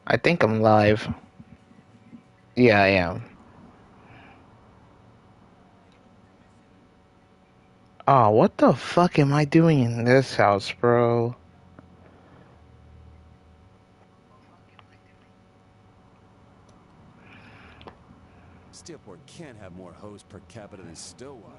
I think I'm live. Yeah, I am. Oh, what the fuck am I doing in this house, bro? Steelport can't have more hoes per capita than Stillwater.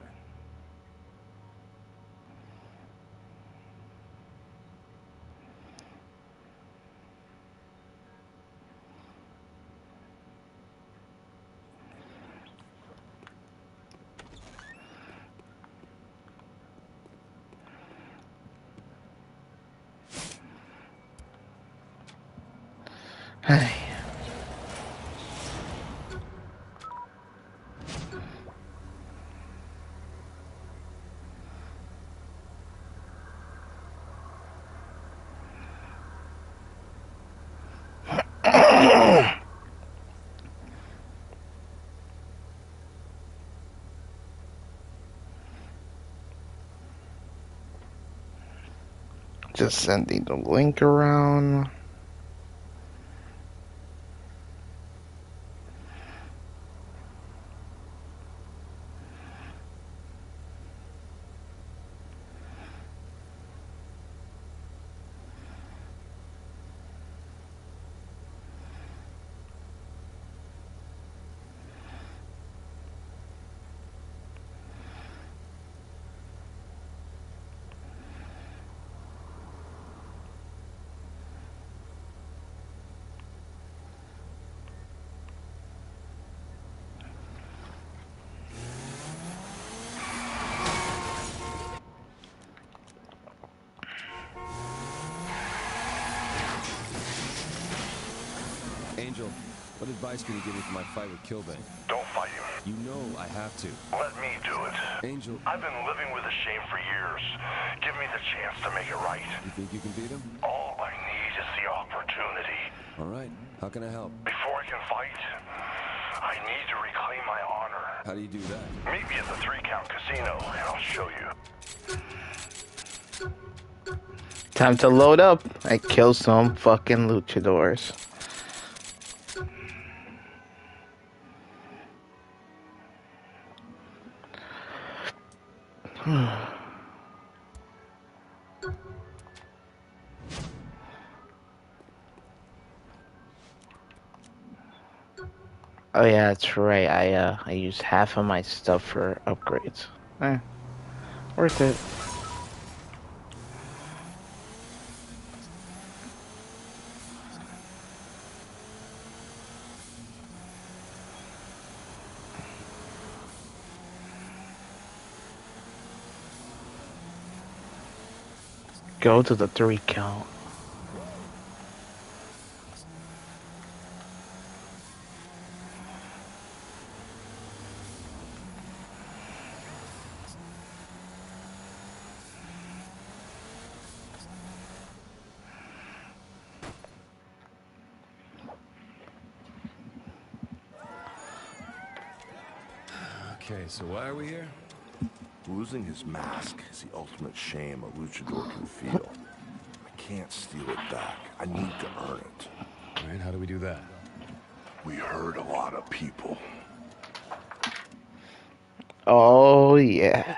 Hey. Just sending the link around. Angel, what advice can you give me for my fight with Kilbane? Don't fight him. You know I have to. Let me do it. Angel, I've been living with a shame for years. Give me the chance to make it right. you think you can beat him? All I need is the opportunity. All right. How can I help? Before I can fight, I need to reclaim my honor. How do you do that? Meet me at the 3-count casino, and I'll show you. Time to load up and kill some fucking luchadors. Oh yeah, that's right. I used half of my stuff for upgrades. Worth it. Go to the 3-count. Okay, so why are we here? Losing his mask is the ultimate shame a luchador can feel. I can't steal it back. I need to earn it. All right, how do we do that? We hurt a lot of people. Oh yeah.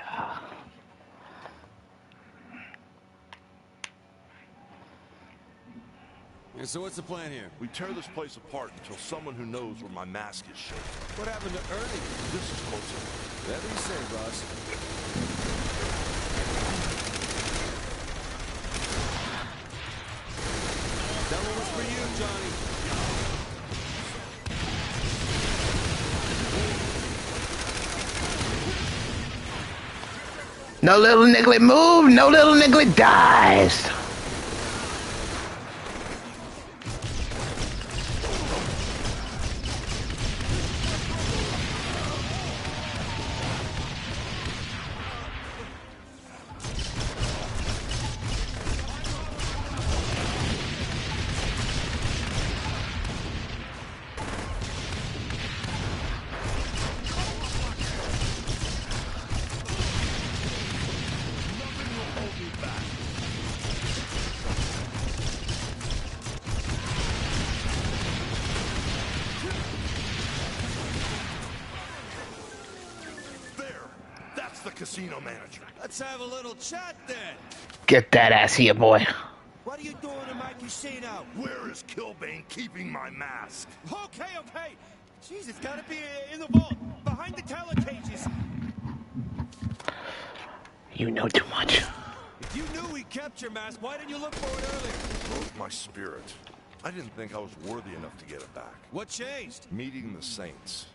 And so what's the plan here? We tear this place apart until someone who knows where my mask is shows. What happened to Ernie? This is closer. Whatever you say, boss. That one was for you, Johnny. No little niggly move, no little niggly dies. casino manager. Let's have a little chat then. Get that ass here, boy. What are you doing in my casino? Where is Killbane keeping my mask? Okay. Jeez, it's gotta be in the vault, behind the teller cages. You know too much. If you knew we kept your mask, why didn't you look for it earlier? Broke my spirit. I didn't think I was worthy enough to get it back. What changed? Meeting the Saints.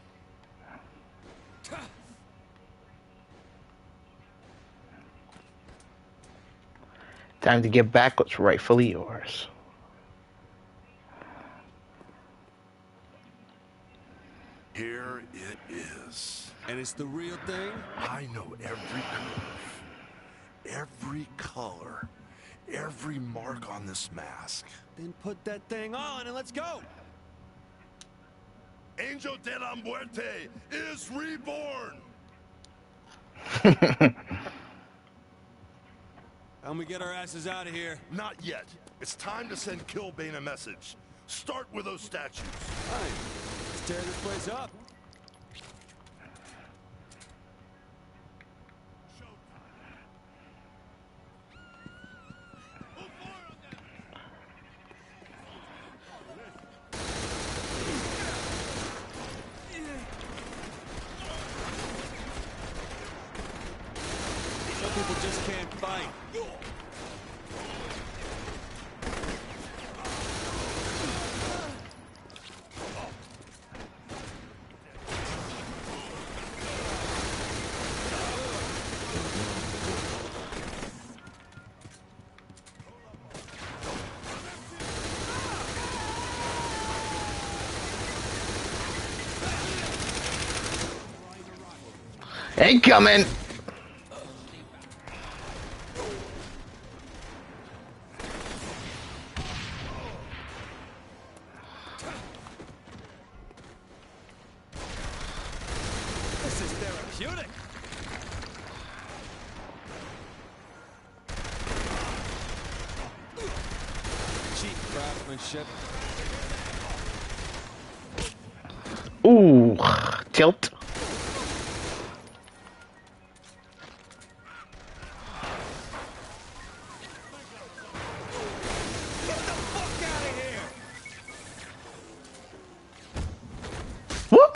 Time to get back what's rightfully yours. Here it is. And it's the real thing? I know every curve, every color, every mark on this mask. Then put that thing on and let's go. Angel de la Muerte is reborn! And we get our asses out of here. Not yet. It's time to send Killbane a message. Start with those statues. Fine. Let's tear this place up. Some people just can't fight. Ain't coming. This is therapeutic. Cheap craftsmanship. Ooh, tilt. Get the fuck out of here! Whoop.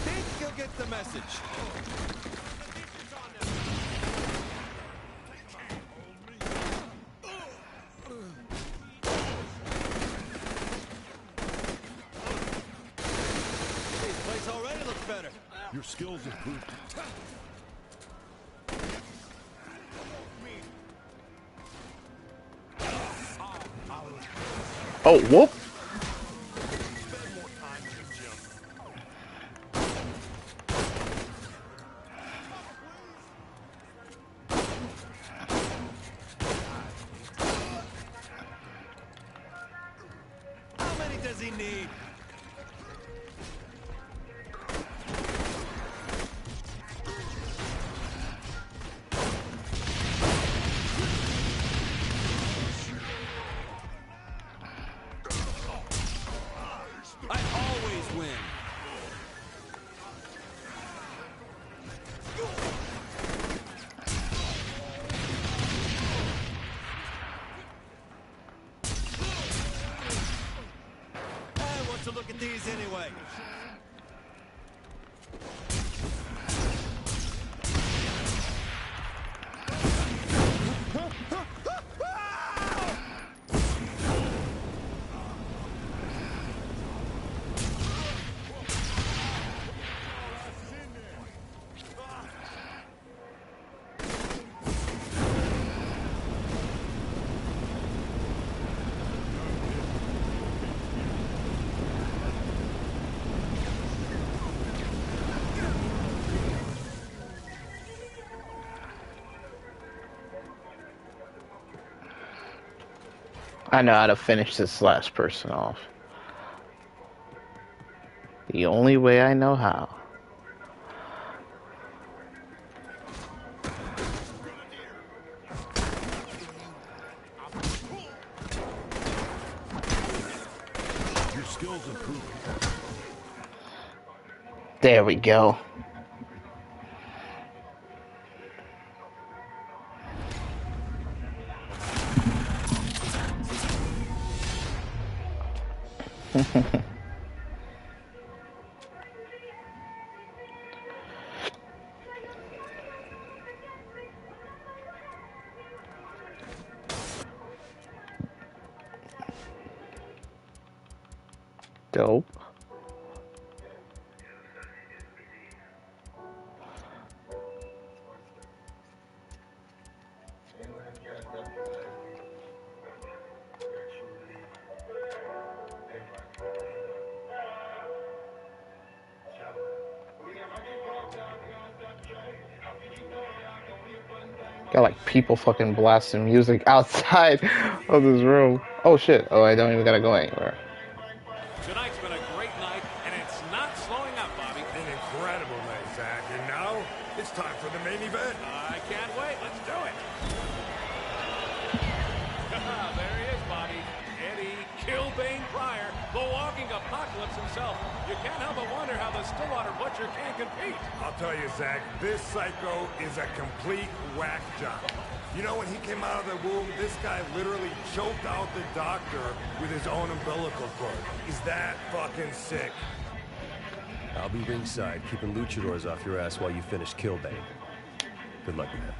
Think you'll get the message. This place already looks better. Your skills improved. Oh, whoop. Spend more time in the gym. How many does he need? I always win. I want to look at these anyway. I know how to finish this last person off. The only way I know how. There we go. Dope. Got like people fucking blasting music outside of this room. Oh shit. Oh, I don't even gotta go anywhere. Tonight's been a great night, and it's not slowing up, Bobby. An incredible night, Zach. And now it's time for the main event. I can't wait. Let's do it. There he is, Bobby. Eddie Killbane Pryor, the walking apocalypse himself. You can't help but wonder how the Stillwater Butcher can compete. I'll tell you, Zach, this psycho is a complete whack job. You know, when he came out of the womb, this guy literally choked out the doctor with his own umbilical cord. Is that fucking sick? I'll be ringside, keeping luchadors off your ass while you finish Killbane. Good luck, man.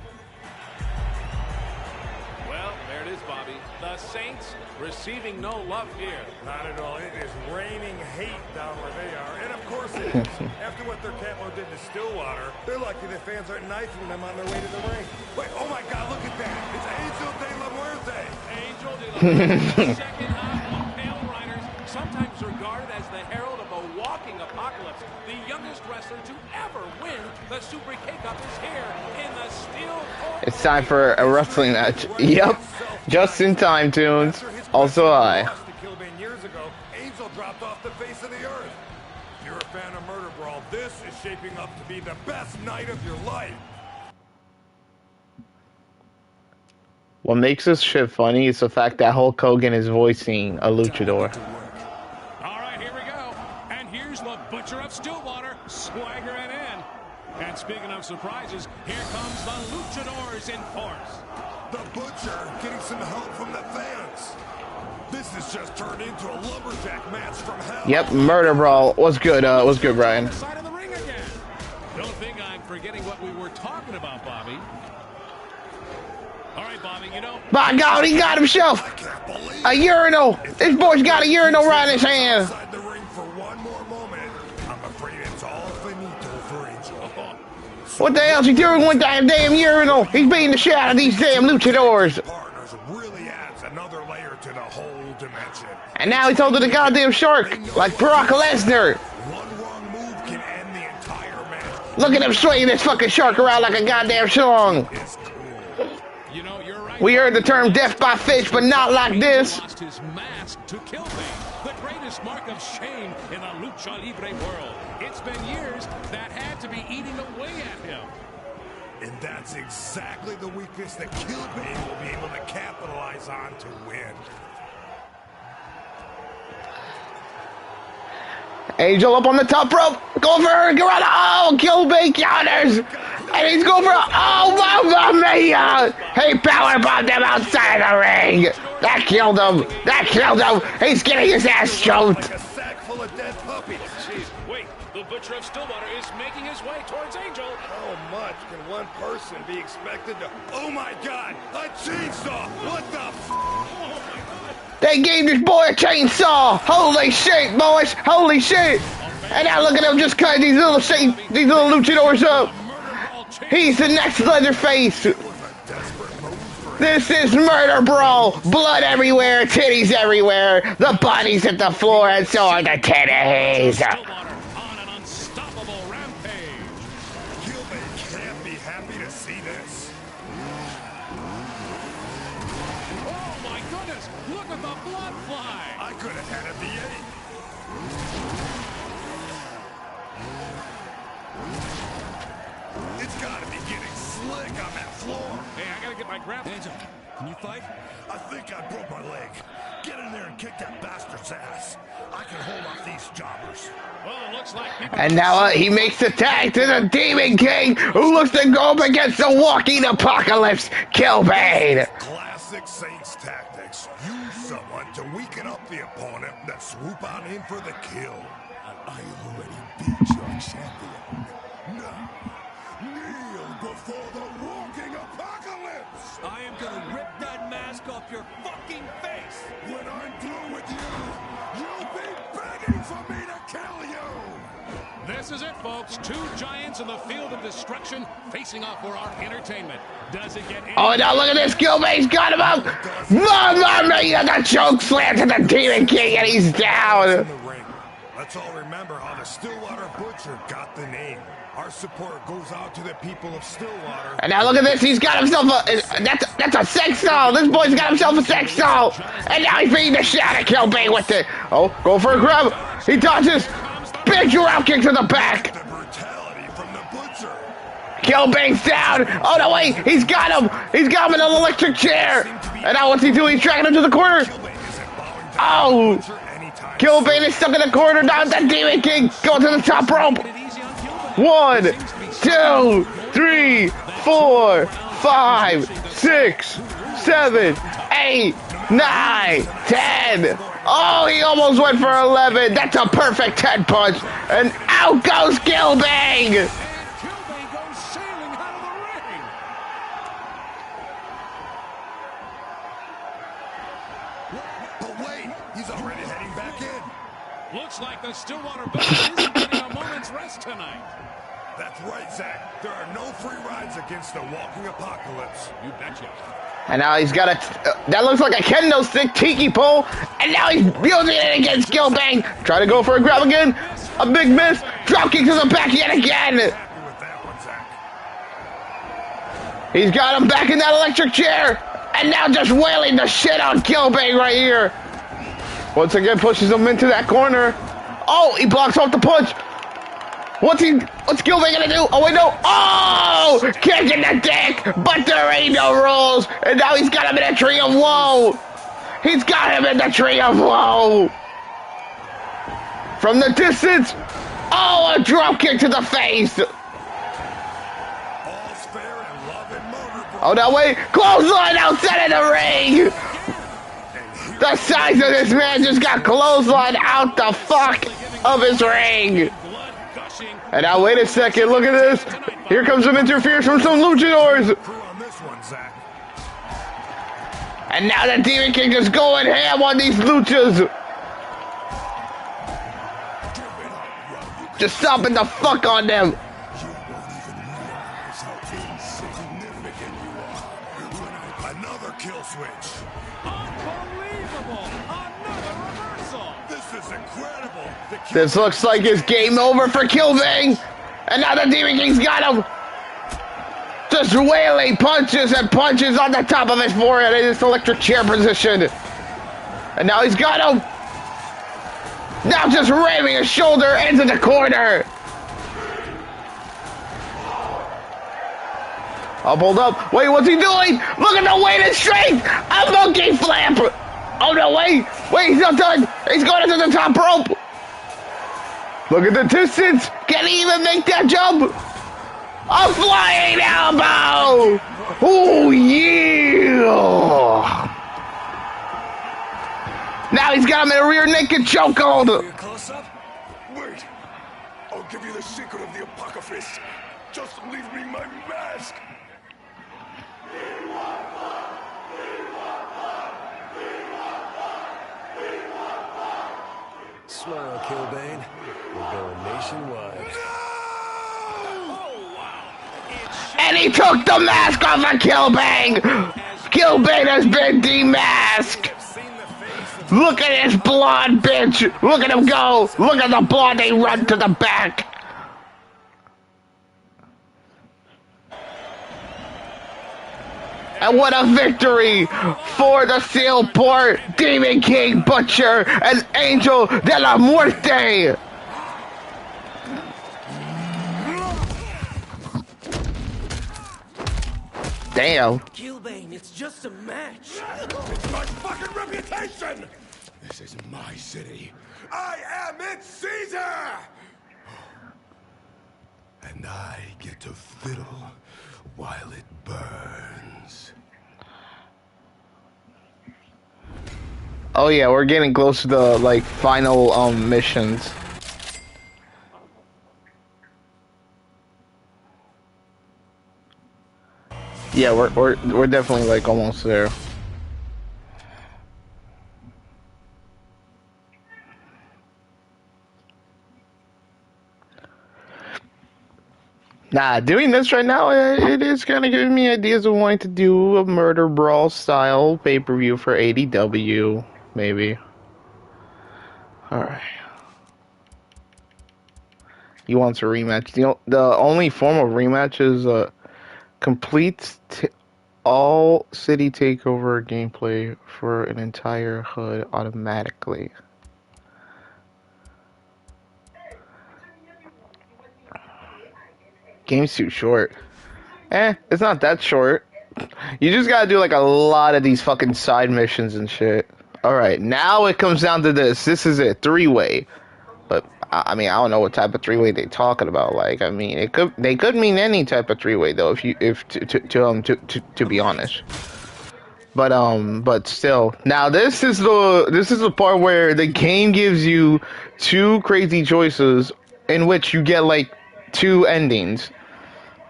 Well, there it is, Bobby. The Saints receiving no love here. Not at all. It is raining hate down where they are. And of course it is. After what their capo did to Stillwater, they're lucky the fans aren't knifing them on their way to the ring. Wait, oh my God, look at that. It's Angel de la Muerte. Angel de la Muerte, second half of Pale Riders, sometimes regarded as the herald of a walking apocalypse. The youngest wrestler to ever win the Super Takeove is here in the steel court. It's time for a wrestling match. Yep. Just in time, Tunes. Also I. Years ago, Angel dropped off the face of the earth. If you're a fan of MurderBrawl, this is shaping up to be the best night of your life. What makes this shit funny is the fact that Hulk Hogan is voicing a luchador. All right, here we go. And here's the Butcher of Stillwater, swaggering in. And speaking of surprises, here comes the Luchadors in force. The Butcher getting some help from the fans. This has just turned into a lumberjack match from hell. Yep, MurderBrawl was good. Was good, Brian. Side of the ring again. Don't think I'm forgetting what we were talking about, Bobby. All right, Bobby, you know. By God, he got himself a urinal. This boy's got a urinal right in his hand. Inside the ring for one more moment. I'm afraid it's all finito for Angel. What the hell's he doing with that damn urinal? He's beating the shit out of these damn luchadors. Partners really adds another layer to the whole dimension. And now he's holding the goddamn shark like Brock Lesnar. One wrong move can end the entire match. Look at him swinging this fucking shark around like a goddamn song. It's cool. You know, you're right. We heard the term death by fish, but not like this. Lost his mask to Killbane, the greatest mark of shame in the lucha libre world. It's been years that had to be eating away at him. And that's exactly the weakness that Killbane will be able to capitalize on to win. Angel up on the top rope. Go for her. Get around. Oh, Killbane counters. And he's going for a... Oh, mamma mia. He powerbombed him outside the ring. That killed him. That killed him. He's getting his ass choked. Like a sack full of dead puppies. Jeez, wait, the Butcher of Stillwater is making his way towards Angel. How much can one person be expected to... Oh my God! A chainsaw! What the f... They gave this boy a chainsaw. Holy shit, boys. Holy shit. And now look at him just cutting these little luchadors up. He's the next Leatherface. This is MurderBrawl. Blood everywhere, titties everywhere. The bodies at the floor, and so are the titties. On an unstoppable rampage. Killbane can't be happy to see this. Oh my goodness, look at the blood fly. I could have had a V8. It's gotta be getting slick on that floor. Hey, I gotta get my grab. Angel, Can you fight? I think I broke my leg. Get in there and kick that bastard's ass. I can hold off these jobbers. Well, it looks like people... And now he makes the tag to the Demon King, who looks to go up against the walking apocalypse, Killbane. Classic Saints tactics. Use someone to weaken up the opponent, then swoop on in for the kill. I already beat your champion. Now, kneel before the walking apocalypse! I am gonna rip that mask off your fucking face! When I'm through with you, you'll be begging for me to kill you! This is it, folks. Two giants in the field of destruction facing off for our entertainment. Does it get any... Oh, now look at this. Killbane's got him up. Mamma mia, the choke slam to the Demon King, and he's down. In the ring. Let's all remember how the Stillwater Butcher got the name. Our support goes out to the people of Stillwater. And now look at this. He's got himself a... That's a sex doll. This boy's got himself a sex doll. And now he's beating the shit out of Killbane with it. Oh, go for a grab. He dodges. Big drop kick to the back. The brutality from the Butcher. Killbane's down. Oh, no, wait. He's got him. He's got him in an electric chair. And now what's he doing? He's dragging him to the corner. Oh. Killbane is stuck in the corner. Now the Demon King going to the top rope. 1, 2, 3, 4, 5, 6, 7, 8, 9, 10. Oh, he almost went for 11. That's a perfect 10 punch. And out goes Killbane. And Killbane goes sailing out of the ring. But wait, he's already heading back in. Looks like the Stillwater Butcher isn't getting a moment's rest tonight. That's right, Zach. There are no free rides against the walking apocalypse. You betcha. And now he's got a... that looks like a kendo stick tiki pole. And now he's using it against Killbane. Try to go for a grab again. A big miss. Drop kick to the back yet again. Happy with that one, Zach. He's got him back in that electric chair. And now just wailing the shit on Killbane right here. Once again pushes him into that corner. Oh, he blocks off the punch. What's Killbane gonna do? Oh, wait, no. Oh! Kick in the dick! But there ain't no rules! And now he's got him in a tree of woe! He's got him in the tree of woe! From the distance! Oh, a drop kick to the face! All's fair in love and MurderBrawl. Oh, no, wait! Clothesline outside of the ring! The size of this man just got clothesline out the fuck of his ring! And now, wait a second, look at this. Here comes some interference from some luchadors. Crew on this one, Zach. And now the Demon King is going ham on these luchas. Just stomping the fuck on them. You won't even realize how insignificant you are. Another kill switch. Unbelievable! Another reversal! This is incredible. The kill This looks like it's game over for Killbane. And now the Demon King's got him. Just wailing punches and punches on the top of his forehead in this electric chair position. And now he's got him. Now just ramming his shoulder into the corner. Up, hold up. Wait, what's he doing? Look at the weight and strength. A monkey flap. Oh, no, wait. Wait, he's not done. He's going into the top rope. Look at the distance. Can he even make that jump? A flying elbow. Oh, yeah. Now he's got him in a rear naked chokehold. Close up? Wait. I'll give you the secret of the apocalypse. Just leave me my mask. Smile, Killbane. We're going nationwide. And he took the mask off of Killbane. Killbane has been demasked. Look at this blonde bitch. Look at him go. Look at the blonde. They run to the back. And what a victory for the Sealport Demon King Butcher and Angel de la Muerte. Damn. Killbane, It's just a match. It's my fucking reputation! This is my city. I am its Caesar! And I get to fiddle while it burns. Oh yeah, we're getting close to the like final missions. Yeah, we're definitely like almost there. Nah, doing this right now, it is kind of giving me ideas of wanting to do a Murder Brawl style pay-per-view for ADW, maybe. Alright. He wants a rematch. The only form of rematch is complete all city takeover gameplay for an entire HUD automatically. Game's too short. It's not that short. You just gotta do like a lot of these fucking side missions and shit. Alright, now it comes down to this. This is it, 3-way. But I mean, I don't know what type of 3-way they talking about. Like, I mean, they could mean any type of 3-way though, to be honest. But still. Now this is the part where the game gives you two crazy choices in which you get like 2 endings.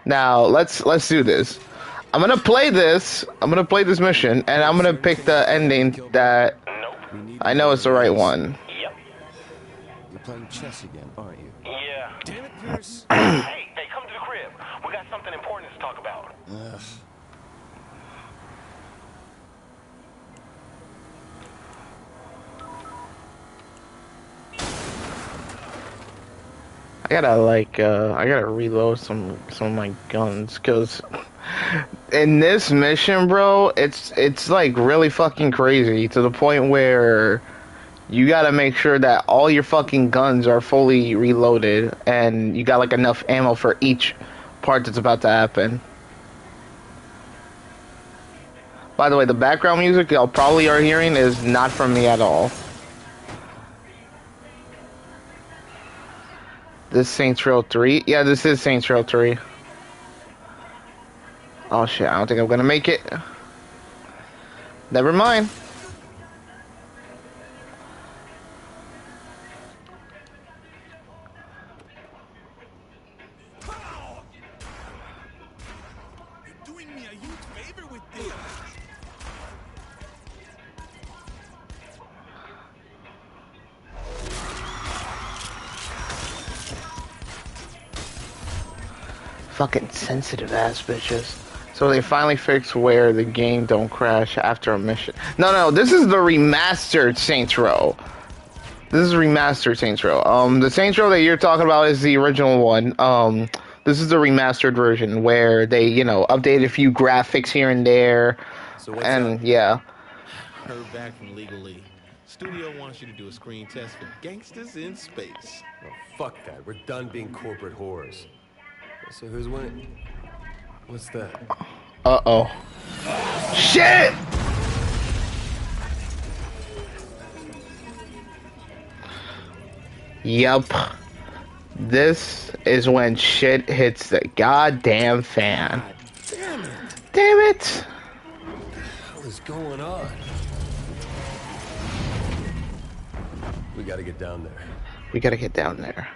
Now let's do this. I'm gonna play this mission, and I'm gonna pick the ending that I know is the right one. Yep. You're playing chess again, aren't you? Yeah. Damn it, Pierce. Hey, come to the crib. We got something important to talk about. Ugh. I gotta reload some of my guns, cause in this mission, bro, it's like really fucking crazy to the point where you gotta make sure that all your fucking guns are fully reloaded and you got like enough ammo for each part that's about to happen. By the way, the background music y'all probably are hearing is not from me at all. This Saints Row 3? Yeah, this is Saints Row 3. Oh shit, I don't think I'm gonna make it. Never mind. You're doing me a huge favor with this. Fucking sensitive ass bitches. So they finally fixed where the game don't crash after a mission. No, this is the remastered Saints Row. This is remastered Saints Row. The Saints Row that you're talking about is the original one. This is the remastered version where they, updated a few graphics here and there. So what's And up? yeah. Heard back from Legally. Studio wants you to do a screen test for Gangsters in Space. Oh, fuck that. We're done being corporate whores. So who's winning? What's that? Uh-oh. Shit! Yup. This is when shit hits the goddamn fan. Damn it! Damn it! What is going on? We gotta get down there. We gotta get down there.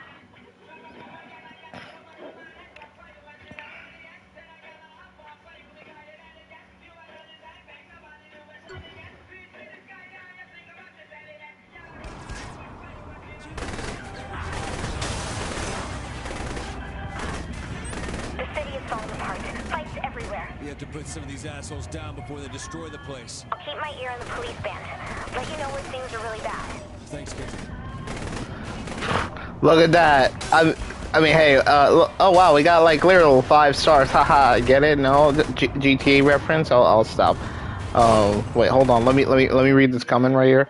We have to put some of these assholes down before they destroy the place. I'll keep my ear on the police band. Let you know when things are really bad. Thanks, kid. Look at that. I mean, hey, oh wow, we got like literal 5 stars. Haha, get it? No, GTA reference. I'll stop. Wait, hold on. Let me read this comment right here.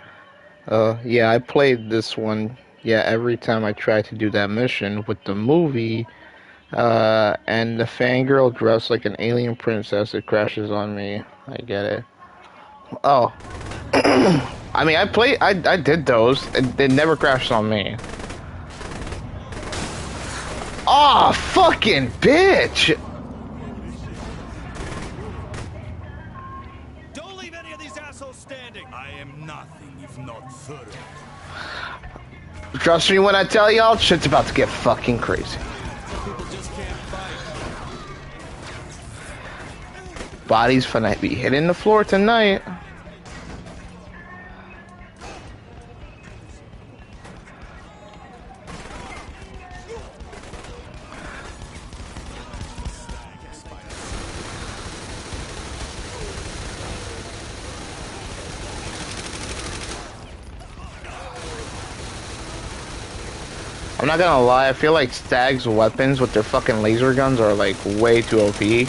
Yeah, I played this one. Yeah, every time I try to do that mission with the movie, And the fangirl dressed like an alien princess. It crashes on me. I get it. Oh. I mean, I did those. It never crashed on me. Oh, fucking bitch! Don't leave any of these assholes standing. I am nothing if not thorough. Trust me when I tell y'all, shit's about to get fucking crazy. People just can't fight. Bodies finna be hitting the floor tonight. I'm not gonna lie, I feel like Stag's weapons with their fucking laser guns are like way too OP.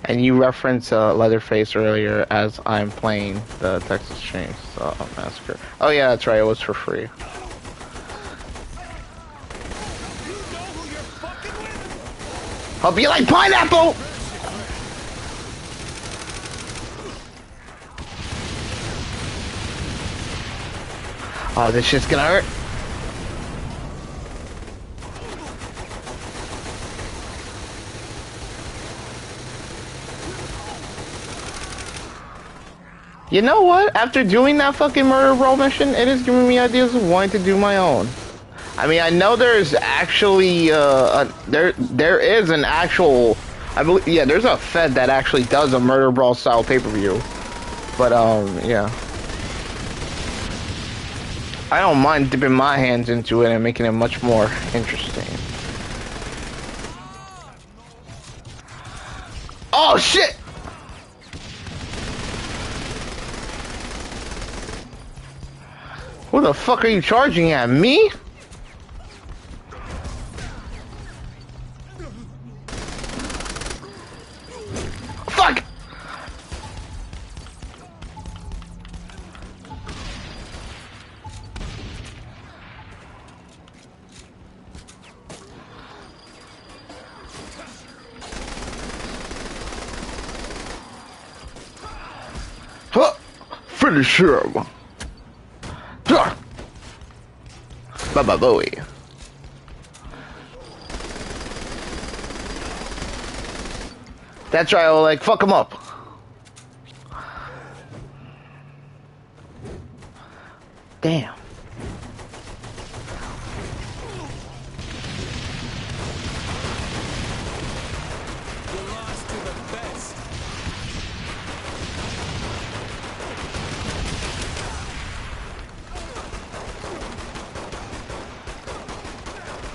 And you referenced Leatherface earlier as I'm playing the Texas Chainsaw Massacre. Oh yeah, that's right, it was for free. Hope you like pineapple! Oh, this shit's gonna hurt. You know what? After doing that fucking MurderBrawl mission, it is giving me ideas of wanting to do my own. I mean, I know there's actually there is an actual, I believe, yeah, there's a Fed that actually does a MurderBrawl style pay-per-view. But yeah, I don't mind dipping my hands into it and making it much more interesting. Oh shit! Who the fuck are you charging at? Me? Fuck! Huh! Finish him! Baba Bowie. That's right, I'll like fuck him up. Damn.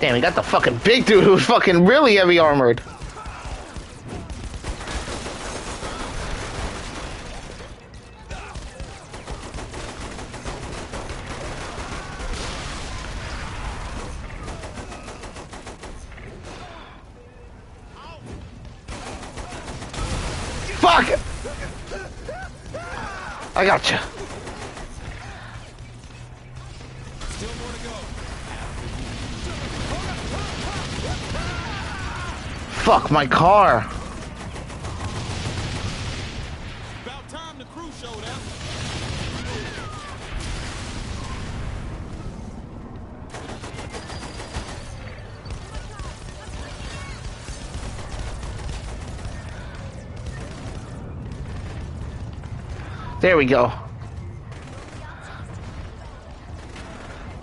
Damn, we got the fucking big dude who's fucking really heavy armored. Fuck! I gotcha. Fuck my car. About time the crew showed up. There we go.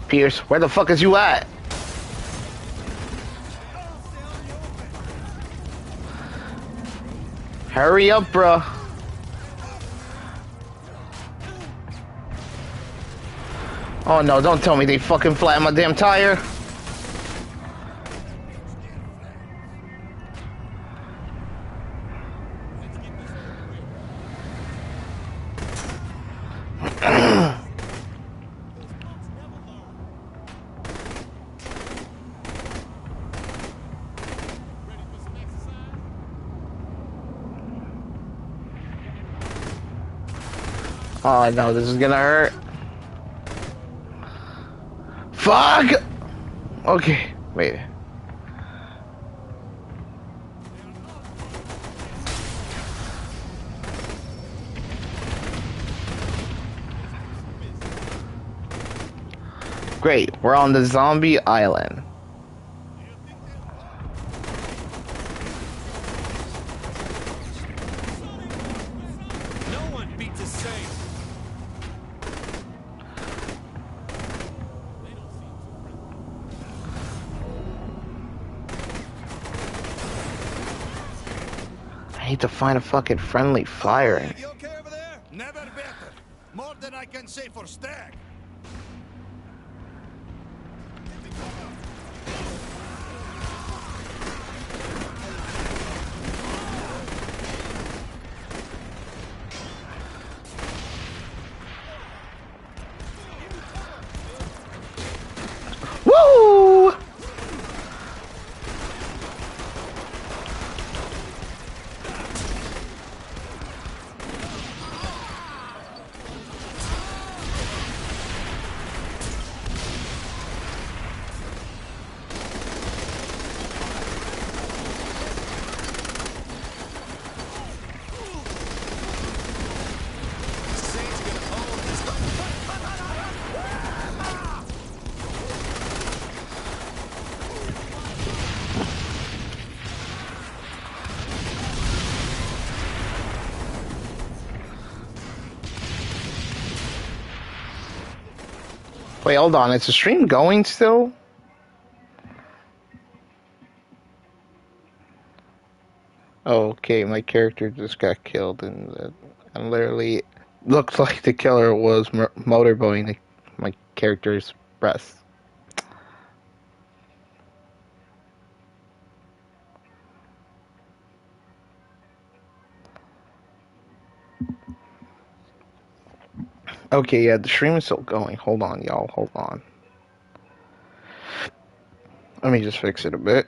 Pierce, where the fuck is you at? Hurry up, bro. Oh no, don't tell me they fucking flattened my damn tire. Oh no, this is gonna hurt. Fuck! Okay, wait. Great, we're on the zombie island. No one beats a safe. I need to find a fucking friendly fire. You okay over there? Never better. More than I can say for Stag. Woo! Wait, hold on. Is the stream going still? Okay, my character just got killed, and literally looked like the killer was motorboating my character's breast. Okay, yeah, the stream is still going. Hold on, y'all. Hold on. Let me just fix it a bit.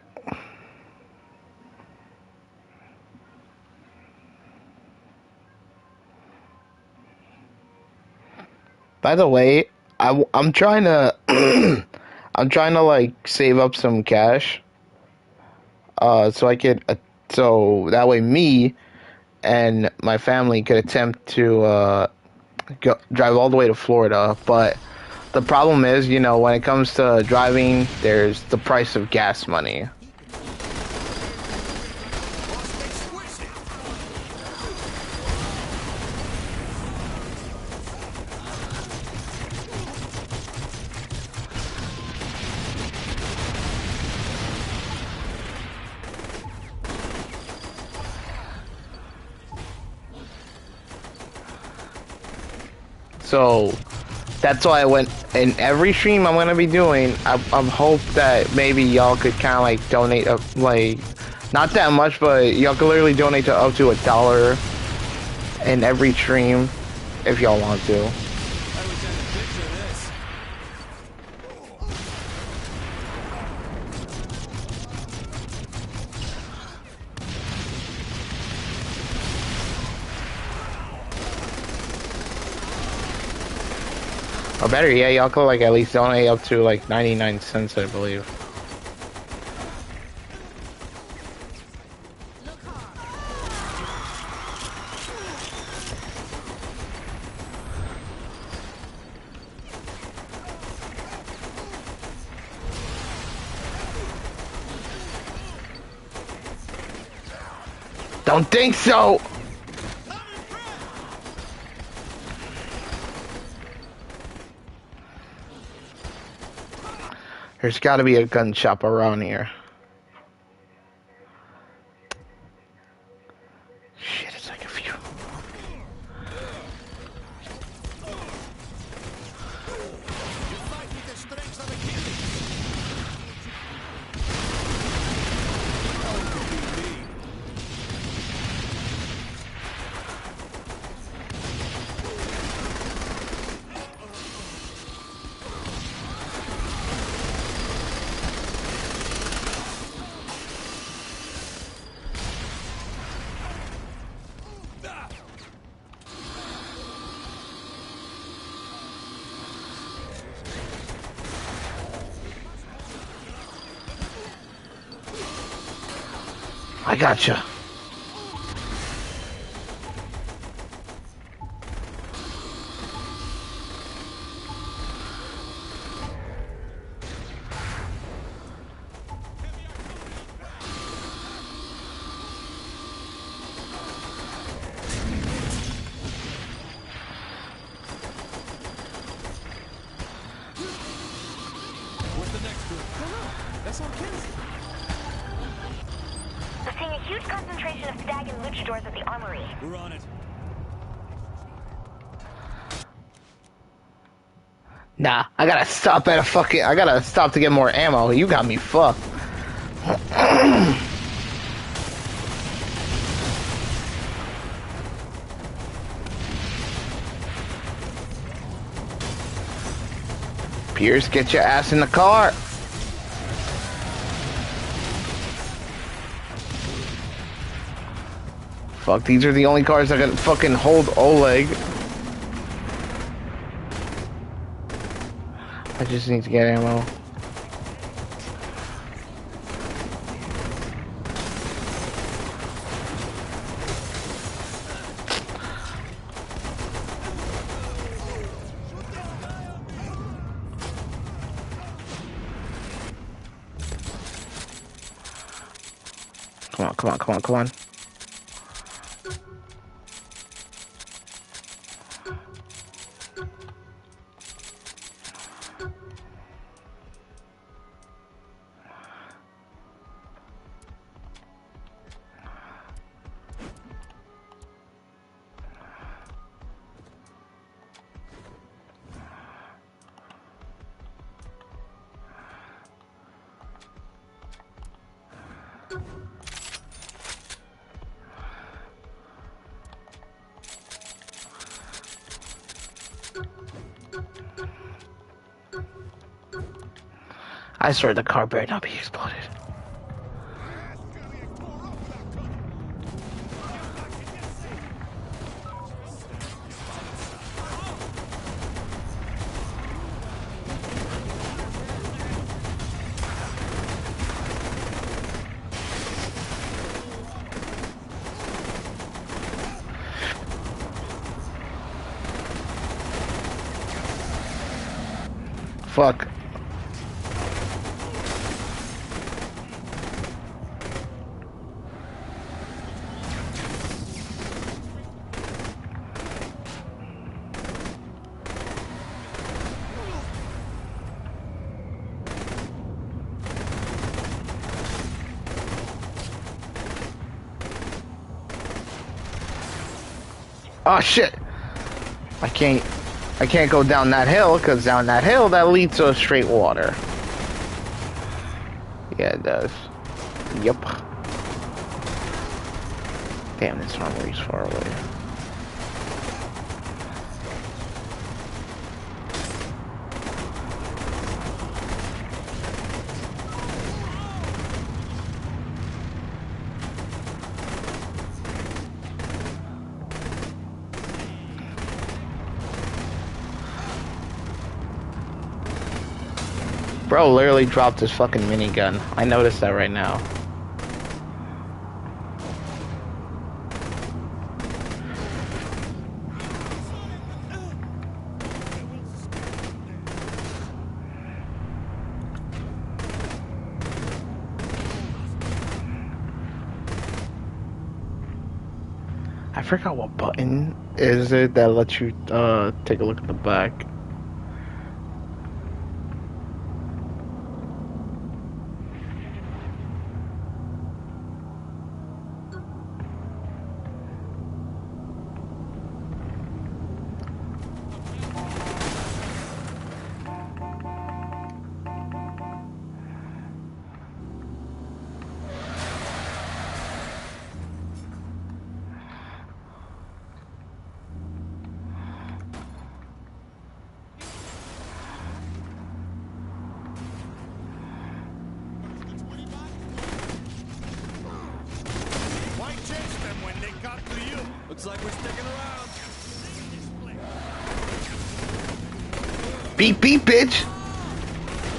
By the way, I'm trying to I'm trying to like save up some cash, so I could so that way me and my family could attempt to drive all the way to Florida. But the problem is, you know, when it comes to driving, there's the price of gas money. So that's why I went in every stream I'm gonna be doing. I hope that maybe y'all could kind of like donate like not that much, but y'all could literally donate to up to $1 in every stream if y'all want to. Or better, yeah, y'all could like at least donate up to like 99 cents, I believe. Don't think so! There's gotta be a gun shop around here. Shit, it's like a few. I gotcha. What's the next group? I don't know. That's on Kenzie. We're seeing a huge concentration of stag and luchadors at the armory. We're on it. Nah, I gotta stop at a fucking. I gotta stop to get more ammo. You got me fucked. Pierce, get your ass in the car. Fuck, these are the only cars that can fucking hold Oleg. I just need to get ammo. Come on, come on, come on, come on. I swear the car better not be exploded. Fuck. Oh shit! I can't go down that hill, because down that hill that leads to straight water. Yeah, it does. Yep. Damn, this armory's far away. Bro literally dropped his fucking minigun. I noticed that right now. I forgot what button is it that lets you take a look at the back. Looks like we're sticking around. Beep beep, bitch.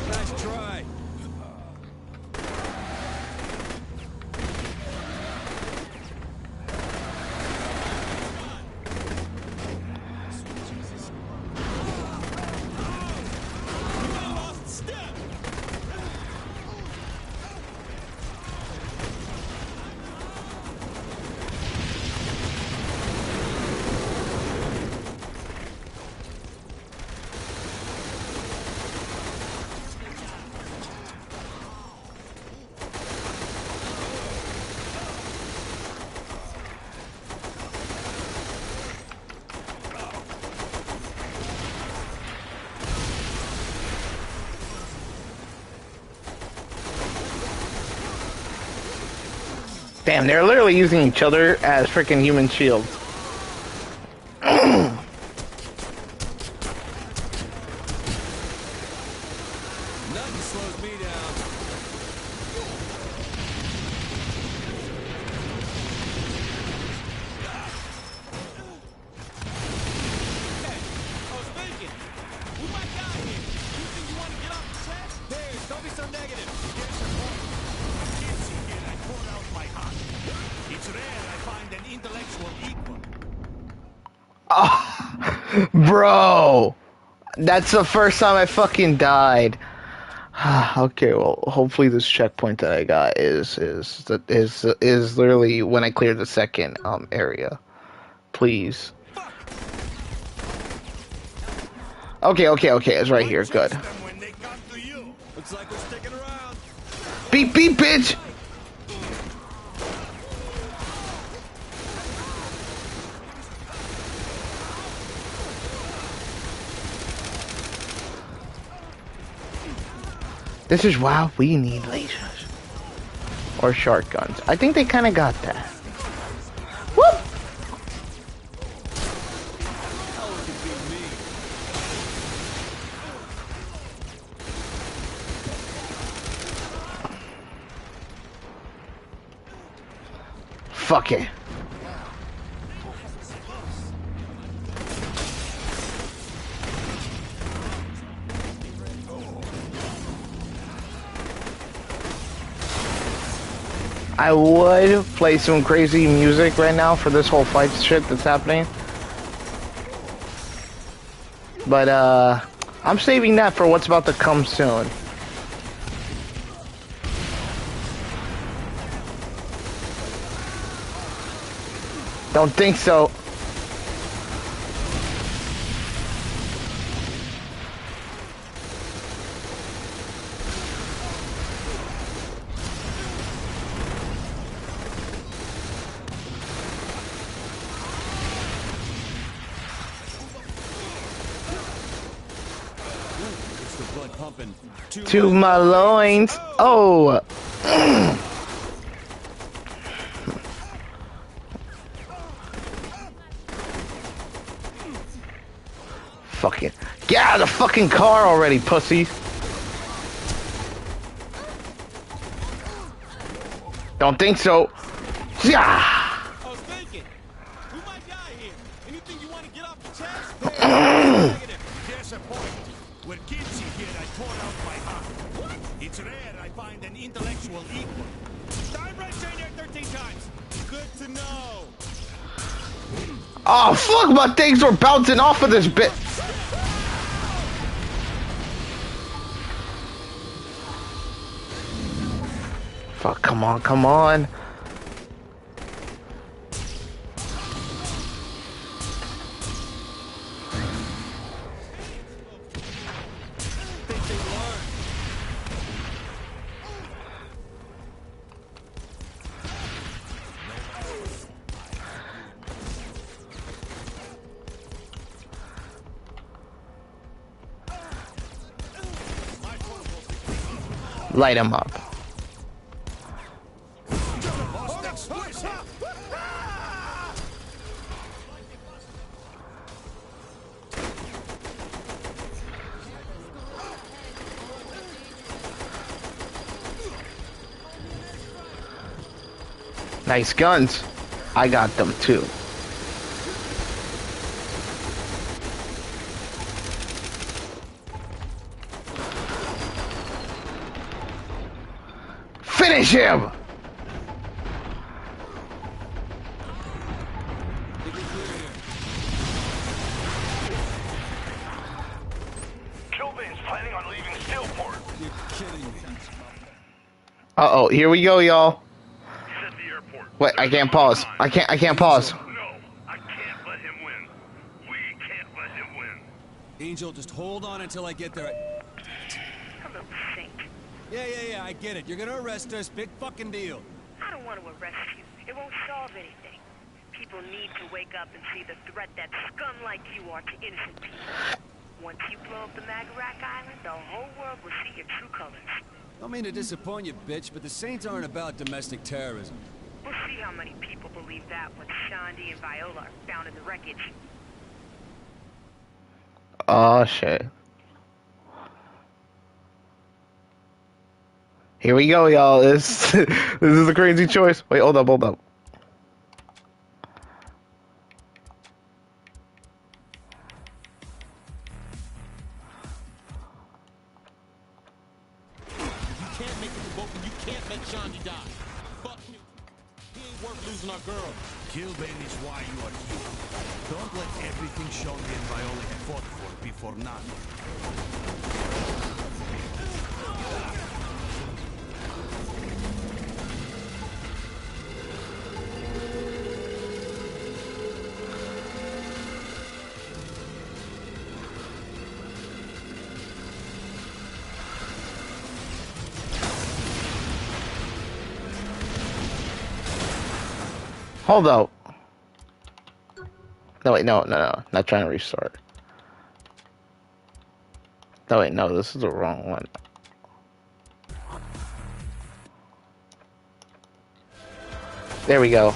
Nice try. Damn, they're literally using each other as freaking human shields. Nothing slows me down. Hey, I was thinking, who might die here? You think you want to get off the set? Bears, don't be so negative. Here's the point. Kids here, I pulled out my heart. It's rare I find an intellectual equal. Oh, bro, that's the first time I fucking died. Okay, well, hopefully this checkpoint that I got is literally when I clear the second area. Please. Okay, it's right here. Good. When they come to you. Looks like we're sticking around. Beep beep, bitch. This is why we need lasers. Or shotguns. I think they kind of got that. Whoop! Fuck it. I would play some crazy music right now for this whole fight shit that's happening. But, I'm saving that for what's about to come soon. Don't think so. To my loins. Oh. Fuck it. Get out of the fucking car already, pussy. Don't think so. Yeah. I was thinking, who might die here? Anything you want to get off the chest? There's a point. When kids here, I tore out my heart. What? It's rare I find an intellectual equal. Time right chain there 13 times. Good to know. Oh fuck, my things were bouncing off of this bit. Fuck, come on, come on. Light him up. Nice guns. I got them too. Finish him! Killbane's planning on leaving Steelport. You're kidding me. Uh-oh, here we go, y'all. He's at the airport. Wait, I can't pause. I can't pause. No, I can't let him win. We can't let him win. Angel, just hold on until I get there. Hello, Saint. Yeah, I get it. You're gonna arrest us. Big fucking deal. I don't want to arrest you. It won't solve anything. People need to wake up and see the threat that scum like you are to innocent people. Once you blow up the Magarac Island, the whole world will see your true colors. Don't mean to disappoint you, bitch, but the Saints aren't about domestic terrorism. Well, see how many people believe that when Shandi and Viola are found in the wreckage. Oh shit. Here we go, y'all. This is a crazy choice. Wait, hold up, hold up. You can't make it to both, and you can't let Shandi die. Fuck you. He ain't worth losing our girl. Killbane is why you are here. Don't let everything Shonda and Viola have fought for be for nothing. Hold up. No, wait, no. Not trying to restart. No, wait, no. This is the wrong one. There we go.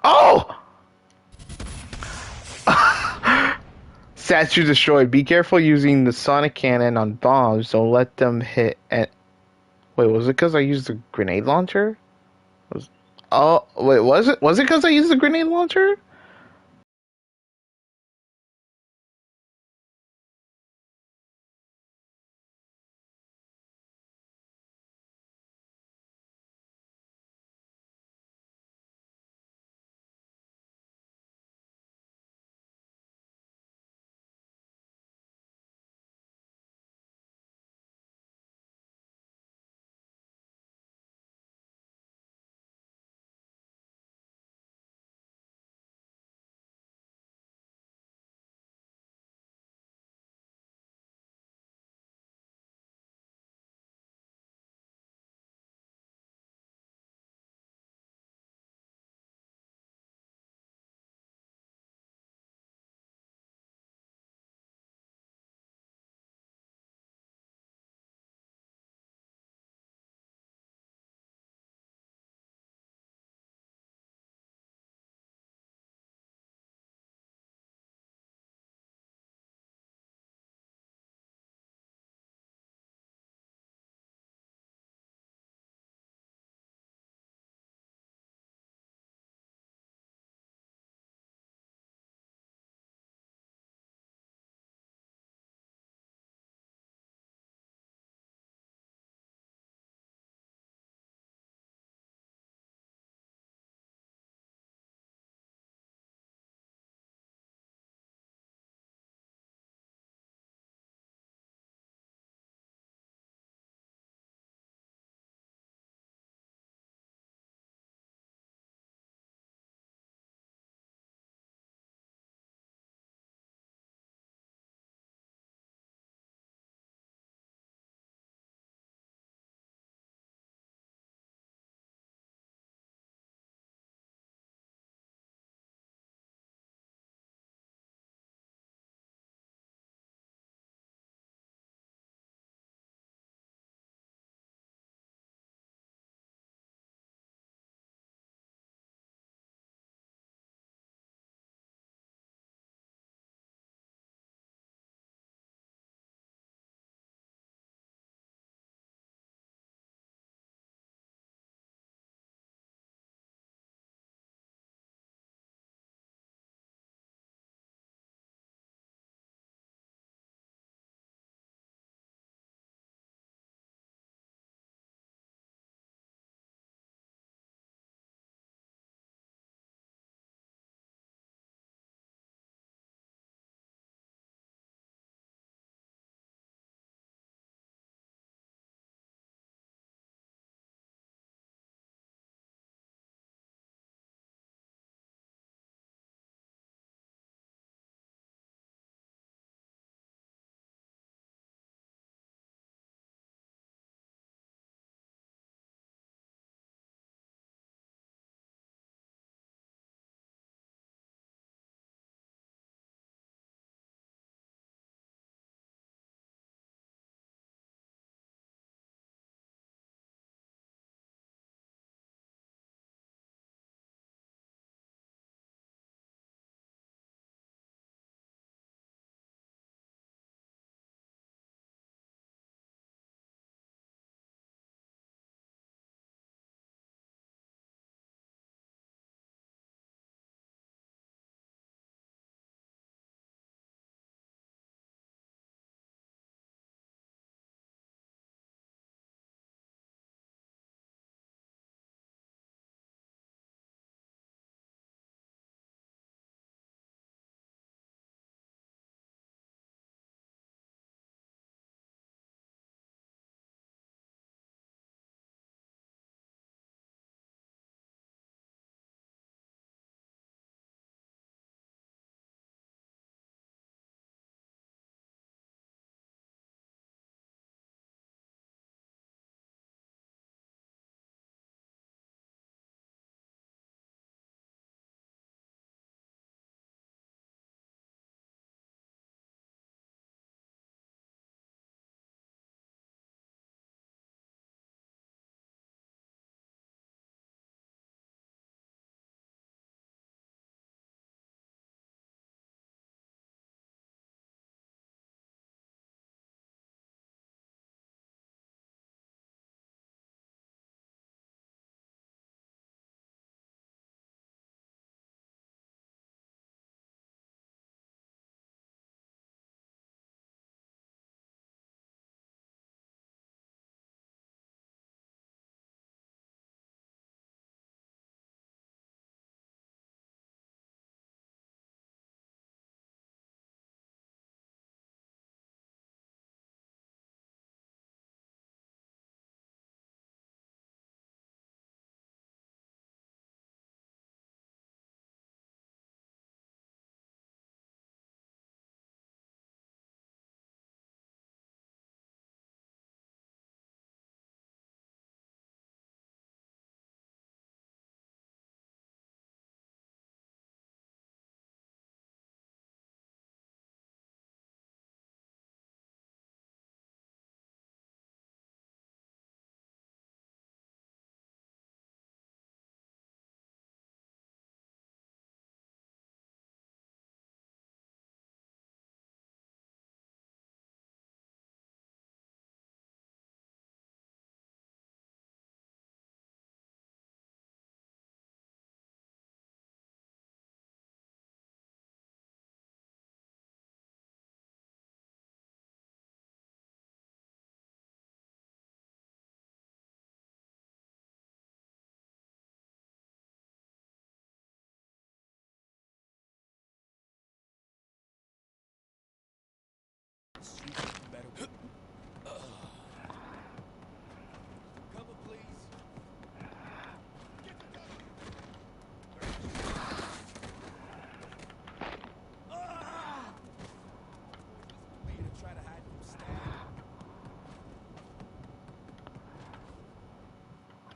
Oh! Statue destroyed. Be careful using the sonic cannon on bombs. Don't let them hit. And wait, was it because I used the grenade launcher? Oh, wait, was it? Was it because I used the grenade launcher?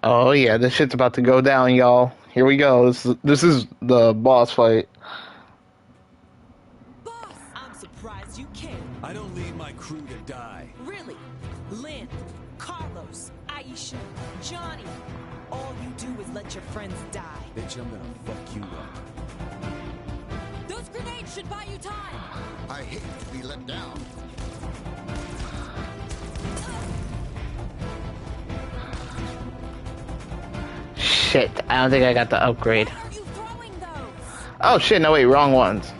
Oh yeah, this shit's about to go down, y'all. Here we go. This is the boss fight. Boss! I'm surprised you came. I don't lead my crew to die. Really? Lynn, Carlos, Aisha, Johnny. All you do is let your friends die. Bitch, I'm gonna fuck you up. Those grenades should buy you time. I hate to be let down. Shit, I don't think I got the upgrade. Why are you throwing those? Oh shit, no wait, wrong ones.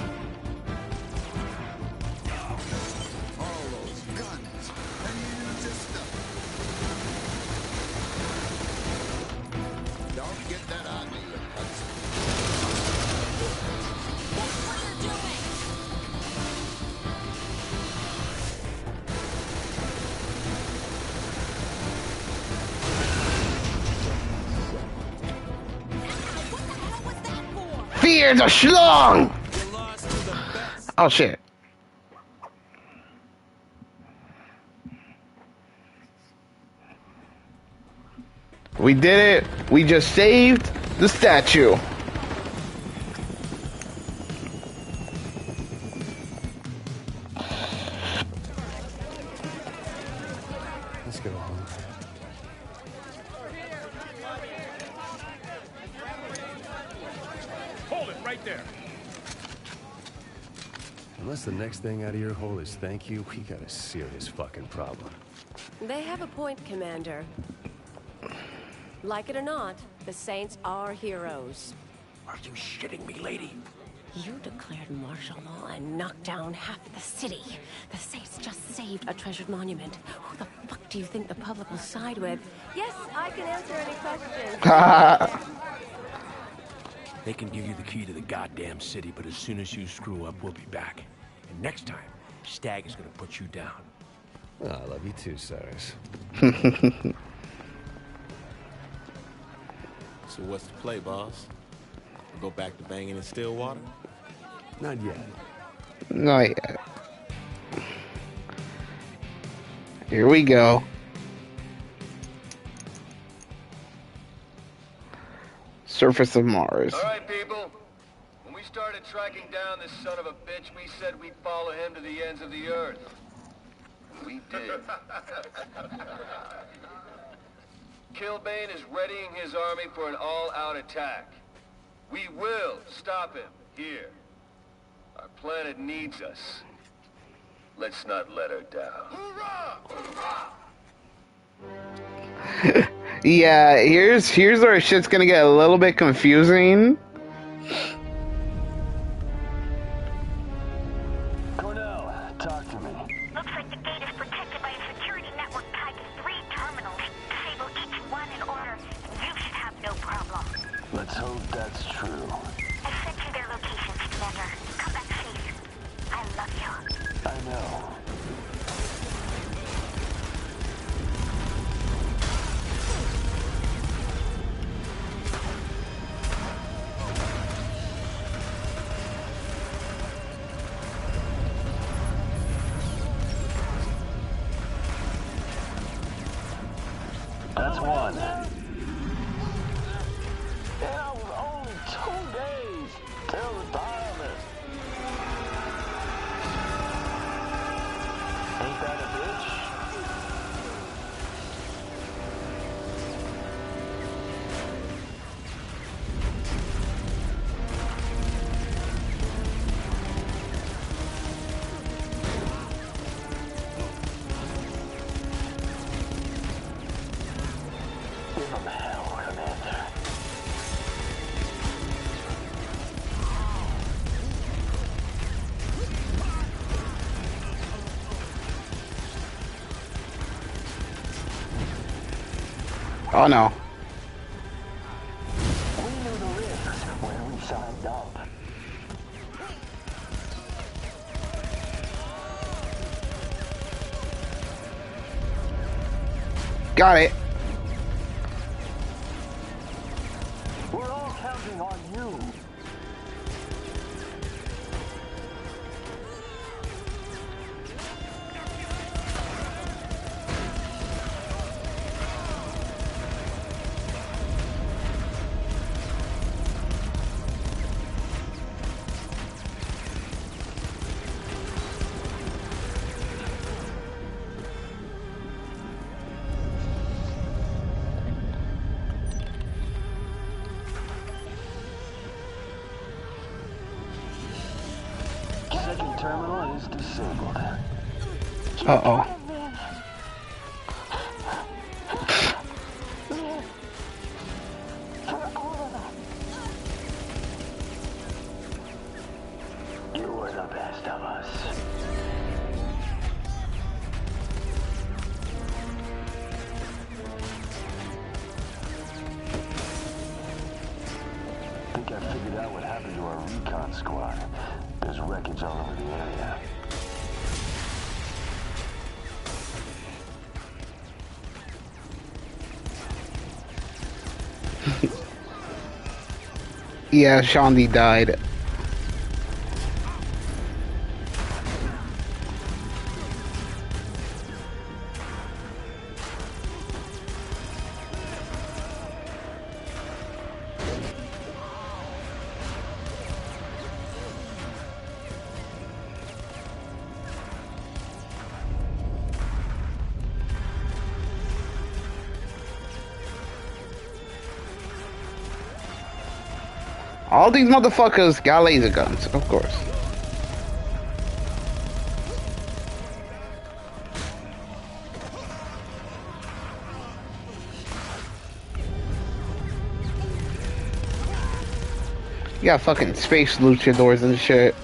All those guns. And you use this stuff. Don't get that on me, you putz. That's what you're doing. What the hell was that for? Fear the schlong! You lost to the best. Oh shit. We did it. We just saved the statue. Let's go home. Hold it right there. Unless the next thing out of your hole is thank you, we got a serious fucking problem. They have a point, Commander. Like it or not, the Saints are heroes. Are you shitting me, lady? You declared martial law and knocked down half the city. The Saints just saved a treasured monument. Who the fuck do you think the public will side with? Yes, I can answer any questions. They can give you the key to the goddamn city, but as soon as you screw up, we'll be back. And next time, Stag is gonna put you down. Oh, I love you too, Cyrus. So what's the play, boss? Go back to banging in Stillwater? Not yet. Not yet. Here we go. Surface of Mars. All right, people. When we started tracking down this son of a bitch, we said we'd follow him to the ends of the earth. We did. Killbane is readying his army for an all-out attack. We will stop him here. Our planet needs us. Let's not let her down. Hoorah! Hoorah! Yeah, here's where shit's gonna get a little bit confusing. Cornell, talk to me. Looks like the gate is protected by a security network tied to 3 terminals. Disable each one in order, and you should have no problem. Let's hope that's true. I sent you their locations, Commander. Come back safe. I love you. I know. That's one. Yeah, it was only 2 days till retirement. Ain't that a bitch? Give him hell, Commander. Oh no. We knew the risks when we signed up. Got it. We're all counting on you. terminal is disabled. Uh-oh. You were the best of us. Think I figured out what happened to our recon squad. There's wreckage all over the area. Yeah, Shaundi died. All these motherfuckers got laser guns, of course. You got fucking space luchadors and shit.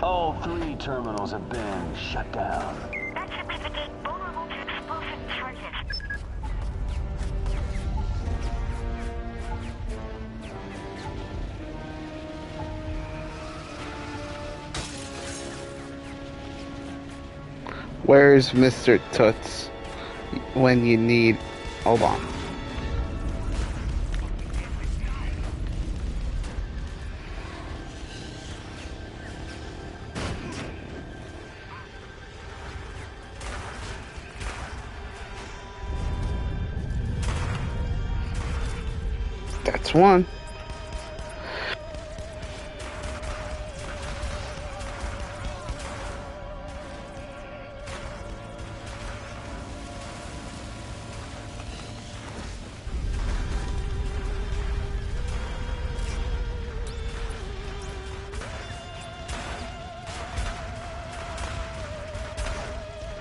All 3 terminals have been shut down. That should be the gate vulnerable to explosive charges. Where's Mr. Toots when you need... Hold on. That's one.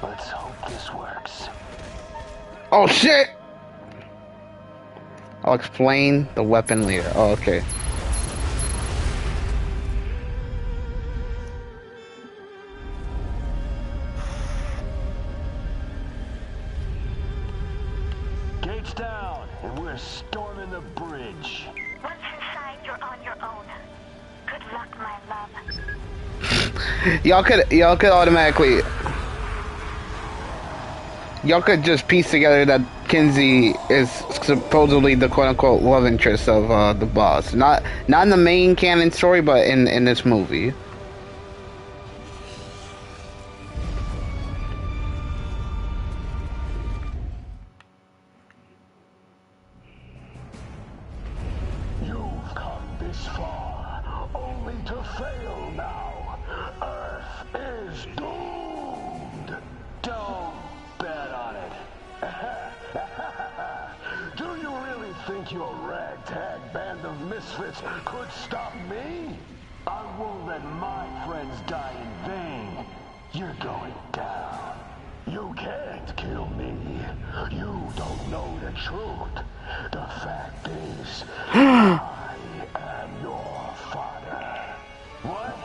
Let's hope this works. Oh shit! I'll explain the weapon later. Oh, okay. Gates down, and we're storming the bridge. Once inside, you're on your own. Good luck, my love. Y'all could automatically... Y'all could just piece together that Kinsey is supposedly the quote-unquote love interest of the boss. Not in the main canon story, but in this movie. You've come this far, only to fail now. Earth is doomed. Don't bet on it. Do you really think your ragtag band of misfits could stop me? I won't let my friends die in vain. You're going down. You can't kill me. You don't know the truth. The fact is, I am your father. What?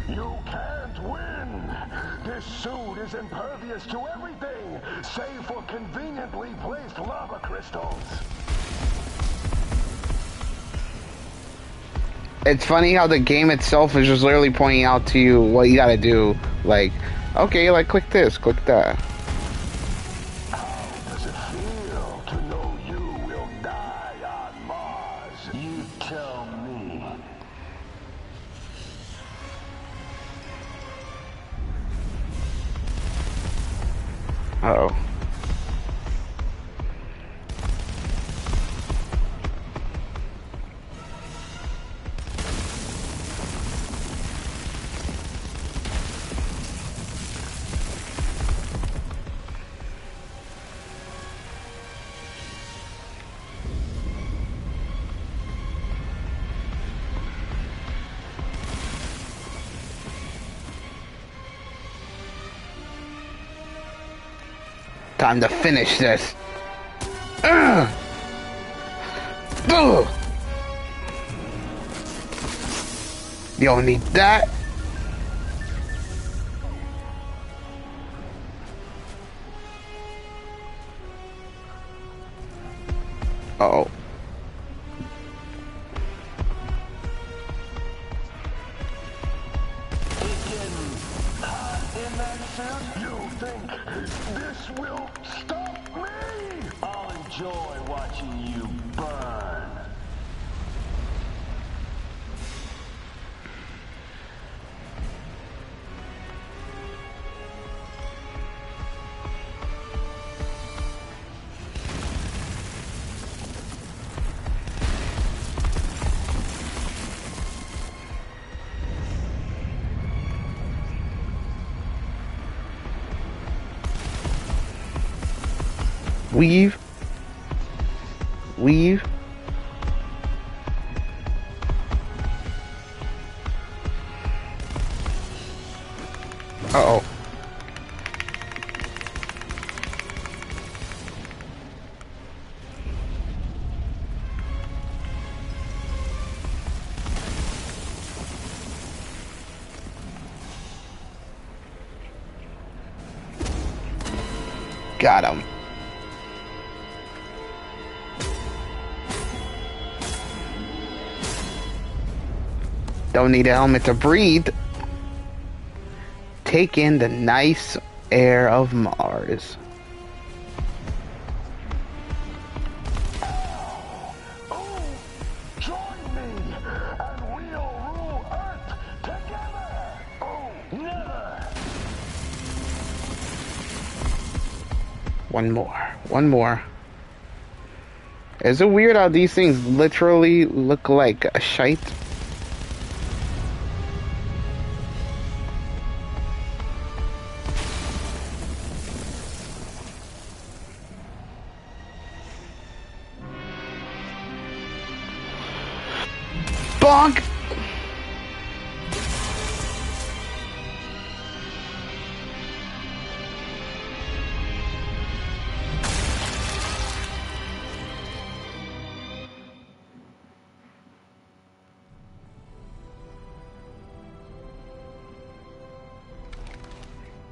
You can't win! This suit is impervious to everything, save for conveniently placed lava crystals. It's funny how the game itself is just literally pointing out to you what you gotta do. Like, okay, like click this, click that. How does it feel to know you will die on Mars? You tell me. Uh-oh. Time to finish this. Ugh. Ugh. You don't need that. Uh-oh. You think this will stop me? I'll enjoy watching you burn. Weave. Weave. Uh-oh. Got him. Don't need a helmet to breathe. Take in the nice air of Mars. Join me, and we'll rule Earth together. Oh, never. One more. One more. Is it weird how these things literally look like a shite? Bonk!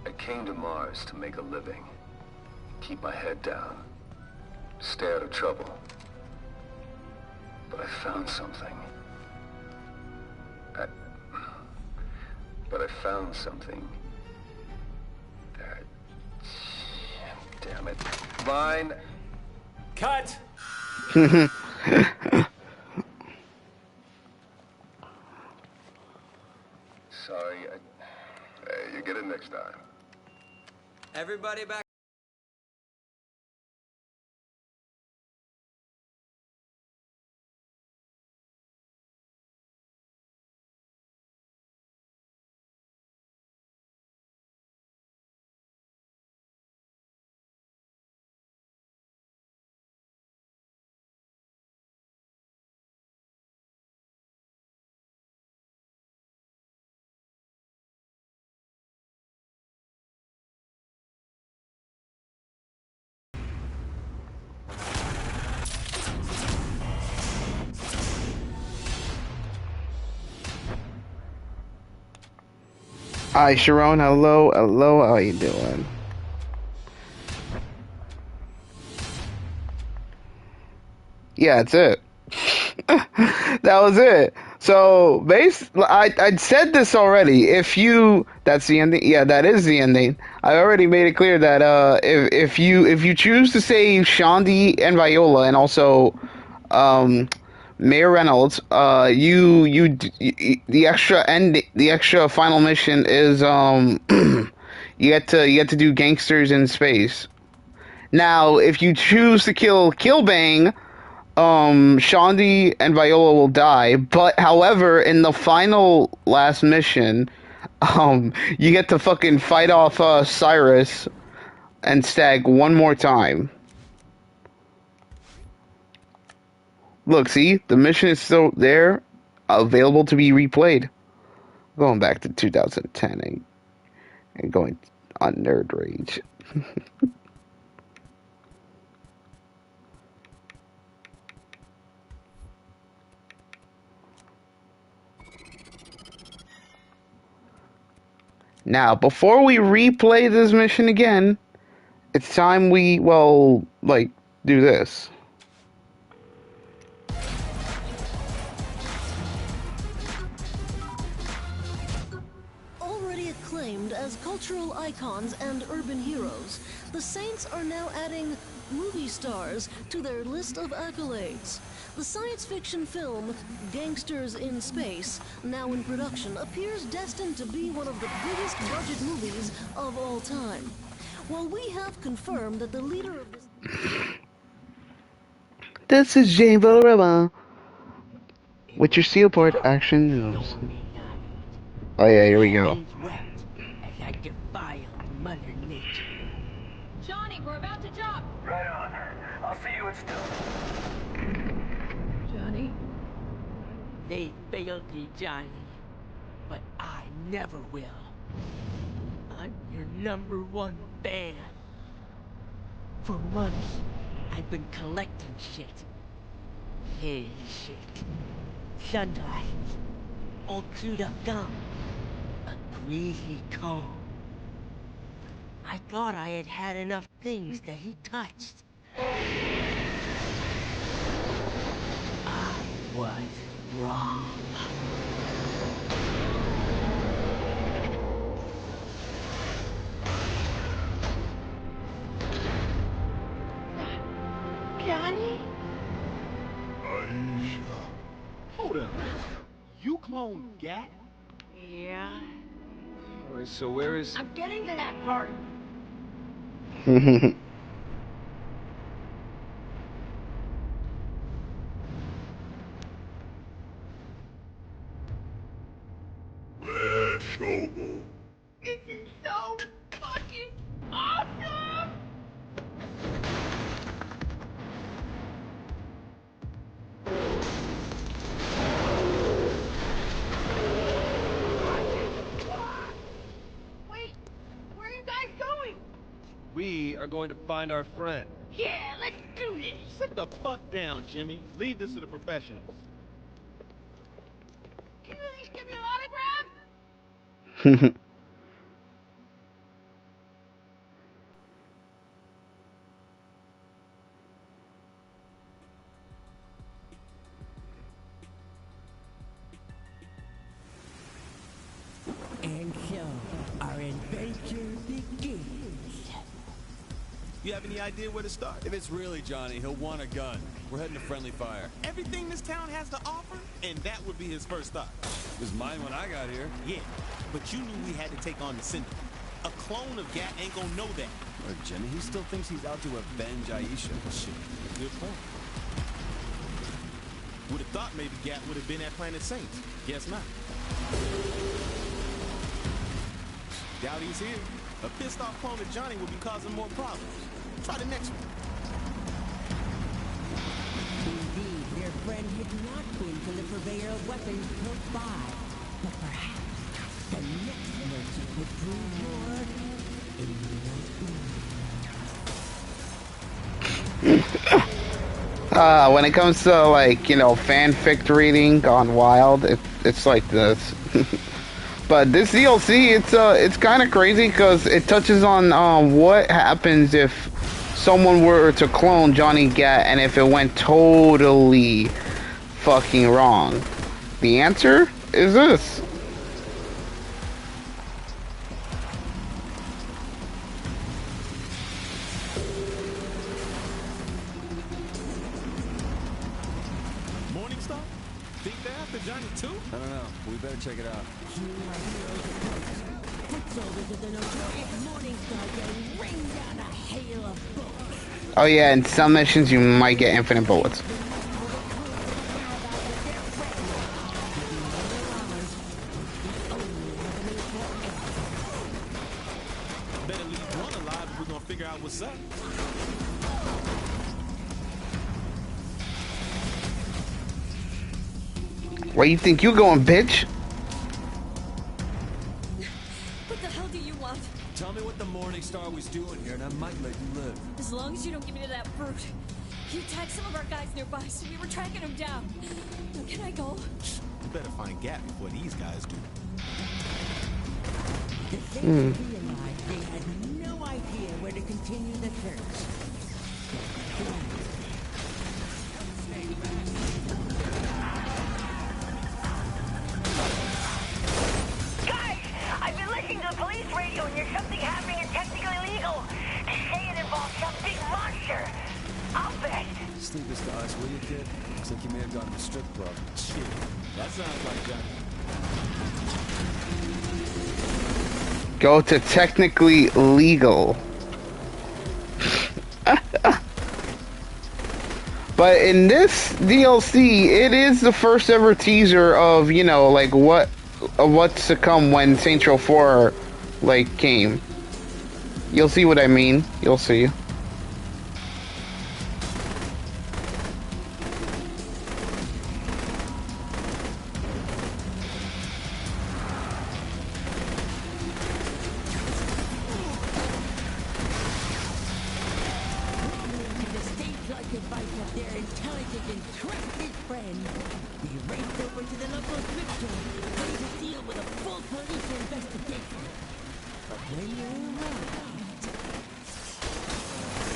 I came to Mars to make a living. Keep my head down. Stay out of trouble. But I found something. But I found something that... Damn it. Vine! Cut! Sorry, you get it next time. Everybody back. Hi, Sharon. Hello, hello. How you doing? Yeah, that's it. That was it. So, I said this already. If you, that's the ending. Yeah, that is the ending. I already made it clear that if you choose to save Shandi and Viola, and also Mayor Reynolds, the extra final mission is You get to do gangsters in space. Now, if you choose to kill Killbane, Shondi and Viola will die. But however, in the final last mission, you get to fucking fight off Cyrus and Stag one more time. Look, see, the mission is still there, available to be replayed. Going back to 2010 and going on Nerd Rage. Now, before we replay this mission again, it's time we, well, like, do this. Already acclaimed as cultural icons and urban heroes, the Saints are now adding movie stars to their list of accolades. The science fiction film Gangsters in Space, now in production, appears destined to be one of the biggest budget movies of all time. While we have confirmed that the leader of this... This is James Valderrama with your Steelport Action News. Oh yeah, here we go. Johnny, we're about to jump. Right on. I'll see you at Stone. Johnny? They failed you, Johnny, but I never will. I'm your #1 fan. For months, I've been collecting shit. His shit. Sunglasses. Old chewed up gum. A greasy comb. I thought I had had enough things that he touched. I was wrong. Johnny? Aisha. Hold up. You cloned Gat? Yeah. Alright, so where is... I'm getting to that part. Let's go. This is so fucking awesome! Wait, where are you guys going? We are going to find our friend. Yeah, let's do this. Sit the fuck down, Jimmy. Leave this to the professionals. Can you at least give me an autograph? And so, our adventure begins. You have any idea where to start? If it's really Johnny, he'll want a gun. We're heading to friendly fire. Everything this town has to offer, and that would be his first stop. It was mine when I got here. Yeah, but you knew we had to take on the Syndicate. A clone of Gat ain't gonna know that. Look, Jimmy, he still thinks he's out to avenge Aisha. Shit, good point. Would have thought maybe Gat would have been at Planet Saints. Guess not. Doubt he's here. A pissed off clone of Johnny will be causing more problems. Try the next one. Indeed, their friend had not been to the purveyor of weapons close by. But perhaps the next merchant would prove more enlightening. When it comes to, like, you know, fanfic reading gone wild, it's like this. But this DLC, it's kind of crazy because it touches on what happens if someone were to clone Johnny Gat and if it went totally fucking wrong. The answer is this. Morning Star? Think they're after Johnny too? I don't know. We better check it out. foot soldiers of the notorious Morning Star Gang rain down a hail of bullets. Oh yeah, in some missions you might get infinite bullets. Better leave one alive if we're gonna figure out what's up. Where you think you going, bitch? What the hell do you want? Tell me what the Morning Star was doing here, and I might let you live. As long as you don't give me to that brute. He attacked some of our guys nearby, so we were tracking him down. Now, can I go? You better find Gap before these guys do. The Saints realized they had no idea where to continue the search. Guys, I've been listening to the police radio and there's something happening and technically illegal. They say it involves some big monster. I'll bet. Sneak this to us, will you, kid? Looks like you may have gone to the strip club. Shit, that sounds like Johnny. Go to technically legal. But in this DLC, it is the first ever teaser of, you know, like what's to come when Saints Row 4 like came. You'll see what I mean. You'll see.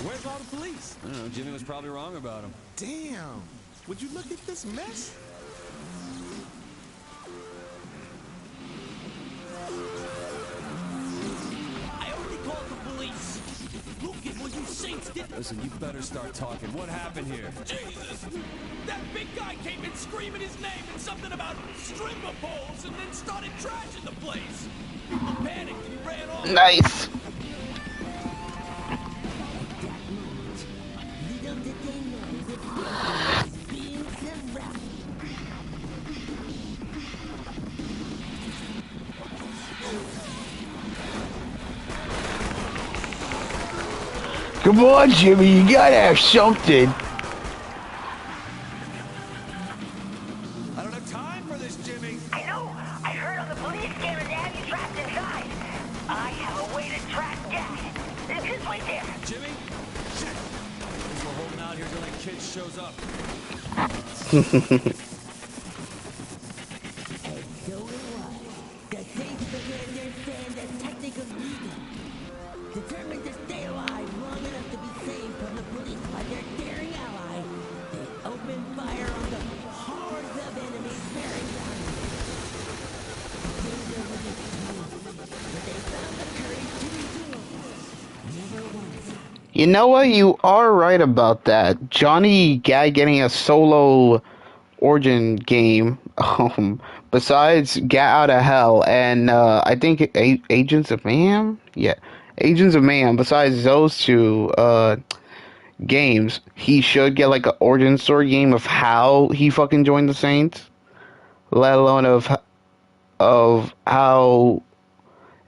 Where's all the police? I don't know, Jimmy was probably wrong about him. Damn. Would you look at this mess? I already called the police. Look at what you Saints did. Listen, you better start talking. What happened here? Jesus! That big guy came in screaming his name and something about stripper poles and then started trashing the place. People panicked and he ran off. Nice. Come on, Jimmy, you gotta have something. I don't have time for this, Jimmy. I know. I heard on the police camera they have you trapped inside. I have a way to track gas. It's his way there. Jimmy? Shit. We're holding out here till that kid shows up. The Saints began their stand as technical legal, determined to stay alive long enough to be saved from the police by their daring ally. They opened fire on the hordes of enemies bearing down. Danger was extreme, but they found the courage to endure. Never once. You know what? You are right about that. Johnny Guy getting a solo origin game, besides Get Out of Hell and I think Agents of Mayhem? Yeah, Agents of Mayhem. Besides those two games, he should get like an origin story game of how he fucking joined the Saints, let alone of how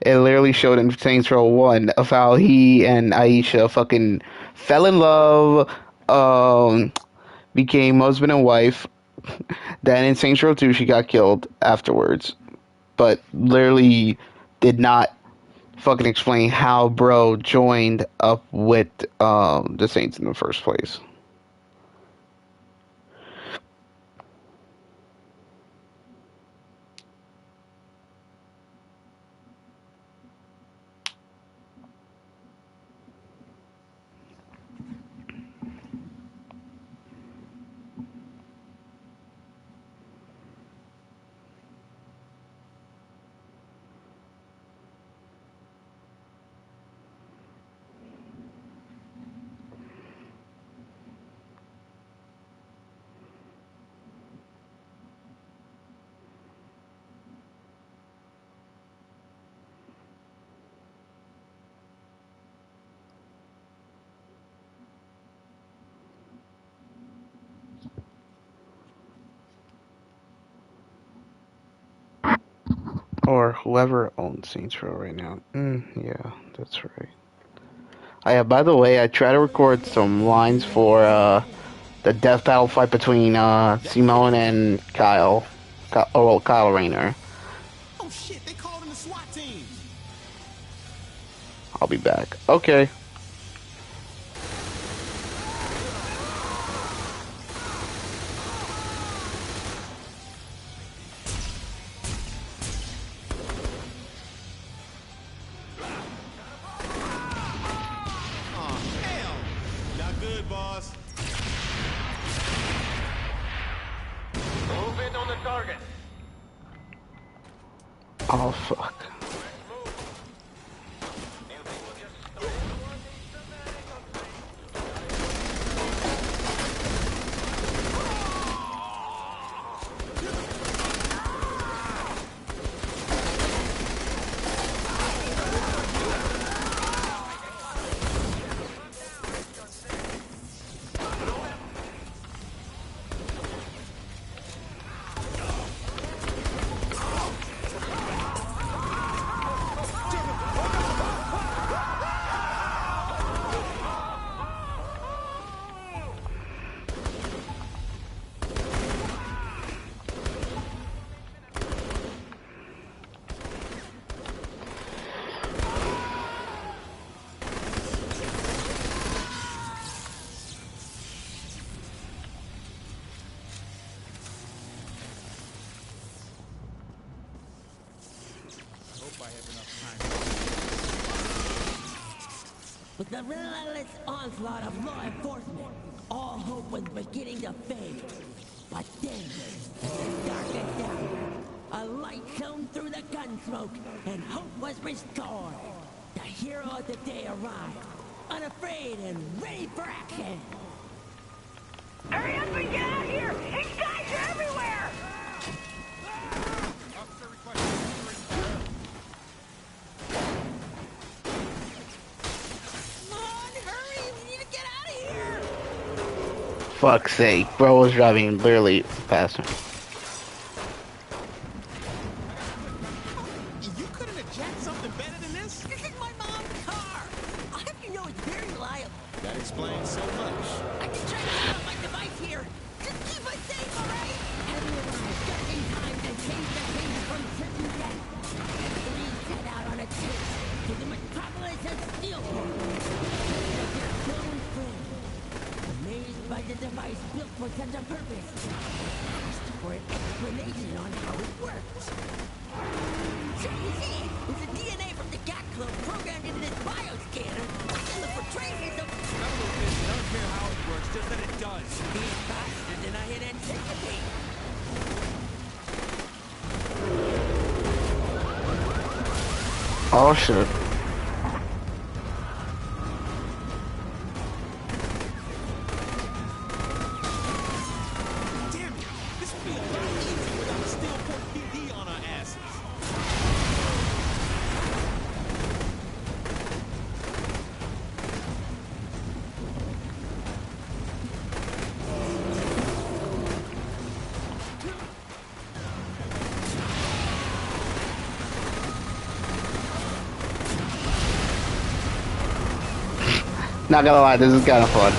it literally showed in Saints Row 1 of how he and Aisha fucking fell in love, became husband and wife. Then in Saints Row 2, she got killed afterwards. But literally did not fucking explain how bro joined up with the Saints in the first place. Or whoever owns Saints Row right now. Yeah, that's right. Yeah, by the way, I tried to record some lines for the death battle fight between Simone and Kyle. Kyle Rayner. Oh shit, they called in the SWAT team. I'll be back. Okay. Move in on the target. Oh, fuck. With the relentless onslaught of law enforcement, all hope was beginning to fade. But then, as the darkness down, a light shone through the gun smoke, and hope was restored. The hero of the day arrived, unafraid and ready for action. Hurry up and get out of here! These guys are everywhere! Fuck's sake, bro was driving literally past me. You couldn't have jacked something better than this? This is my mom's car. I hope you know it's very reliable. That explains so much. I can try to set up my device here. Just keep us safe, alright? Everyone has just in time to change the things from certain death. And three set out on a chase to the metropolis of Steelport. As their clone friend. Amazed by the device built for such a purpose. Asked for an explanation on how it works. So you see, it's the DNA from the GAT clone programmed into this bioscanner. I can look for traces of... I don't care how it works, just that it does. He's faster than I had anticipated. Oh shit. Damn it! This would be a lot easier without a Steelport PD on our asses. Not gonna lie, this is kind of fun.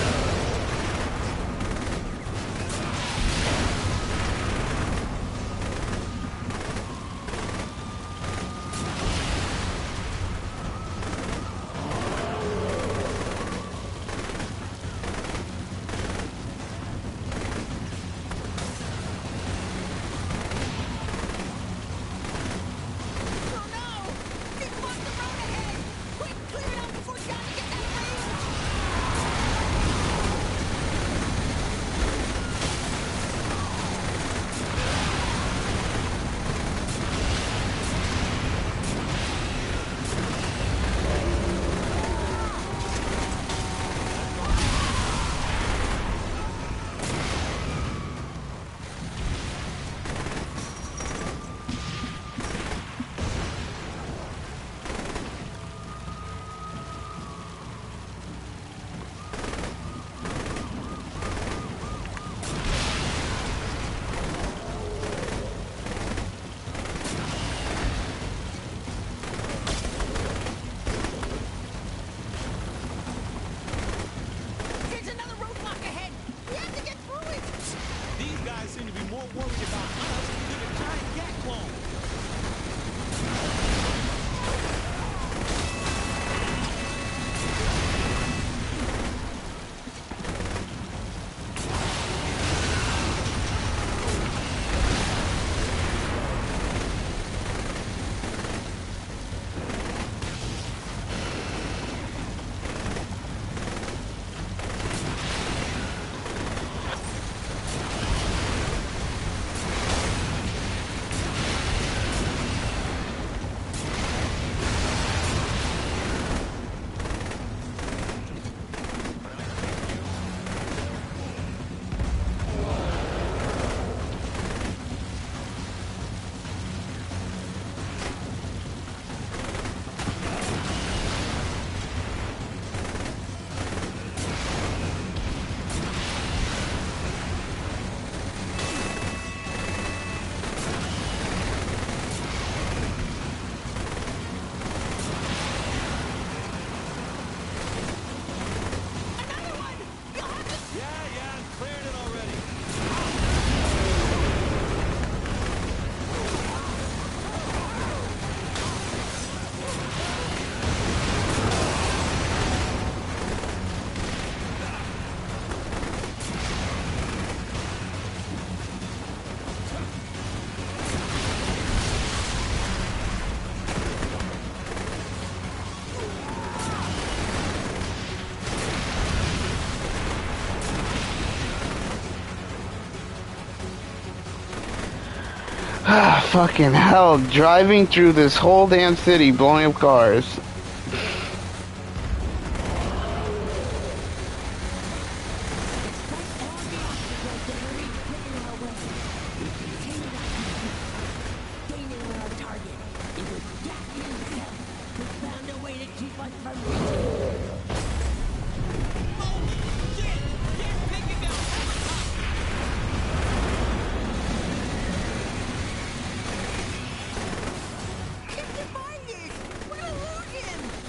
Ah, fucking hell, driving through this whole damn city, blowing up cars.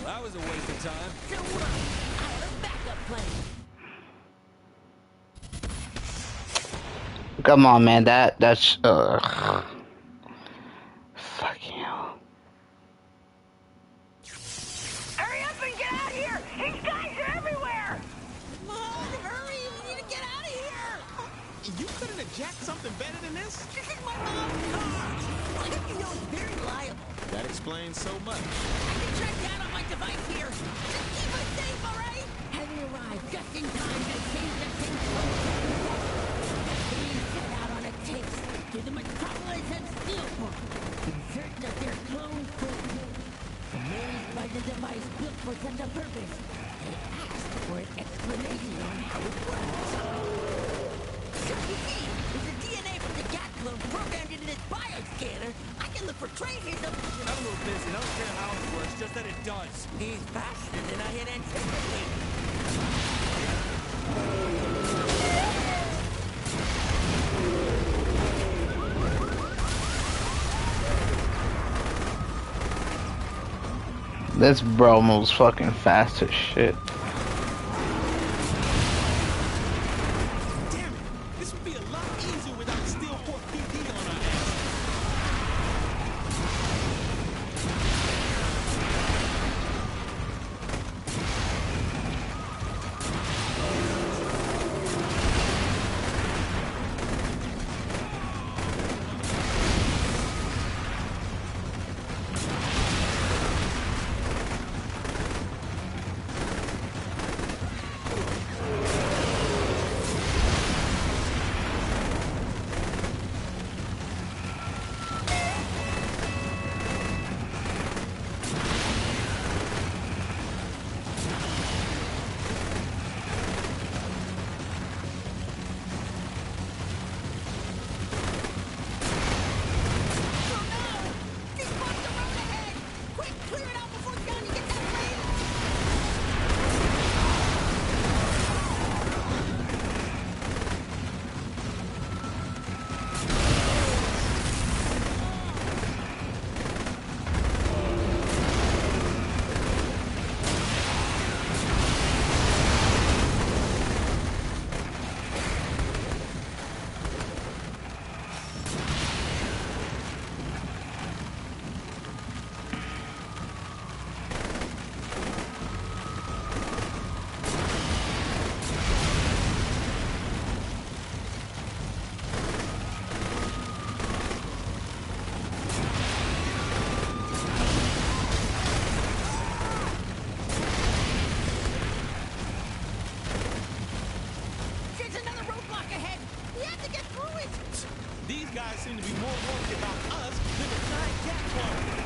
That was a waste of time. So what? I have a backup plan. Come on, man, that's, fucking hell. Hurry up and get out of here! These guys are everywhere! Mom, hurry! We need to get out of here! You couldn't have jacked something better than this? This is my mom's car! You know it's very reliable. That explains so much. I can track down on my device here. Just keep us safe, all right? Having arrived just in time to save the thing. Please set out on a chase to the metropolis of Steelport in search of their clone food. Managed by the device built for such a purpose, they asked for an explanation on how it works. So you see, with the DNA from the cat clone programmed into this bioscanner, I can look for traces of... I'm a little busy. I don't care how it works, just that it does. He's faster than I had anticipated. This bro moves fucking fast as shit. Damn it! This would be a lot easier without Steelport PD on our ass. These guys seem to be more worried about us than the giant cat clone.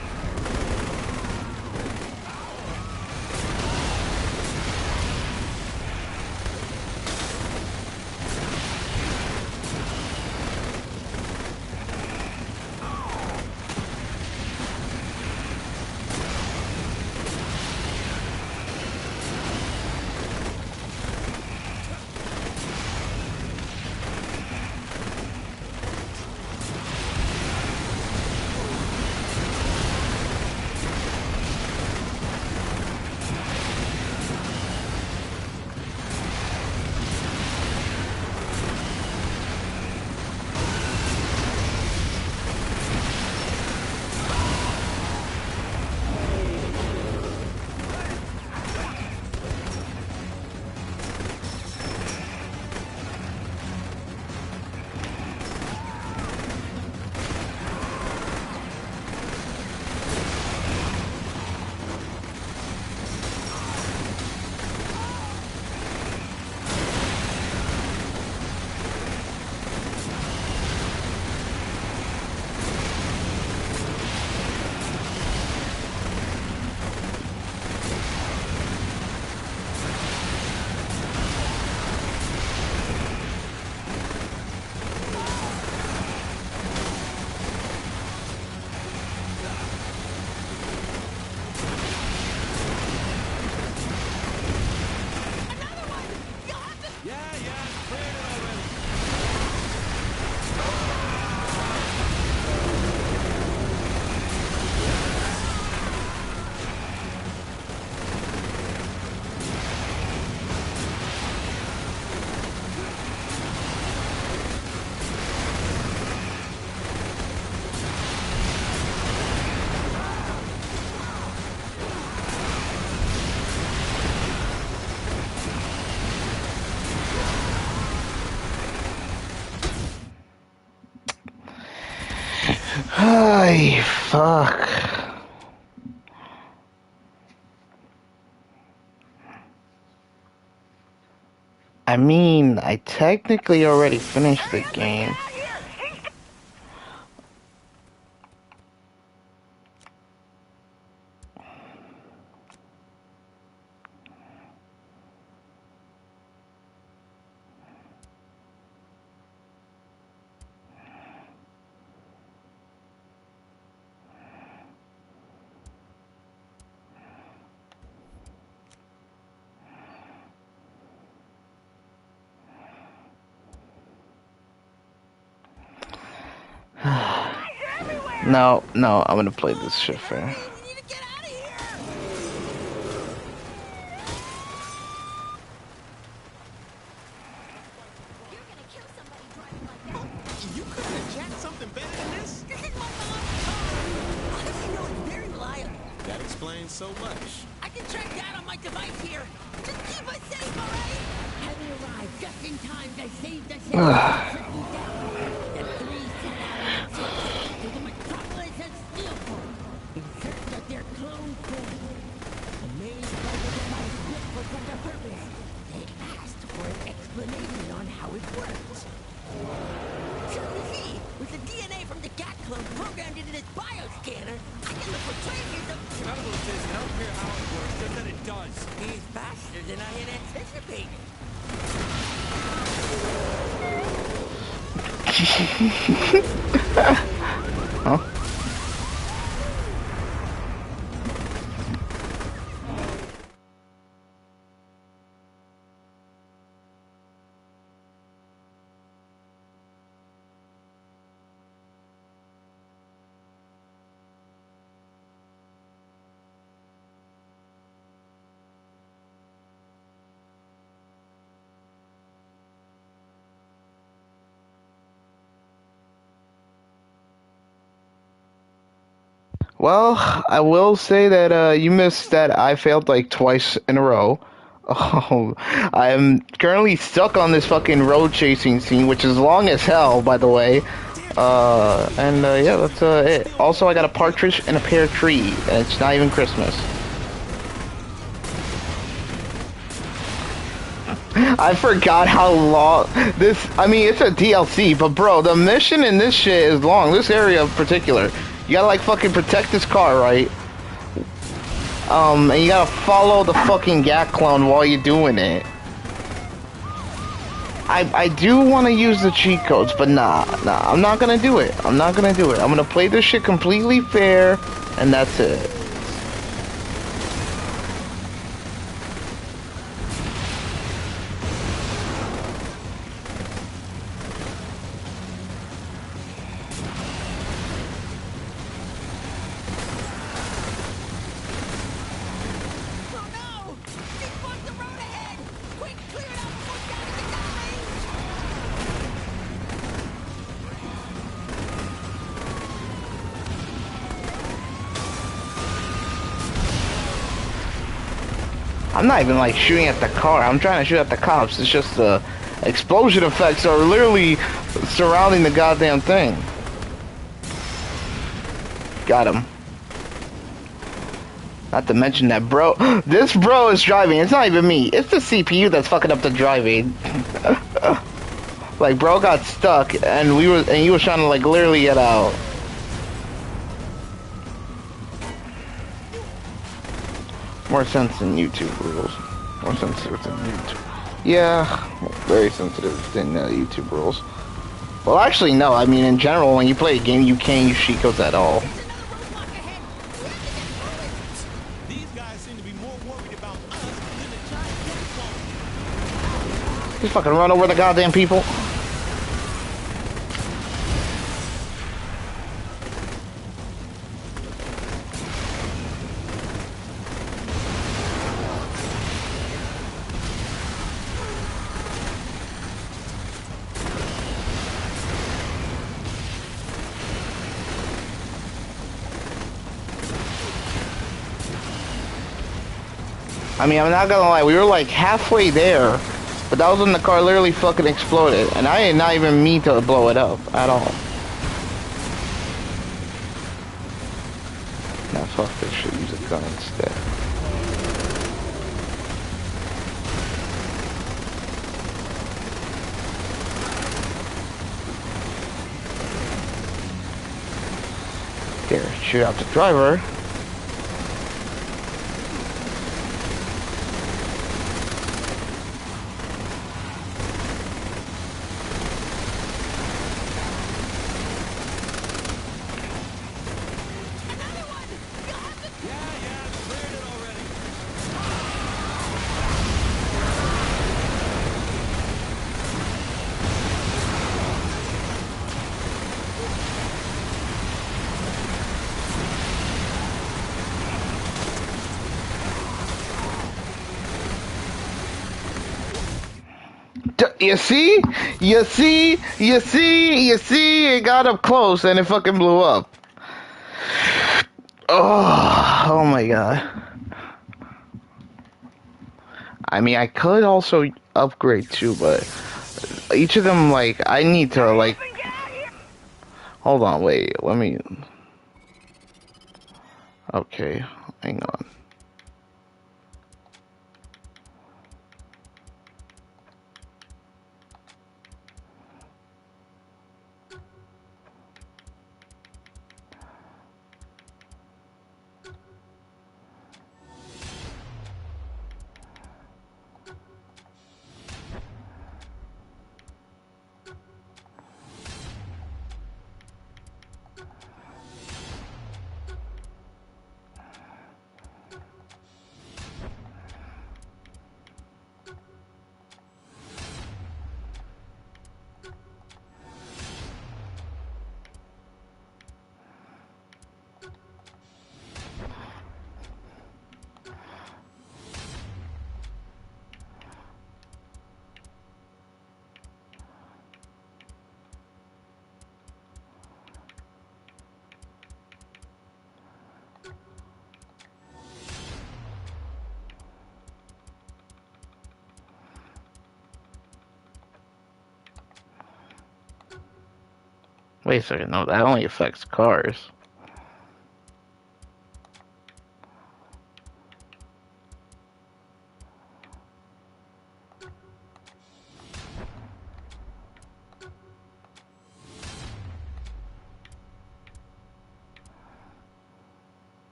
Ay, fuck. I mean, I technically already finished the game. No, I'm gonna play this shit fair. You couldn't have jacked something better than this? This is my mom's car. Honestly, no, it's very reliable. That explains so much. I can track down on my device here. Just keep us safe, all right? Having arrived just in time to save the city. The three set out to the metropolis of Steelport in search of their clone twin. Amazed by the device built for such a purpose, they asked for an explanation on how it works. So you see, with the DNA from the Gat clone programmed into this bioscanner, I can look for traces of... Trouble says I don't care how it works, just that it does. He's faster than I had anticipated. Huh? Well, I will say that you missed that I failed like twice in a row. Oh, I'm currently stuck on this fucking road chasing scene, which is long as hell, by the way. Yeah, that's it. Also, I got a partridge and a pear tree, and it's not even Christmas. I forgot how long this. I mean, it's a DLC, but bro, the mission in this shit is long. This area in particular. You gotta like fucking protect this car, right? And you gotta follow the fucking Gat clone while you're doing it. I do want to use the cheat codes, but nah, I'm not gonna do it. I'm gonna play this shit completely fair, and that's it. I'm not even like shooting at the car. I'm trying to shoot at the cops. It's just the explosion effects are literally surrounding the goddamn thing. Got him. Not to mention that bro, this bro is driving. It's not even me. It's the CPU that's fucking up the driving. Like bro got stuck and he was trying to like literally get out. More sense than YouTube rules. More sensitive than YouTube. Yeah, very sensitive than YouTube rules. Well, actually, no. I mean, in general, when you play a game, you can't use cheat codes at all. These guys seem to be more worried about us than the giant Gat clone. Just fucking run over the goddamn people. I mean, I'm not gonna lie, we were like halfway there, but that was when the car literally fucking exploded, and I did not even mean to blow it up at all. Nah, fuck this shit. Use a gun instead. Here, shoot out the driver. You see? You see? You see? You see? It got up close and it fucking blew up. Oh my god. I mean, I could also upgrade too, but each of them, like, I need to, like... Hold on, wait, let me... Okay, hang on. Wait a second, no, that only affects cars.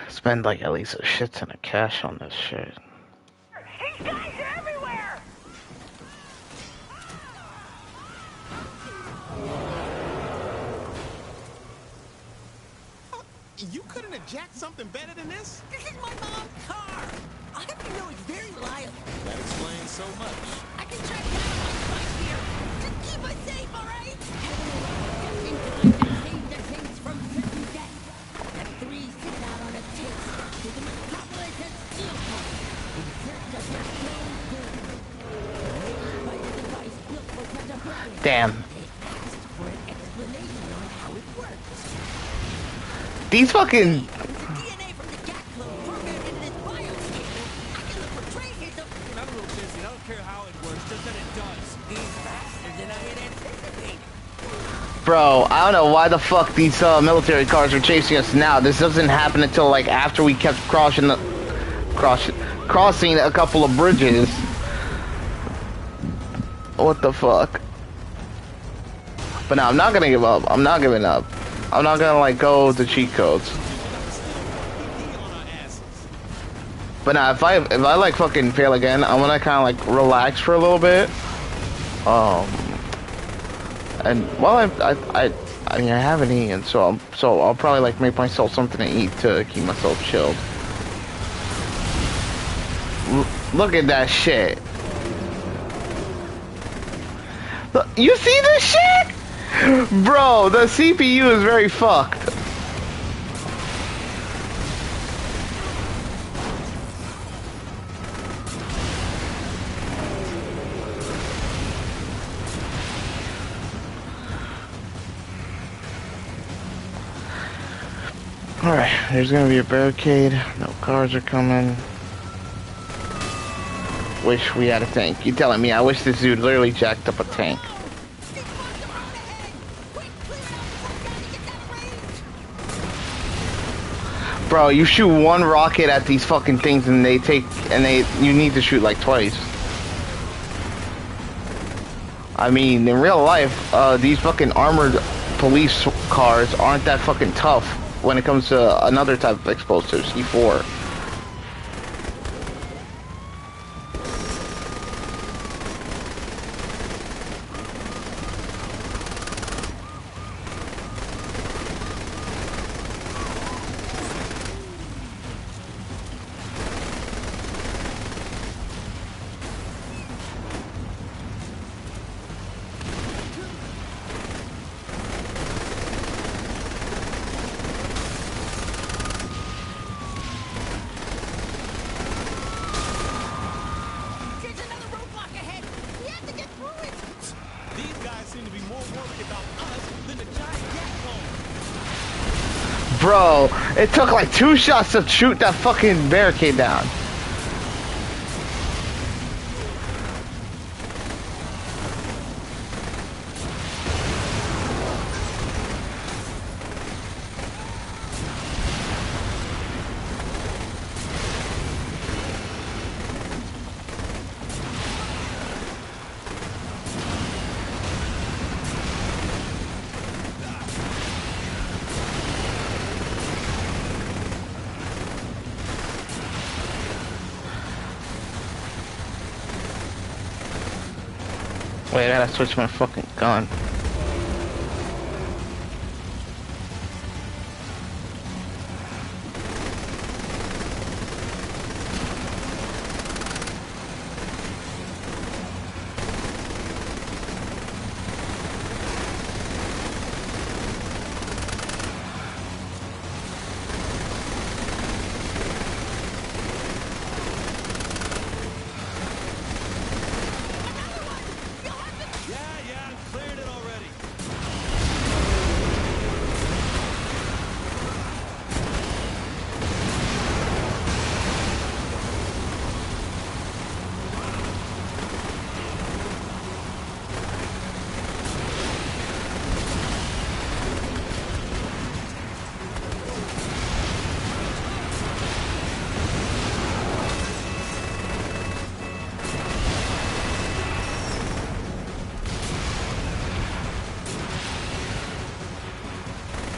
Spend like at least a shit ton of cash on this shit. These guys are everywhere! You couldn't have jacked something better than this? This is my mom's car. I happen to know it's very reliable. That explains so much. I can track down my spikes here. Just keep us safe, all right? Save the things from certain death. The three sit out on a chase to the metropolis and steel plant in search of their known doom. Raised by a device built for such a purpose. Damn. They asked for an explanation on how it works. These fucking... I'm a little busy. I don't care how it works, just that it does. He's faster than I had anticipated. Bro, I don't know why the fuck these military cars are chasing us now. This doesn't happen until like after we kept crossing a couple of bridges. What the fuck? But no, I'm not gonna give up. I'm not giving up. I'm not gonna like go to cheat codes. But now, if I like fucking fail again, I'm gonna kind of like relax for a little bit. And well, I mean I haven't eaten, so I'll probably like make myself something to eat to keep myself chilled. Look at that shit. Look, you see this shit? Bro, the CPU is very fucked. Alright, there's gonna be a barricade. No cars are coming. Wish we had a tank. You telling me I wish this dude literally jacked up a tank. Bro, you shoot one rocket at these fucking things and you need to shoot like twice. I mean, in real life, these fucking armored police cars aren't that fucking tough when it comes to another type of explosive, C4. Bro, it took like 2 shots to shoot that fucking barricade down. Wait, I gotta switch my fucking gun.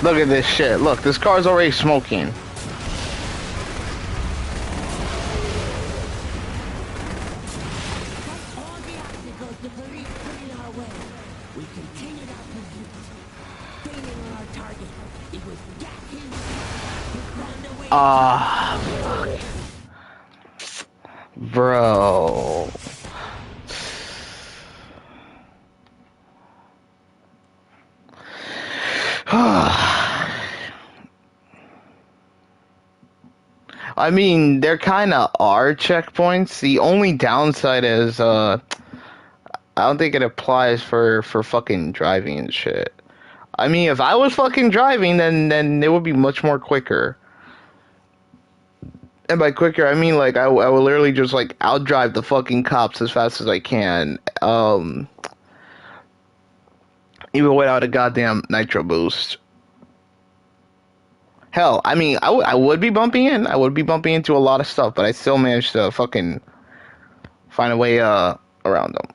Look at this shit. Look, this car's already smoking. Ah, bro. I mean, there kind of are checkpoints. The only downside is, I don't think it applies for fucking driving and shit. I mean, if I was fucking driving, then it would be much more quicker. And by quicker, I mean, like, I would literally just, like, outdrive the fucking cops as fast as I can. Even without a goddamn nitro boost. Hell, I mean, I would be bumping in. I would be bumping into a lot of stuff, but I still managed to fucking find a way, around them.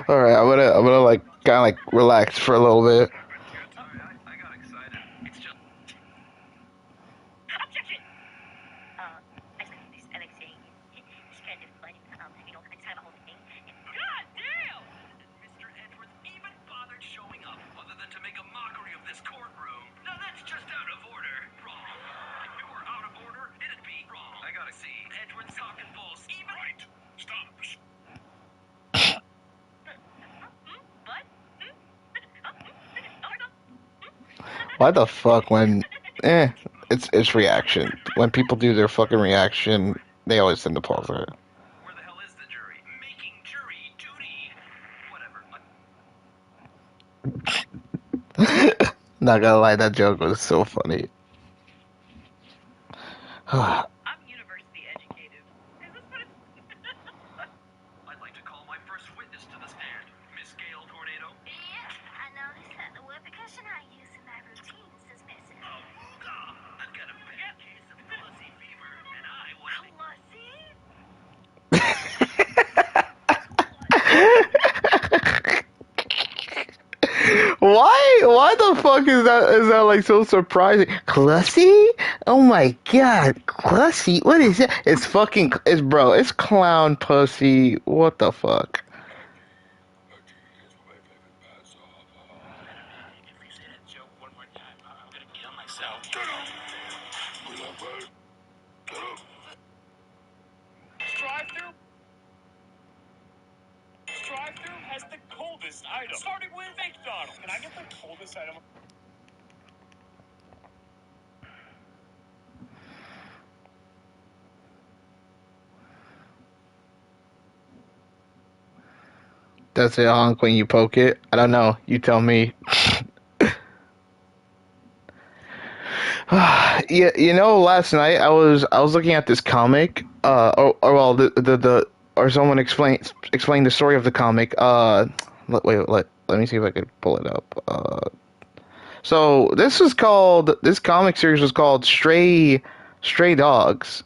All right, I'm gonna like kind of like relax for a little bit. Objection! I just this NXT. It's kind of funny. I just have a whole thing. God damn! Mr. Edwards even bothered showing up other than to make a mockery of this courtroom. Now that's just out of order. Wrong. If it were out of order, it'd be wrong. I gotta see. Edwards talking balls. Even. Right. Stop. What? Why the fuck when it's reaction. When people do their fucking reaction, they always tend to pause it. Not gonna lie, that joke was so funny. I'm university educated. Is this what it's... I'd like to call my first witness to the stand, Miss Gail Tornado. Yeah, I noticed that the whoopee cushion I use in my routines is missing. I've got a bad case of Lucy fever, and I want Why the fuck is that like so surprising? Clussy? Oh my god, Clussy? What is that? It's clown pussy. What the fuck? Drive-through has the coldest item. Starting with McDonald's. Can I get the coldest item? Does it honk when you poke it? I don't know. You tell me. Yeah, last night I was looking at this comic. Or someone explained the story of the comic. Let me see if I could pull it up. So this comic series was called Stray Dogs.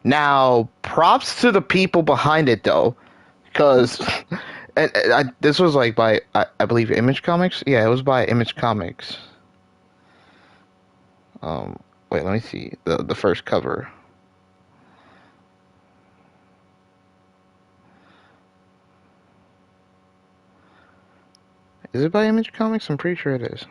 Now, props to the people behind it though, because this was like by I believe Image Comics. Yeah, it was by Image Comics. Wait, let me see the first cover. Is it by Image Comics? I'm pretty sure it is.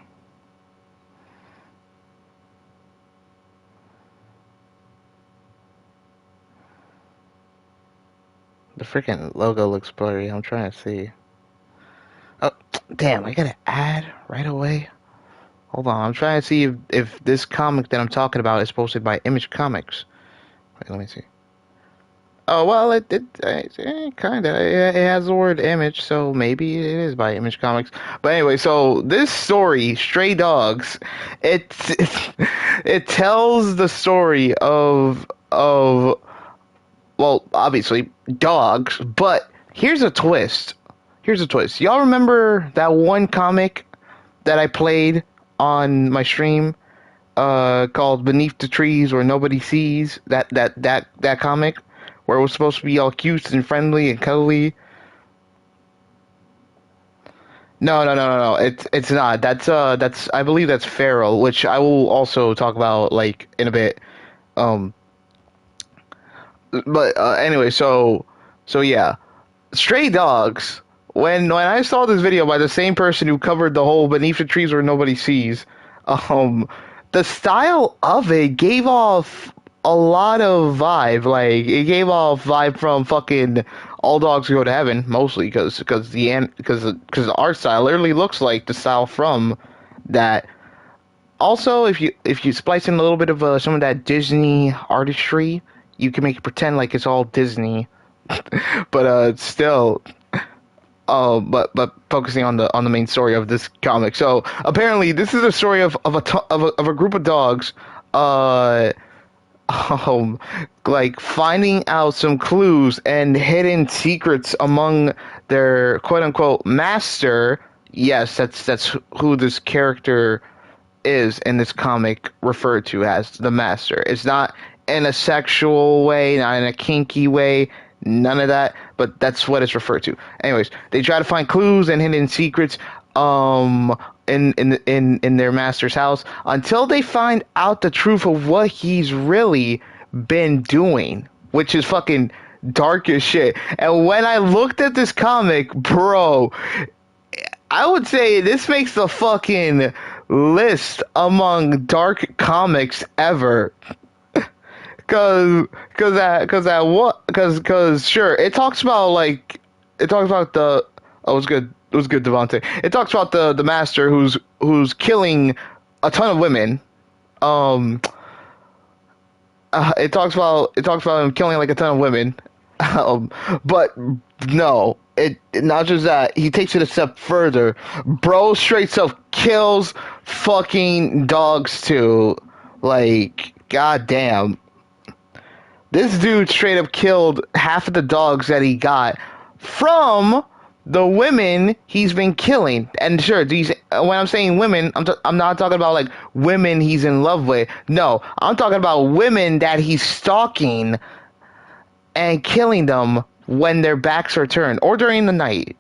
The freaking logo looks blurry. I'm trying to see. Oh, damn, I gotta add right away. Hold on, I'm trying to see if this comic that I'm talking about is posted by Image Comics. Wait, let me see. Oh, well, it kind of. It has the word Image, so maybe it is by Image Comics. But anyway, so this story, Stray Dogs, it tells the story of well, obviously, dogs, but here's a twist. Y'all remember that one comic that I played on my stream called Beneath the Trees Where Nobody Sees? That comic where it was supposed to be all cute and friendly and cuddly? No. It's not. That's I believe that's Feral, which I will also talk about like in a bit. But anyway, so yeah, Stray Dogs. When I saw this video by the same person who covered the whole Beneath the Trees Where Nobody Sees, the style of it gave off a lot of vibe. Like it gave off vibe from fucking All Dogs Go to Heaven, mostly because the art style literally looks like the style from that. Also, if you splice in a little bit of some of that Disney artistry, you can make it pretend like it's all Disney, but still, but focusing on the main story of this comic. So apparently, this is a story of a group of dogs, like finding out some clues and hidden secrets among their quote unquote master. Yes, that's who this character is in this comic referred to as the master. It's not in a sexual way, not in a kinky way, none of that, but that's what it's referred to. Anyways, they try to find clues and hidden secrets in their master's house until they find out the truth of what he's really been doing, which is fucking dark as shit. And when I looked at this comic, bro, I would say this makes the fucking list among dark comics ever. Cause sure, it talks about the, oh, it was good, Devontae. It talks about the master who's killing a ton of women. It talks about him killing like a ton of women. But no, it not just that, he takes it a step further. Bro straight up kills fucking dogs too. Like, goddamn. This dude straight up killed half of the dogs that he got from the women he's been killing. And sure, when I'm saying women, I'm not talking about like women he's in love with. No, I'm talking about women that he's stalking and killing them when their backs are turned or during the night.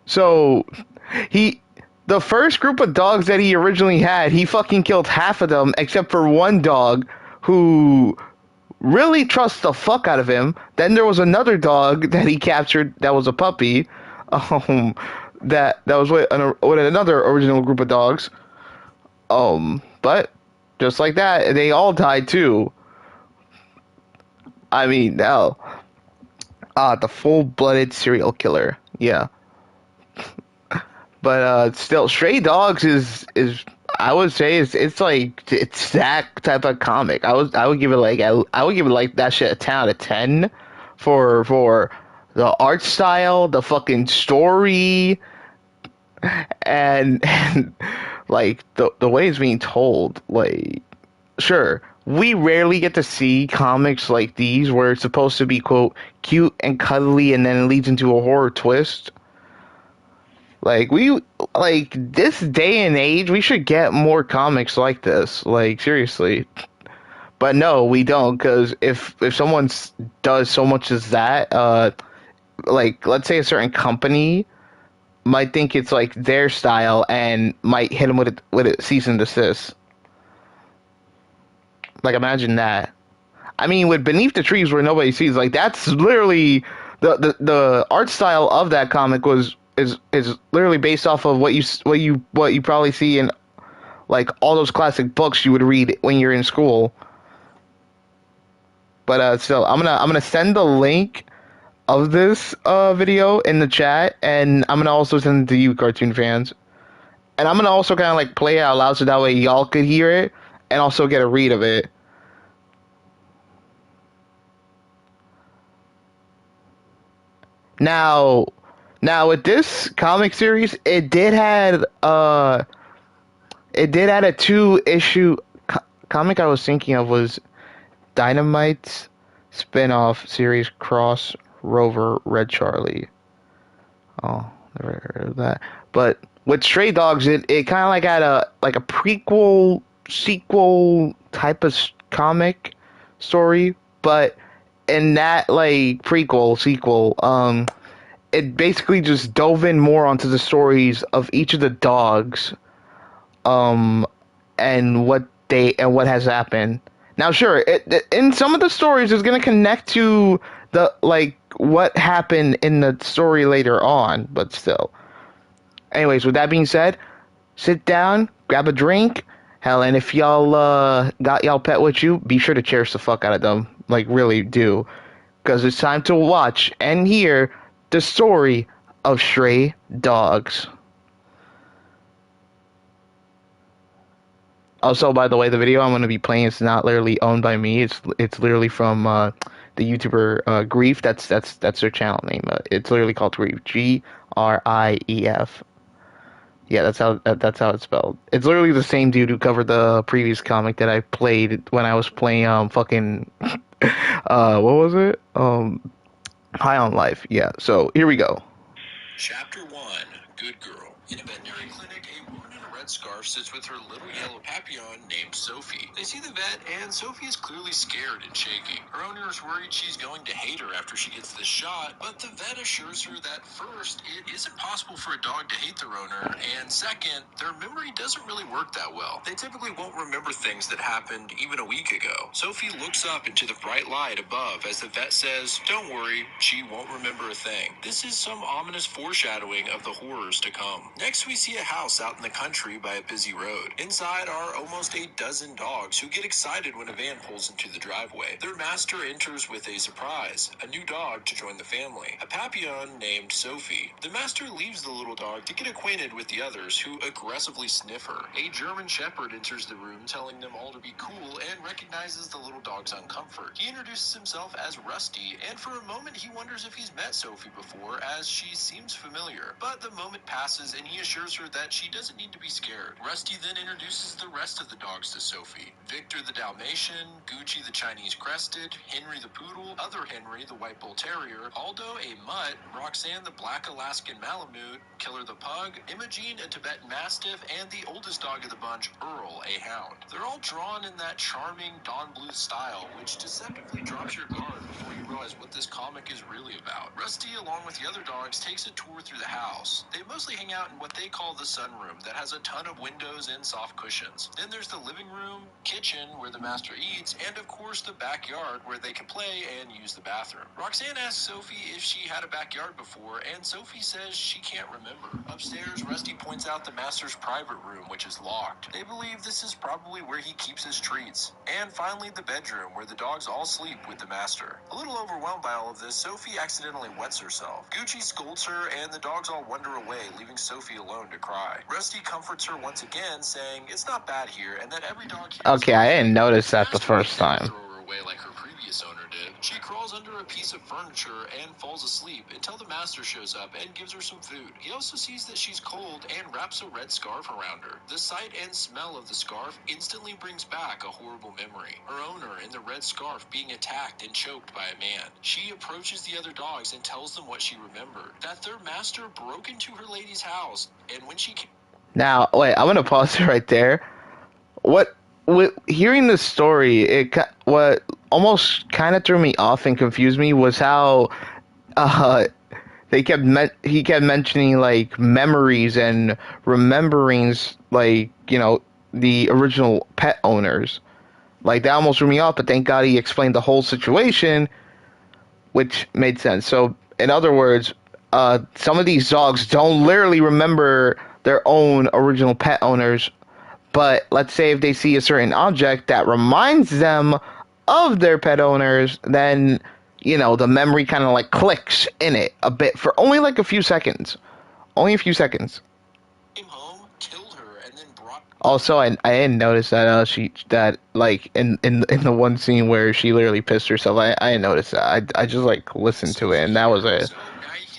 So, the first group of dogs that he originally had, he fucking killed half of them except for one dog who really trusts the fuck out of him. Then there was another dog that he captured that was a puppy, that was with another original group of dogs. But just like that, they all died too. I mean, hell. The full-blooded serial killer. Yeah. But still, Stray Dogs is I would say it's that type of comic. I would give it like that shit a 10 out of 10 for the art style, the fucking story, and like the way it's being told. Like, sure, we rarely get to see comics like these where it's supposed to be, quote, cute and cuddly and then it leads into a horror twist. Like, this day and age, we should get more comics like this. Like, seriously. But no, we don't, because if someone does so much as that, like, let's say a certain company might think it's, like, their style and might hit them with a cease and desist. Like, imagine that. I mean, with Beneath the Trees Where Nobody Sees, like, that's literally the art style of that comic is literally based off of what you probably see in like all those classic books you would read when you're in school. But still, I'm gonna send the link of this video in the chat, and I'm gonna also send it to you, cartoon fans, and I'm gonna also kind of like play it out loud so that way y'all could hear it and also get a read of it. Now with this comic series, it did add a 2-issue comic I was thinking of was Dynamite's spin-off series Cross Rover Red Charlie. Oh, never heard of that. But with Stray Dogs, it kind of like had a prequel sequel type of comic story, but in that like prequel sequel, it basically just dove in more onto the stories of each of the dogs, and what has happened. Now, sure, in some of the stories, it's gonna connect to the like what happened in the story later on, but still. Anyways, with that being said, sit down, grab a drink, hell, and if y'all got y'all pet with you, be sure to cherish the fuck out of them, like really do, because it's time to watch and hear the story of Stray Dogs. Also, by the way, the video I'm going to be playing is not literally owned by me. It's literally from the YouTuber Grief. That's their channel name. It's literally called Grief. Grief. Yeah, that's how it's spelled. It's literally the same dude who covered the previous comic that I played when I was playing fucking what was it? High on Life. Yeah. So here we go. Chapter 1. Good girl. In a veterinary clinic, a woman in a red scarf scarf sits with her little yellow papillon named Sophie. They see the vet, and Sophie is clearly scared and shaking. Her owner is worried she's going to hate her after she gets this shot, but the vet assures her that first, it isn't possible for a dog to hate their owner, and second, their memory doesn't really work that well. They typically won't remember things that happened even a week ago. Sophie looks up into the bright light above as the vet says, "Don't worry, she won't remember a thing." This is some ominous foreshadowing of the horrors to come. Next, we see a house out in the country by a busy road. Inside are almost a dozen dogs who get excited when a van pulls into the driveway. Their master enters with a surprise, a new dog to join the family, a papillon named Sophie. The master leaves the little dog to get acquainted with the others, who aggressively sniff her. A German shepherd enters the room, telling them all to be cool, and recognizes the little dog's uncomfort. He introduces himself as Rusty, and for a moment he wonders if he's met Sophie before, as she seems familiar. But the moment passes, and he assures her that she doesn't need to be scared. Rusty then introduces the rest of the dogs to Sophie. Victor the Dalmatian, Gucci the Chinese Crested, Henry the Poodle, other Henry the White Bull Terrier, Aldo a Mutt, Roxanne the Black Alaskan Malamute, Killer the Pug, Imogene a Tibetan Mastiff, and the oldest dog of the bunch, Earl, a Hound. They're all drawn in that charming Don Bluth style, which deceptively drops your guard before you realize what this comic is really about. Rusty, along with the other dogs, takes a tour through the house. They mostly hang out in what they call the sunroom, that has a ton of windows and soft cushions. Then there's the living room, kitchen, where the master eats, and of course the backyard, where they can play and use the bathroom. Roxanne asks Sophie if she had a backyard before, and Sophie says she can't remember. Upstairs, Rusty points out the master's private room, which is locked. They believe this is probably where he keeps his treats. And finally, the bedroom, where the dogs all sleep with the master. A little overwhelmed by all of this, Sophie accidentally wets herself. Gucci scolds her, and the dogs all wander away, leaving Sophie alone to cry. Rusty comforts her once again, saying it's not bad here, and that every dog here Okay, I didn't notice that the first time. away like her previous owner did. She crawls under a piece of furniture and falls asleep until the master shows up and gives her some food. He also sees that she's cold and wraps a red scarf around her. The sight and smell of the scarf instantly brings back a horrible memory. Her owner in the red scarf being attacked and choked by a man. She approaches the other dogs and tells them what she remembered. That their master broke into her lady's house, and when she came... Now, wait, I'm gonna pause it right there. With hearing this story, what almost kind of threw me off and confused me was how he kept mentioning like memories and rememberings, like, you know, the original pet owners. Like, that almost threw me off, but thank God he explained the whole situation, which made sense. So, in other words, some of these dogs don't literally remember their own original pet owners. But let's say if they see a certain object that reminds them of their pet owners, then, you know, the memory kind of like clicks in it a bit for only like a few seconds. Only a few seconds. Also, I didn't notice that like in the one scene where she literally pissed herself. I didn't notice that. I just like listened to it, and that was it.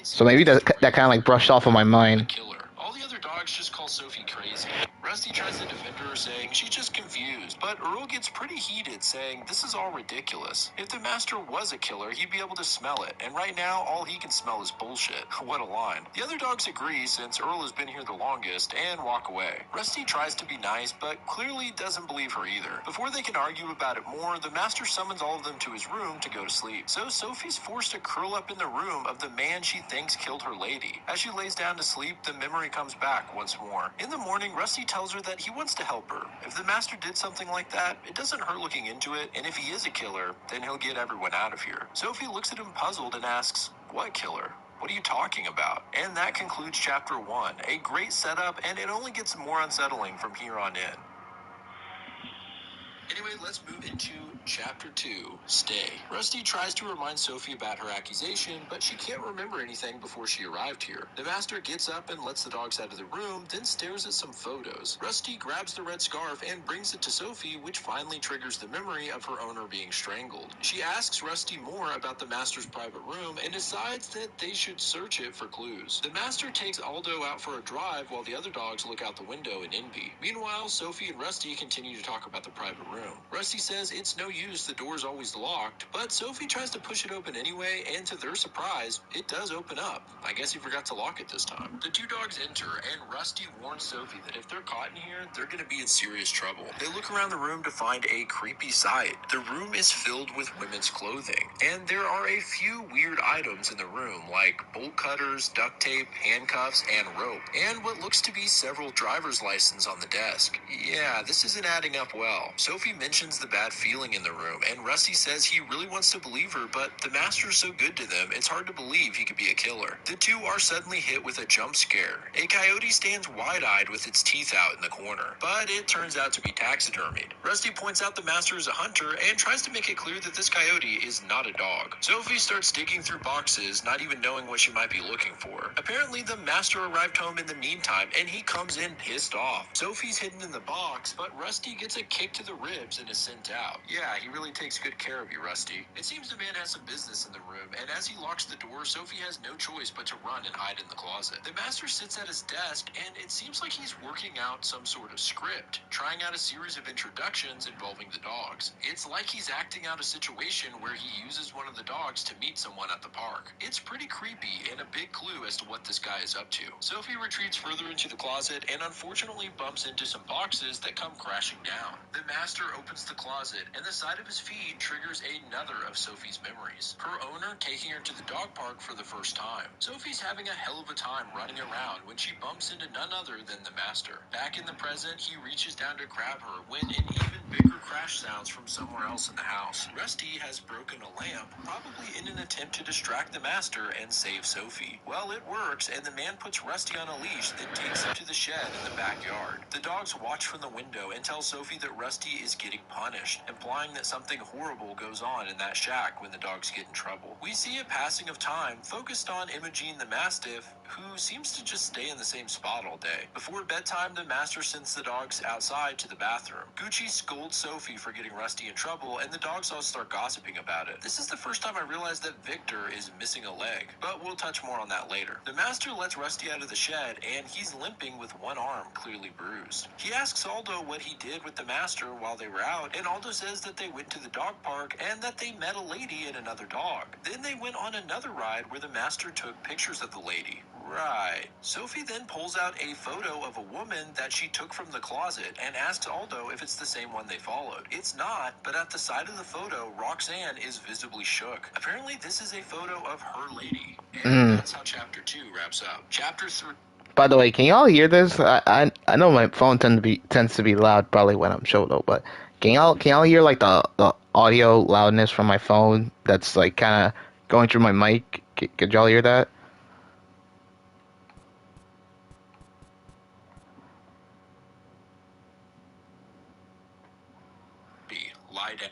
So maybe that kind of like brushed off of my mind. All the other dogs just call Sophie crazy. Rusty tries to defend her, saying she's just confused, but Earl gets pretty heated, saying this is all ridiculous. If the master was a killer, he'd be able to smell it, and right now, all he can smell is bullshit. What a line. The other dogs agree, since Earl has been here the longest, and walk away. Rusty tries to be nice, but clearly doesn't believe her either. Before they can argue about it more, the master summons all of them to his room to go to sleep. So Sophie's forced to curl up in the room of the man she thinks killed her lady. As she lays down to sleep, the memory comes back once more. In the morning, Rusty tells her that he wants to help her. If the master did something like that, it doesn't hurt looking into it, and if he is a killer, then he'll get everyone out of here. Sophie looks at him puzzled and asks, "What killer? What are you talking about?" And that concludes Chapter 1. A great setup, and it only gets more unsettling from here on in. Anyway, let's move into Chapter 2, Stay. Rusty tries to remind Sophie about her accusation, but she can't remember anything before she arrived here. The master gets up and lets the dogs out of the room, then stares at some photos. Rusty grabs the red scarf and brings it to Sophie, which finally triggers the memory of her owner being strangled. She asks Rusty more about the master's private room and decides that they should search it for clues. The master takes Aldo out for a drive while the other dogs look out the window in envy. Meanwhile, Sophie and Rusty continue to talk about the private room. room. Rusty says it's no use, the door's always locked, but Sophie tries to push it open anyway, and to their surprise, it does open up. I guess he forgot to lock it this time. The two dogs enter, and Rusty warns Sophie that if they're caught in here, they're gonna be in serious trouble. They look around the room to find a creepy sight. The room is filled with women's clothing, and there are a few weird items in the room, like bolt cutters, duct tape, handcuffs, and rope, and what looks to be several driver's licenses on the desk. Yeah, this isn't adding up well. Sophie mentions the bad feeling in the room, and Rusty says he really wants to believe her, but the master's so good to them, it's hard to believe he could be a killer. The two are suddenly hit with a jump scare. A coyote stands wide-eyed with its teeth out in the corner, but it turns out to be taxidermied. Rusty points out the master is a hunter and tries to make it clear that this coyote is not a dog. Sophie starts digging through boxes, not even knowing what she might be looking for. Apparently, the master arrived home in the meantime, and he comes in pissed off. Sophie's hidden in the box, but Rusty gets a kick to the ribs and is sent out. Yeah, he really takes good care of you, Rusty. It seems the man has some business in the room, and as he locks the door, Sophie has no choice but to run and hide in the closet. The master sits at his desk, and it seems like he's working out some sort of script, trying out a series of introductions involving the dogs. It's like he's acting out a situation where he uses one of the dogs to meet someone at the park. It's pretty creepy and a big clue as to what this guy is up to. Sophie retreats further into the closet and unfortunately bumps into some boxes that come crashing down. The master opens the closet, and the side of his feed triggers another of Sophie's memories. Her owner taking her to the dog park for the first time. Sophie's having a hell of a time running around when she bumps into none other than the master. Back in the present, he reaches down to grab her when an even bigger crash sounds from somewhere else in the house. Rusty has broken a lamp, probably in an attempt to distract the master and save Sophie. Well, it works, and the man puts Rusty on a leash, then takes him to the shed in the backyard. The dogs watch from the window and tell Sophie that Rusty is getting punished, implying that something horrible goes on in that shack when the dogs get in trouble. We see a passing of time focused on Imogene the Mastiff, who seems to just stay in the same spot all day. Before bedtime, the master sends the dogs outside to the bathroom. Gucci scolds Sophie for getting Rusty in trouble, and the dogs all start gossiping about it. This is the first time I realized that Victor is missing a leg, but we'll touch more on that later. The master lets Rusty out of the shed, and he's limping with one arm clearly bruised. He asks Aldo what he did with the master while they were out, and Aldo says that they went to the dog park and that they met a lady and another dog. Then they went on another ride where the master took pictures of the lady. Right. Sophie then pulls out a photo of a woman that she took from the closet and asks Aldo if it's the same one they followed. It's not, but at the side of the photo, Roxanne is visibly shook. Apparently, this is a photo of her lady. And that's how Chapter 2 wraps up. Chapter 3... By the way, can y'all hear this? I know my phone tends to be loud probably when I'm solo, but can y'all hear like the audio loudness from my phone that's like kind of going through my mic? Could y'all hear that? Lie down.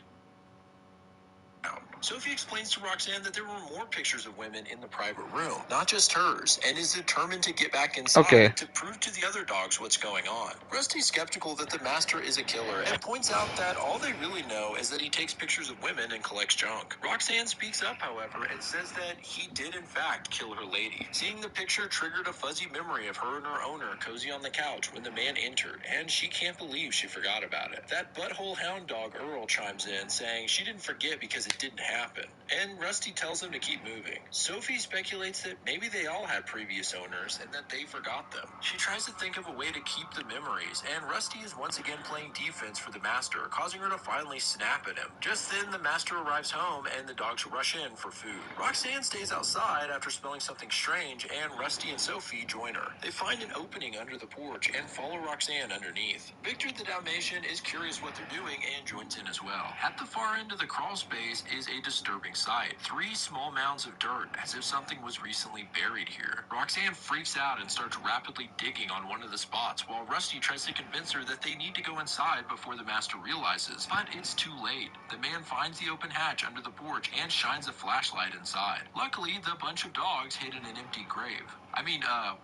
Sophie explains to Roxanne that there were more pictures of women in the private room, not just hers, and is determined to get back inside to prove to the other dogs what's going on. Rusty's skeptical that the master is a killer and points out that all they really know is that he takes pictures of women and collects junk. Roxanne speaks up, however, and says that he did in fact kill her lady. Seeing the picture triggered a fuzzy memory of her and her owner cozy on the couch when the man entered, and she can't believe she forgot about it. That butthole hound dog Earl chimes in, saying she didn't forget because it didn't happen, and Rusty tells him to keep moving. Sophie speculates that maybe they all had previous owners and that they forgot them. She tries to think of a way to keep the memories, and Rusty is once again playing defense for the master, causing her to finally snap at him. Just then, the master arrives home and the dogs rush in for food. Roxanne stays outside after smelling something strange, and Rusty and Sophie join her. They find an opening under the porch and follow Roxanne underneath. Victor the Dalmatian is curious what they're doing and joins in as well. At the far end of the crawl space is a disturbing sight. 3 small mounds of dirt, as if something was recently buried here. Roxanne freaks out and starts rapidly digging on one of the spots, while Rusty tries to convince her that they need to go inside before the master realizes, but it's too late. The man finds the open hatch under the porch and shines a flashlight inside. Luckily, the bunch of dogs hid in an empty grave.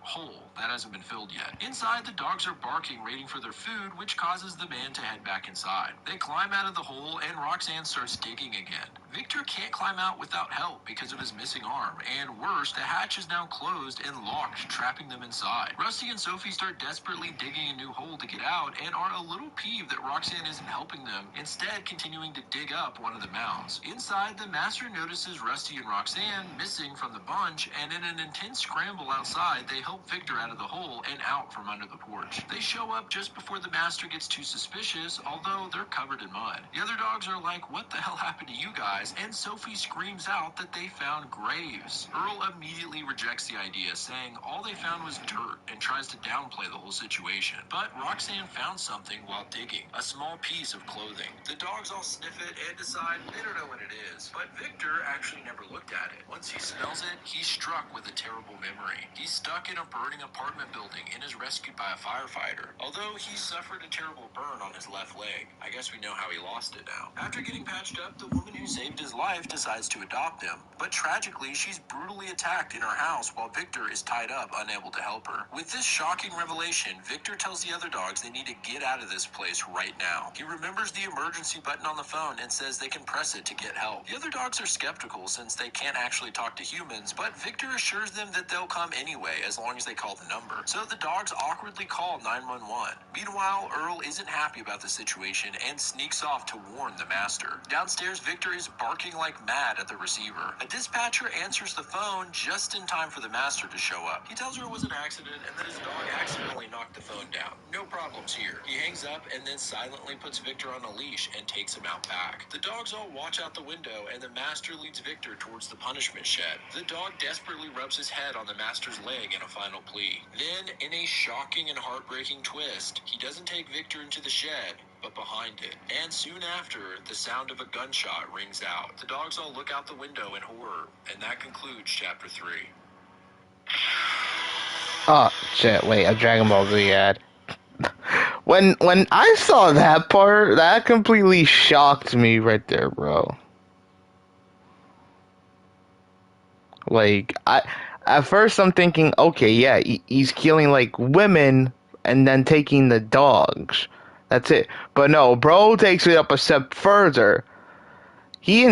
hole that hasn't been filled yet. Inside, the dogs are barking, waiting for their food, which causes the man to head back inside. They climb out of the hole, and Roxanne starts digging again. Victor can't climb out without help because of his missing arm, and worse, the hatch is now closed and locked, trapping them inside. Rusty and Sophie start desperately digging a new hole to get out, and are a little peeved that Roxanne isn't helping them, instead continuing to dig up one of the mounds. Inside, the Master notices Rusty and Roxanne missing from the bunch, and in an intense scramble outside, they help Victor out of the hole and out from under the porch. They show up just before the Master gets too suspicious, although they're covered in mud. The other dogs are like, "What the hell happened to you guys?" And Sophie screams out that they found graves. Earl immediately rejects the idea, saying all they found was dirt, and tries to downplay the whole situation. But Roxanne found something while digging, a small piece of clothing. The dogs all sniff it and decide they don't know what it is. But Victor actually never looked at it. Once he smells it, he's struck with a terrible memory. He's stuck in a burning apartment building and is rescued by a firefighter. Although he suffered a terrible burn on his left leg. I guess we know how he lost it now. After getting patched up, the woman who saved his life decides to adopt him. But tragically, she's brutally attacked in her house while Victor is tied up, unable to help her. With this shocking revelation, Victor tells the other dogs they need to get out of this place right now. He remembers the emergency button on the phone and says they can press it to get help. The other dogs are skeptical since they can't actually talk to humans, but Victor assures them that they'll come anyway as long as they call the number. So the dogs awkwardly call 911. Meanwhile, Earl isn't happy about the situation and sneaks off to warn the Master. Downstairs, Victor is barking like mad at the receiver. A dispatcher answers the phone just in time for the Master to show up. He tells her it was an accident and that his dog accidentally knocked the phone down. No problems here. He hangs up and then silently puts Victor on a leash and takes him out back. The dogs all watch out the window and the Master leads Victor towards the punishment shed. The dog desperately rubs his head on the Master's leg in a final plea. Then, in a shocking and heartbreaking twist, he doesn't take Victor into the shed, but behind it. And soon after, the sound of a gunshot rings out. The dogs all look out the window in horror, and that concludes Chapter 3. Oh shit! Wait, a Dragon Ball Z ad. When I saw that part, that completely shocked me right there, bro. Like, at first I'm thinking, okay, yeah, he's killing like women and then taking the dogs. That's it. But no, bro takes it up a step further. He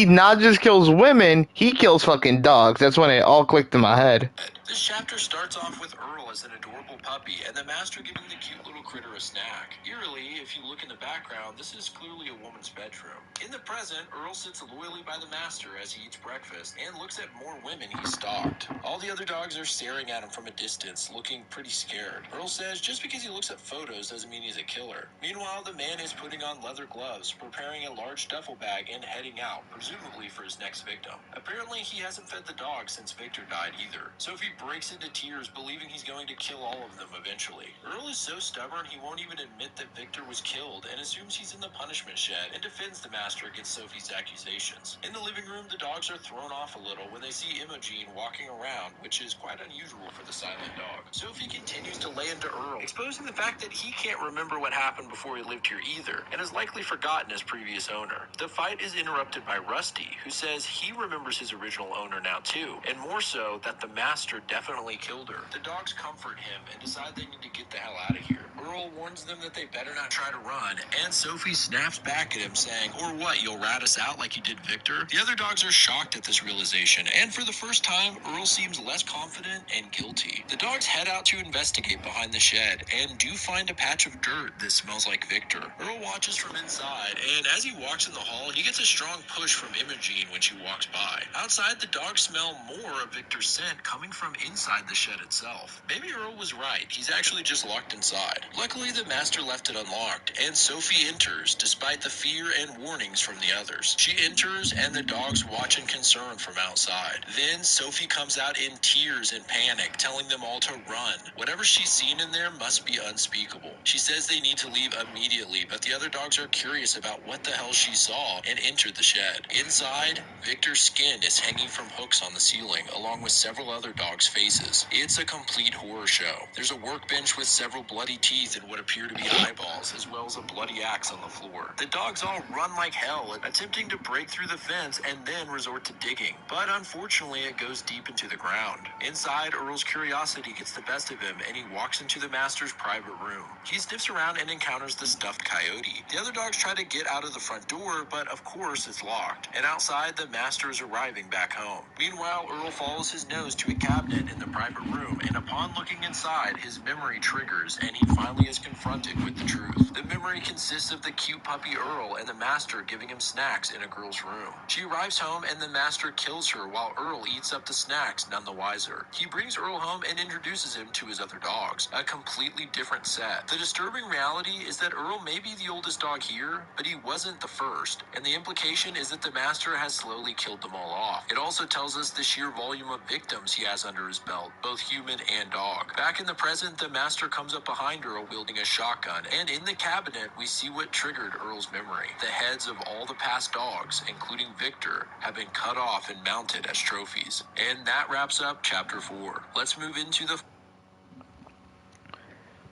not just kills women, he kills fucking dogs. That's when it all clicked in my head. This chapter starts off with Earl as an adorable puppy and the Master giving the cute little critter a snack. Eerily, if you look in the background, this is clearly a woman's bedroom. In the present, Earl sits loyally by the Master as he eats breakfast and looks at more women he's stalked. All the other dogs are staring at him from a distance, looking pretty scared. Earl says just because he looks at photos doesn't mean he's a killer. Meanwhile, the man is putting on leather gloves, preparing a large duffel bag, and heading out, presumably for his next victim. Apparently, he hasn't fed the dog since Victor died either. Sophie breaks into tears, believing he's going to kill all of them eventually. Earl is so stubborn he won't even admit that Victor was killed and assumes he's in the punishment shed and defends the Master against Sophie's accusations. In the living room, the dogs are thrown off a little when they see Imogene walking around, which is quite unusual for the silent dog. Sophie continues to lay into Earl, exposing the fact that he can't remember what happened before he lived here either, and has likely forgotten his previous owner. The fight is interrupted by Rusty, who says he remembers his original owner now too, and more so that the Master definitely killed her. The dogs comfort him and decide they need to get the hell out of here. Earl warns them that they better not try to run, and Sophie snaps back at him saying, "Or what, you'll rat us out like you did Victor?" The other dogs are shocked at this realization, and for the first time, Earl seems less confident and guilty. The dogs head out to investigate behind the shed, and do find a patch of dirt that smells like Victor. Earl watches from inside, and as he walks in the hall, he gets a strong push from Imogene when she walks by. Outside, the dogs smell more of Victor's scent coming from inside the shed itself. Maybe Earl was right. He's actually just locked inside. Luckily, the Master left it unlocked, and Sophie enters, despite the fear and warnings from the others. She enters, and the dogs watch in concern from outside. Then, Sophie comes out in tears and panic, telling them all to run. Whatever she's seen in there must be unspeakable. She says they need to leave immediately, but the other dogs are curious about what the hell she saw and entered the shed. Inside, Victor's skin is hanging from hooks on the ceiling, along with several other dog dogs' faces. It's a complete horror show. There's a workbench with several bloody teeth and what appear to be eyeballs, as well as a bloody axe on the floor. The dogs all run like hell, attempting to break through the fence and then resort to digging. But unfortunately, it goes deep into the ground. Inside, Earl's curiosity gets the best of him, and he walks into the master's private room. He sniffs around and encounters the stuffed coyote. The other dogs try to get out of the front door, but of course it's locked. And outside, the master is arriving back home. Meanwhile, Earl follows his nose to a cabinet in the private room, and upon looking inside, his memory triggers, and he finally is confronted with the truth. The memory consists of the cute puppy Earl and the master giving him snacks in a girl's room. She arrives home, and the master kills her while Earl eats up the snacks, none the wiser. He brings Earl home and introduces him to his other dogs, a completely different set. The disturbing reality is that Earl may be the oldest dog here, but he wasn't the first, and the implication is that the master has slowly killed them all off. It also tells us the sheer volume of victims he has under his belt, both human and dog. Back in the present, the master comes up behind Earl wielding a shotgun, and in the cabinet we see what triggered Earl's memory. The heads of all the past dogs, including Victor, have been cut off and mounted as trophies. And that wraps up Chapter 4. Let's move into the...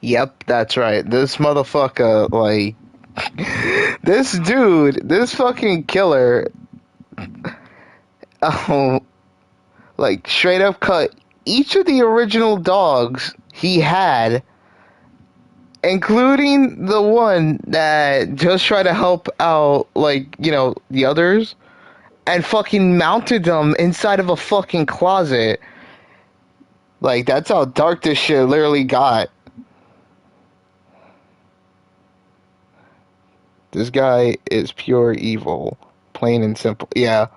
Yep, that's right. This motherfucker, like, this dude, this fucking killer, like, straight up cut each of the original dogs he had, including the one that just tried to help out, like, you know, the others, and fucking mounted them inside of a fucking closet. Like, that's how dark this shit literally got. This guy is pure evil, plain and simple. Yeah.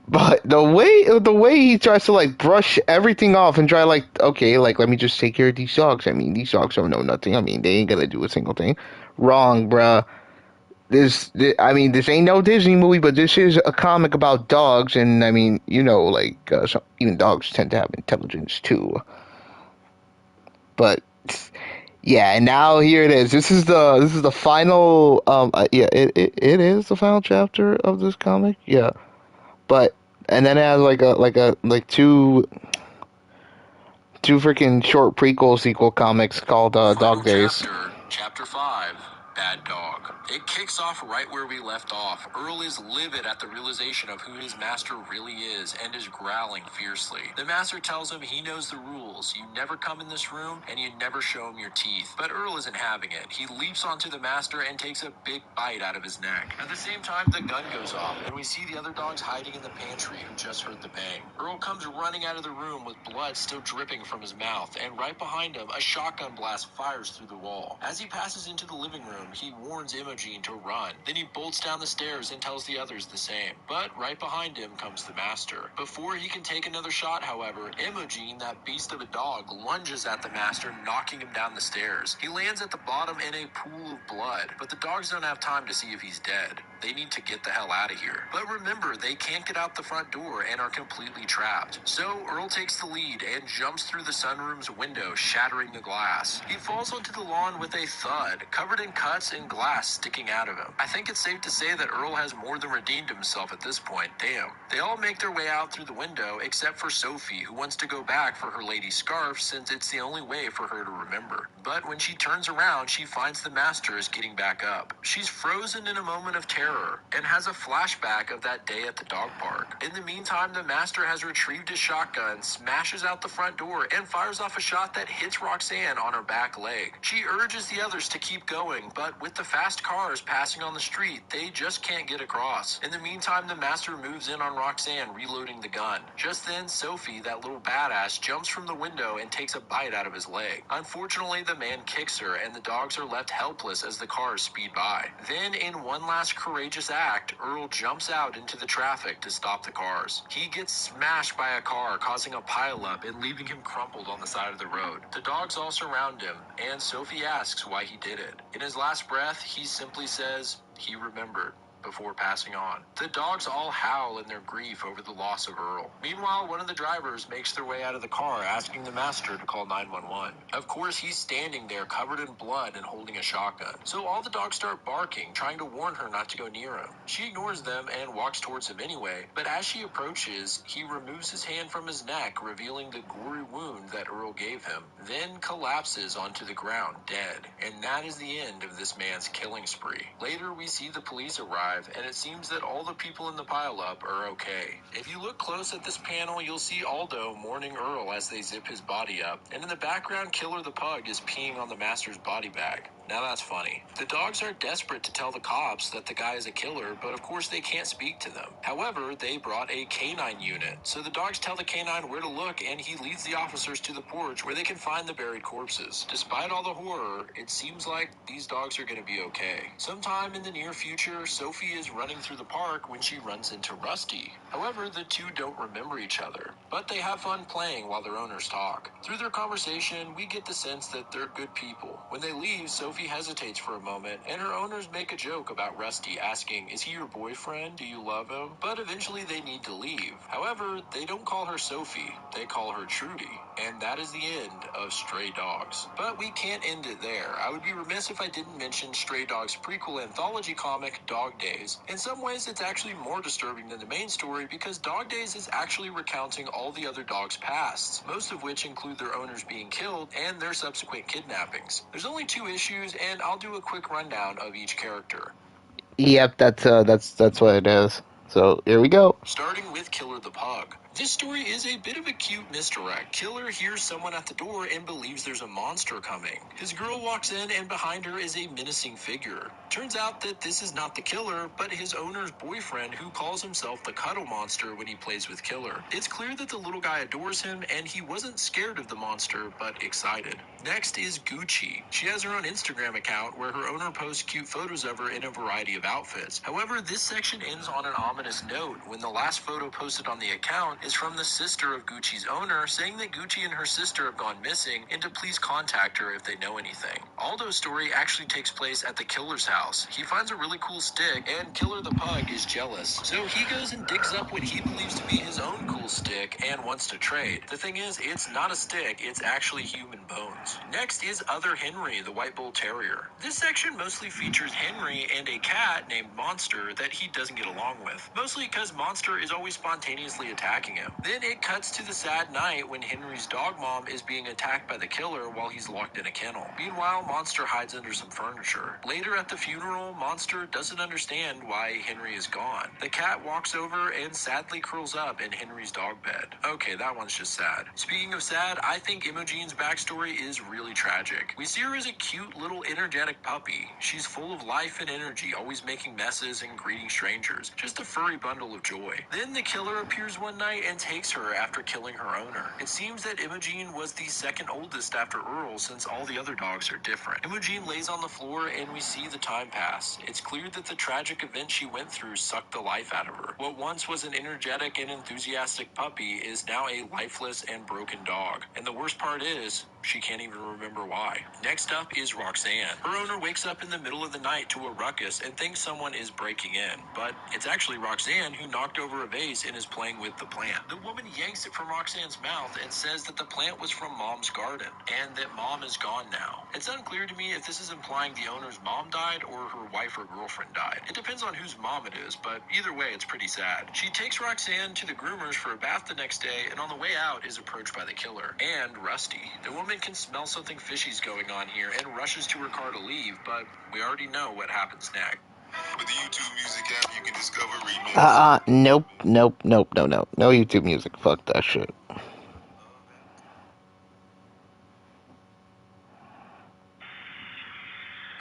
But the way he tries to, like, brush everything off and try, like, okay, like, let me just take care of these dogs. I mean, these dogs don't know nothing. I mean, they ain't gonna do a single thing. Wrong, bruh. This ain't no Disney movie, but this is a comic about dogs, and, I mean, you know, like, even dogs tend to have intelligence, too. But... yeah, and now here it is. This is the final. Yeah, it is the final chapter of this comic. Yeah, but and then it has like two freaking short prequel sequel comics called Dog Days. Chapter 5, Bad Dog. It kicks off right where we left off. Earl is livid at the realization of who his master really is and is growling fiercely. The master tells him he knows the rules. You never come in this room and you never show him your teeth. But Earl isn't having it. He leaps onto the master and takes a big bite out of his neck. At the same time, the gun goes off and we see the other dogs hiding in the pantry who just heard the bang. Earl comes running out of the room with blood still dripping from his mouth, and right behind him, a shotgun blast fires through the wall. As he passes into the living room, he warns Imogen to run. Then he bolts down the stairs and tells the others the same. But right behind him comes the master. Before he can take another shot, however, Imogen, that beast of a dog, lunges at the master, knocking him down the stairs. He lands at the bottom in a pool of blood, but the dogs don't have time to see if he's dead. They need to get the hell out of here. But remember, they can't get out the front door and are completely trapped. So Earl takes the lead and jumps through the sunroom's window, shattering the glass. He falls onto the lawn with a thud, covered in cuts and glass sticking out of him. I think it's safe to say that Earl has more than redeemed himself at this point. Damn. They all make their way out through the window except for Sophie, who wants to go back for her lady scarf since it's the only way for her to remember. But when she turns around, she finds the master is getting back up. She's frozen in a moment of terror and has a flashback of that day at the dog park. In the meantime, the master has retrieved his shotgun, smashes out the front door, and fires off a shot that hits Roxanne on her back leg. She urges the others to keep going, but with the fast cars passing on the street, they just can't get across. In the meantime, the master moves in on Roxanne, reloading the gun. Just then, Sophie, that little badass, jumps from the window and takes a bite out of his leg. Unfortunately, the man kicks her, and the dogs are left helpless as the cars speed by. Then, in one last courageous act, Earl jumps out into the traffic to stop the cars. He gets smashed by a car, causing a pileup and leaving him crumpled on the side of the road. The dogs all surround him, and Sophie asks why he did it. In his last breath, he simply says, he remembered. before passing on. The dogs all howl in their grief over the loss of Earl. Meanwhile, one of the drivers makes their way out of the car asking the master to call 911. Of course, he's standing there covered in blood and holding a shotgun. So all the dogs start barking, trying to warn her not to go near him. She ignores them and walks towards him anyway, but as she approaches, he removes his hand from his neck, revealing the gory wound that Earl gave him, then collapses onto the ground, dead. And that is the end of this man's killing spree. Later, we see the police arrive, and it seems that all the people in the pileup are okay. If you look close at this panel, you'll see Aldo mourning Earl as they zip his body up, and in the background, Killer the Pug is peeing on the master's body bag. Now that's funny. The dogs are desperate to tell the cops that the guy is a killer, but of course they can't speak to them. However, they brought a canine unit, so the dogs tell the canine where to look, and he leads the officers to the porch where they can find the buried corpses. Despite all the horror, it seems like these dogs are going to be okay. Sometime in the near future, Sophie is running through the park when she runs into Rusty. However, the two don't remember each other, but they have fun playing while their owners talk. Through their conversation, we get the sense that they're good people. When they leave, Sophie hesitates for a moment, and her owners make a joke about Rusty, asking, "Is he your boyfriend? Do you love him?" But eventually they need to leave. However, they don't call her Sophie, they call her Trudy, and that is the end of Stray Dogs. But we can't end it there. I would be remiss if I didn't mention Stray Dogs' prequel anthology comic, Dog Days. In some ways, it's actually more disturbing than the main story because Dog Days is actually recounting all the other dogs' pasts, most of which include their owners being killed and their subsequent kidnappings. There's only 2 issues, and I'll do a quick rundown of each character. Yep, that's what it is. So here we go. Starting with Killer the Pug. This story is a bit of a cute misdirect. Killer hears someone at the door and believes there's a monster coming. His girl walks in and behind her is a menacing figure. Turns out that this is not the killer, but his owner's boyfriend who calls himself the Cuddle Monster when he plays with Killer. It's clear that the little guy adores him and he wasn't scared of the monster, but excited. Next is Gucci. She has her own Instagram account where her owner posts cute photos of her in a variety of outfits. However, this section ends on an ominous note when the last photo posted on the account is from the sister of Gucci's owner, saying that Gucci and her sister have gone missing and to please contact her if they know anything. Aldo's story actually takes place at the killer's house. He finds a really cool stick, and Killer the Pug is jealous. So he goes and digs up what he believes to be his own cool stick and wants to trade. The thing is, it's not a stick, it's actually human bones. Next is Other Henry, the White Bull Terrier. This section mostly features Henry and a cat named Monster that he doesn't get along with, mostly because Monster is always spontaneously attacking him. Then it cuts to the sad night when Henry's dog mom is being attacked by the killer while he's locked in a kennel. Meanwhile, Monster hides under some furniture. Later at the funeral, Monster doesn't understand why Henry is gone. The cat walks over and sadly curls up in Henry's dog bed. Okay, that one's just sad. Speaking of sad, I think Imogene's backstory is really tragic. We see her as a cute little energetic puppy. She's full of life and energy, always making messes and greeting strangers. Just a furry bundle of joy. Then the killer appears one night and takes her after killing her owner. It seems that Imogene was the second oldest after Earl since all the other dogs are different. Imogene lays on the floor and we see the time pass. It's clear that the tragic event she went through sucked the life out of her. What once was an energetic and enthusiastic puppy is now a lifeless and broken dog. And the worst part is, she can't even remember why. Next up is Roxanne. Her owner wakes up in the middle of the night to a ruckus and thinks someone is breaking in. But it's actually Roxanne who knocked over a vase and is playing with the plant. The woman yanks it from Roxanne's mouth and says that the plant was from Mom's garden and that Mom is gone now. It's unclear to me if this is implying the owner's mom died or her wife or girlfriend died. It depends on whose mom it is, but either way it's pretty sad. She takes Roxanne to the groomers for a bath the next day and on the way out is approached by the killer and Rusty. The woman can smell something fishy's going on here and rushes to her car to leave, but we already know what happens next. With the YouTube music app, you can discover remixes. Nope. No YouTube music. Fuck that shit.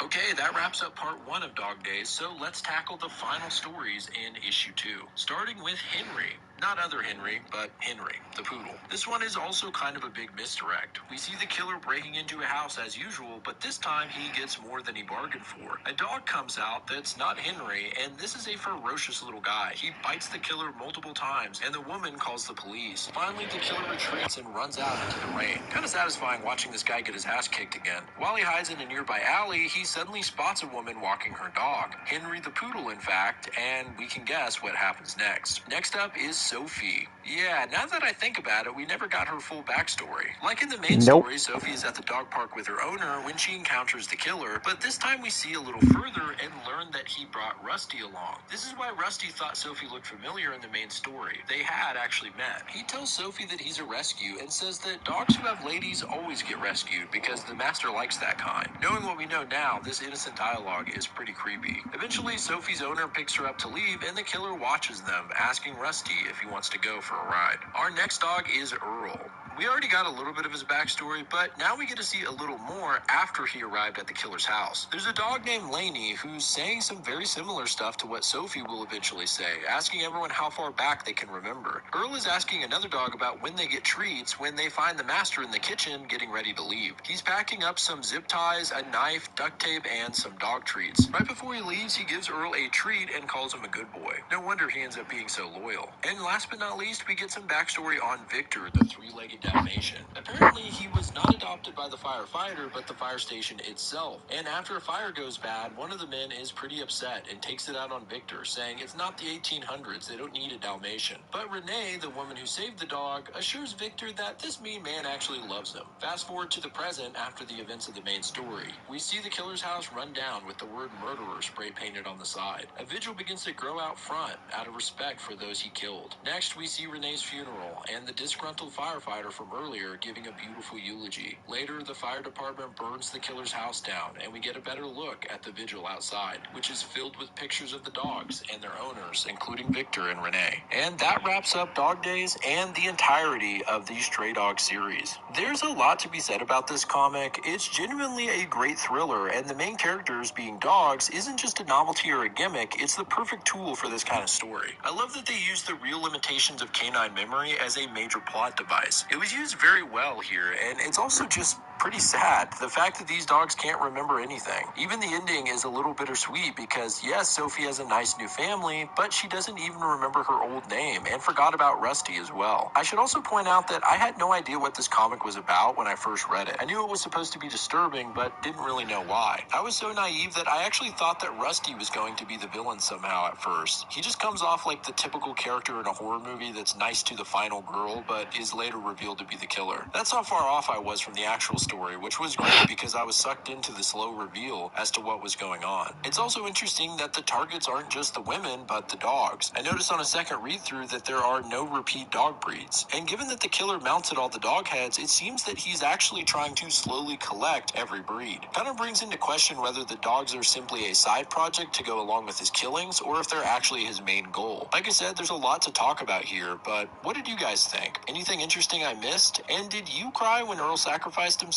Okay, that wraps up part 1 of Dog Days, so let's tackle the final stories in issue 2. Starting with Henry. Not other Henry, but Henry, the poodle. This one is also kind of a big misdirect. We see the killer breaking into a house as usual, but this time he gets more than he bargained for. A dog comes out that's not Henry, and this is a ferocious little guy. He bites the killer multiple times, and the woman calls the police. Finally, the killer retreats and runs out into the rain. Kind of satisfying watching this guy get his ass kicked again. While he hides in a nearby alley, he suddenly spots a woman walking her dog. Henry the poodle, in fact, and we can guess what happens next. Next up is Sophie. Yeah, now that I think about it, we never got her full backstory. Like in the main story, Sophie is at the dog park with her owner when she encounters the killer, but this time we see a little further and learn that he brought Rusty along. This is why Rusty thought Sophie looked familiar in the main story. They had actually met. He tells Sophie that he's a rescue and says that dogs who have ladies always get rescued because the master likes that kind. Knowing what we know now, this innocent dialogue is pretty creepy. Eventually, Sophie's owner picks her up to leave and the killer watches them, asking Rusty if he wants to go for a ride. Our next dog is Earl. We already got a little bit of his backstory, but now we get to see a little more after he arrived at the killer's house. There's a dog named Laney who's saying some very similar stuff to what Sophie will eventually say, asking everyone how far back they can remember. Earl is asking another dog about when they get treats when they find the master in the kitchen getting ready to leave. He's packing up some zip ties, a knife, duct tape, and some dog treats. Right before he leaves, he gives Earl a treat and calls him a good boy. No wonder he ends up being so loyal. And last but not least, we get some backstory on Victor, the three-legged Dalmatian. Apparently, he was not adopted by the firefighter, but the fire station itself. And after a fire goes bad, one of the men is pretty upset and takes it out on Victor, saying it's not the 1800s, they don't need a Dalmatian. But Renee, the woman who saved the dog, assures Victor that this mean man actually loves him. Fast forward to the present after the events of the main story. We see the killer's house run down with the word murderer spray painted on the side. A vigil begins to grow out front out of respect for those he killed. Next, we see Renee's funeral and the disgruntled firefighter from earlier giving a beautiful eulogy. Later, the fire department burns the killer's house down, and we get a better look at the vigil outside, which is filled with pictures of the dogs and their owners, including Victor and Renee. And that wraps up Dog Days and the entirety of the Stray Dog series. There's a lot to be said about this comic. It's genuinely a great thriller, and the main characters being dogs isn't just a novelty or a gimmick, it's the perfect tool for this kind of story. I love that they used the real limitations of canine memory as a major plot device. It was used very well here, and it's also just pretty sad. The fact that these dogs can't remember anything. Even the ending is a little bittersweet because, yes, Sophie has a nice new family, but she doesn't even remember her old name and forgot about Rusty as well. I should also point out that I had no idea what this comic was about when I first read it. I knew it was supposed to be disturbing, but didn't really know why. I was so naive that I actually thought that Rusty was going to be the villain somehow at first. He just comes off like the typical character in a horror movie that's nice to the final girl, but is later revealed to be the killer. That's how far off I was from the actual story, which was great because I was sucked into the slow reveal as to what was going on. It's also interesting that the targets aren't just the women, but the dogs. I noticed on a second read-through that there are no repeat dog breeds. And given that the killer mounted all the dog heads, it seems that he's actually trying to slowly collect every breed. Kind of brings into question whether the dogs are simply a side project to go along with his killings, or if they're actually his main goal. Like I said, there's a lot to talk about here, but what did you guys think? Anything interesting I missed? And did you cry when Earl sacrificed himself?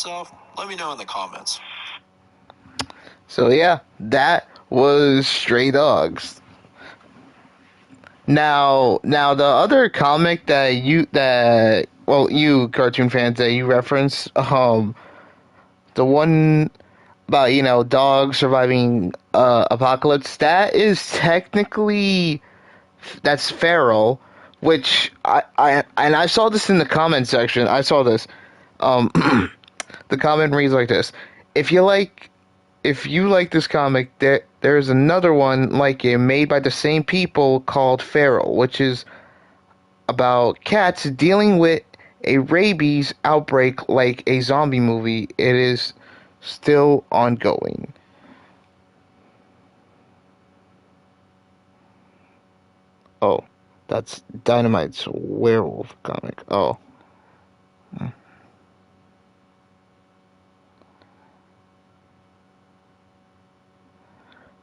Let me know in the comments. So yeah, that was Stray Dogs. Now the other comic that you cartoon fans that you referenced, the one about dogs surviving apocalypse, that is technically that's Feral, which I saw this in the comment section. I saw this. The comment reads like this: If you like this comic, there's another one like it made by the same people called Feral, which is about cats dealing with a rabies outbreak like a zombie movie. It is still ongoing. Oh, that's Dynamite's werewolf comic. Oh.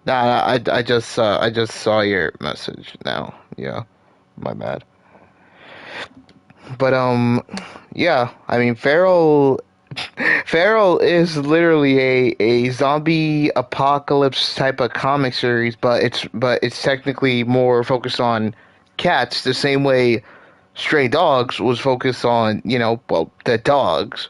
Nah, I just saw your message now. Yeah, my bad. But yeah, I mean, Feral is literally a zombie apocalypse type of comic series, but it's technically more focused on cats the same way Stray Dogs was focused on, the dogs,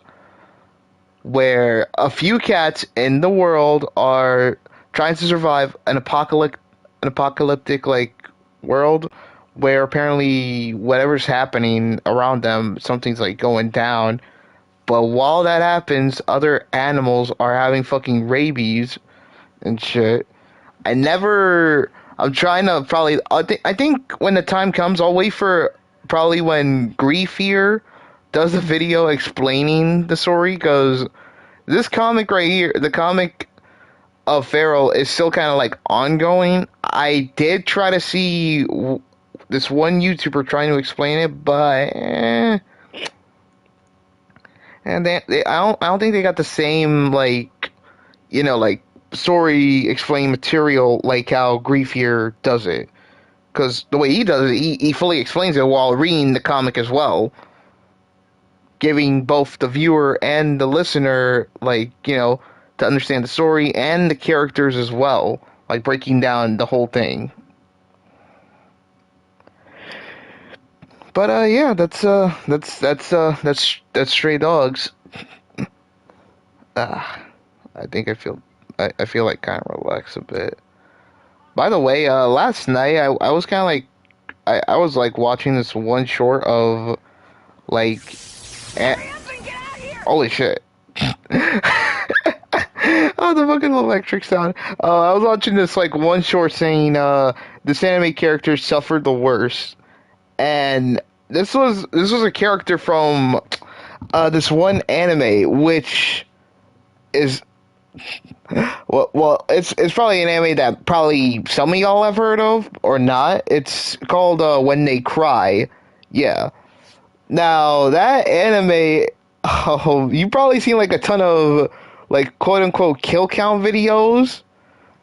where a few cats in the world are trying to survive an apocalyptic like world where apparently whatever's happening around them, something's like going down. But while that happens, other animals are having fucking rabies and shit. I'm trying to probably, I think when the time comes, I'll wait for probably when Grief here does a video explaining the story, because this comic right here, the comic of Feral, is still kind of like ongoing. I did try to see this one YouTuber trying to explain it, but and I don't think they got the same like story explaining material like how Grief here does it. Because the way he does it, he fully explains it while reading the comic as well, giving both the viewer and the listener, to understand the story and the characters as well, like breaking down the whole thing. But yeah, that's Stray Dogs. I think I feel like kind of relaxed a bit. By the way, last night I was kind of like I was like watching this one short of like holy shit. Oh, the fucking electric sound. I was watching this like one short saying this anime character suffered the worst, and this was a character from this one anime, which is well, it's probably an anime that probably some of y'all have heard of or not. It's called When They Cry. Yeah. Now that anime, you've probably seen like a ton of like quote unquote kill count videos.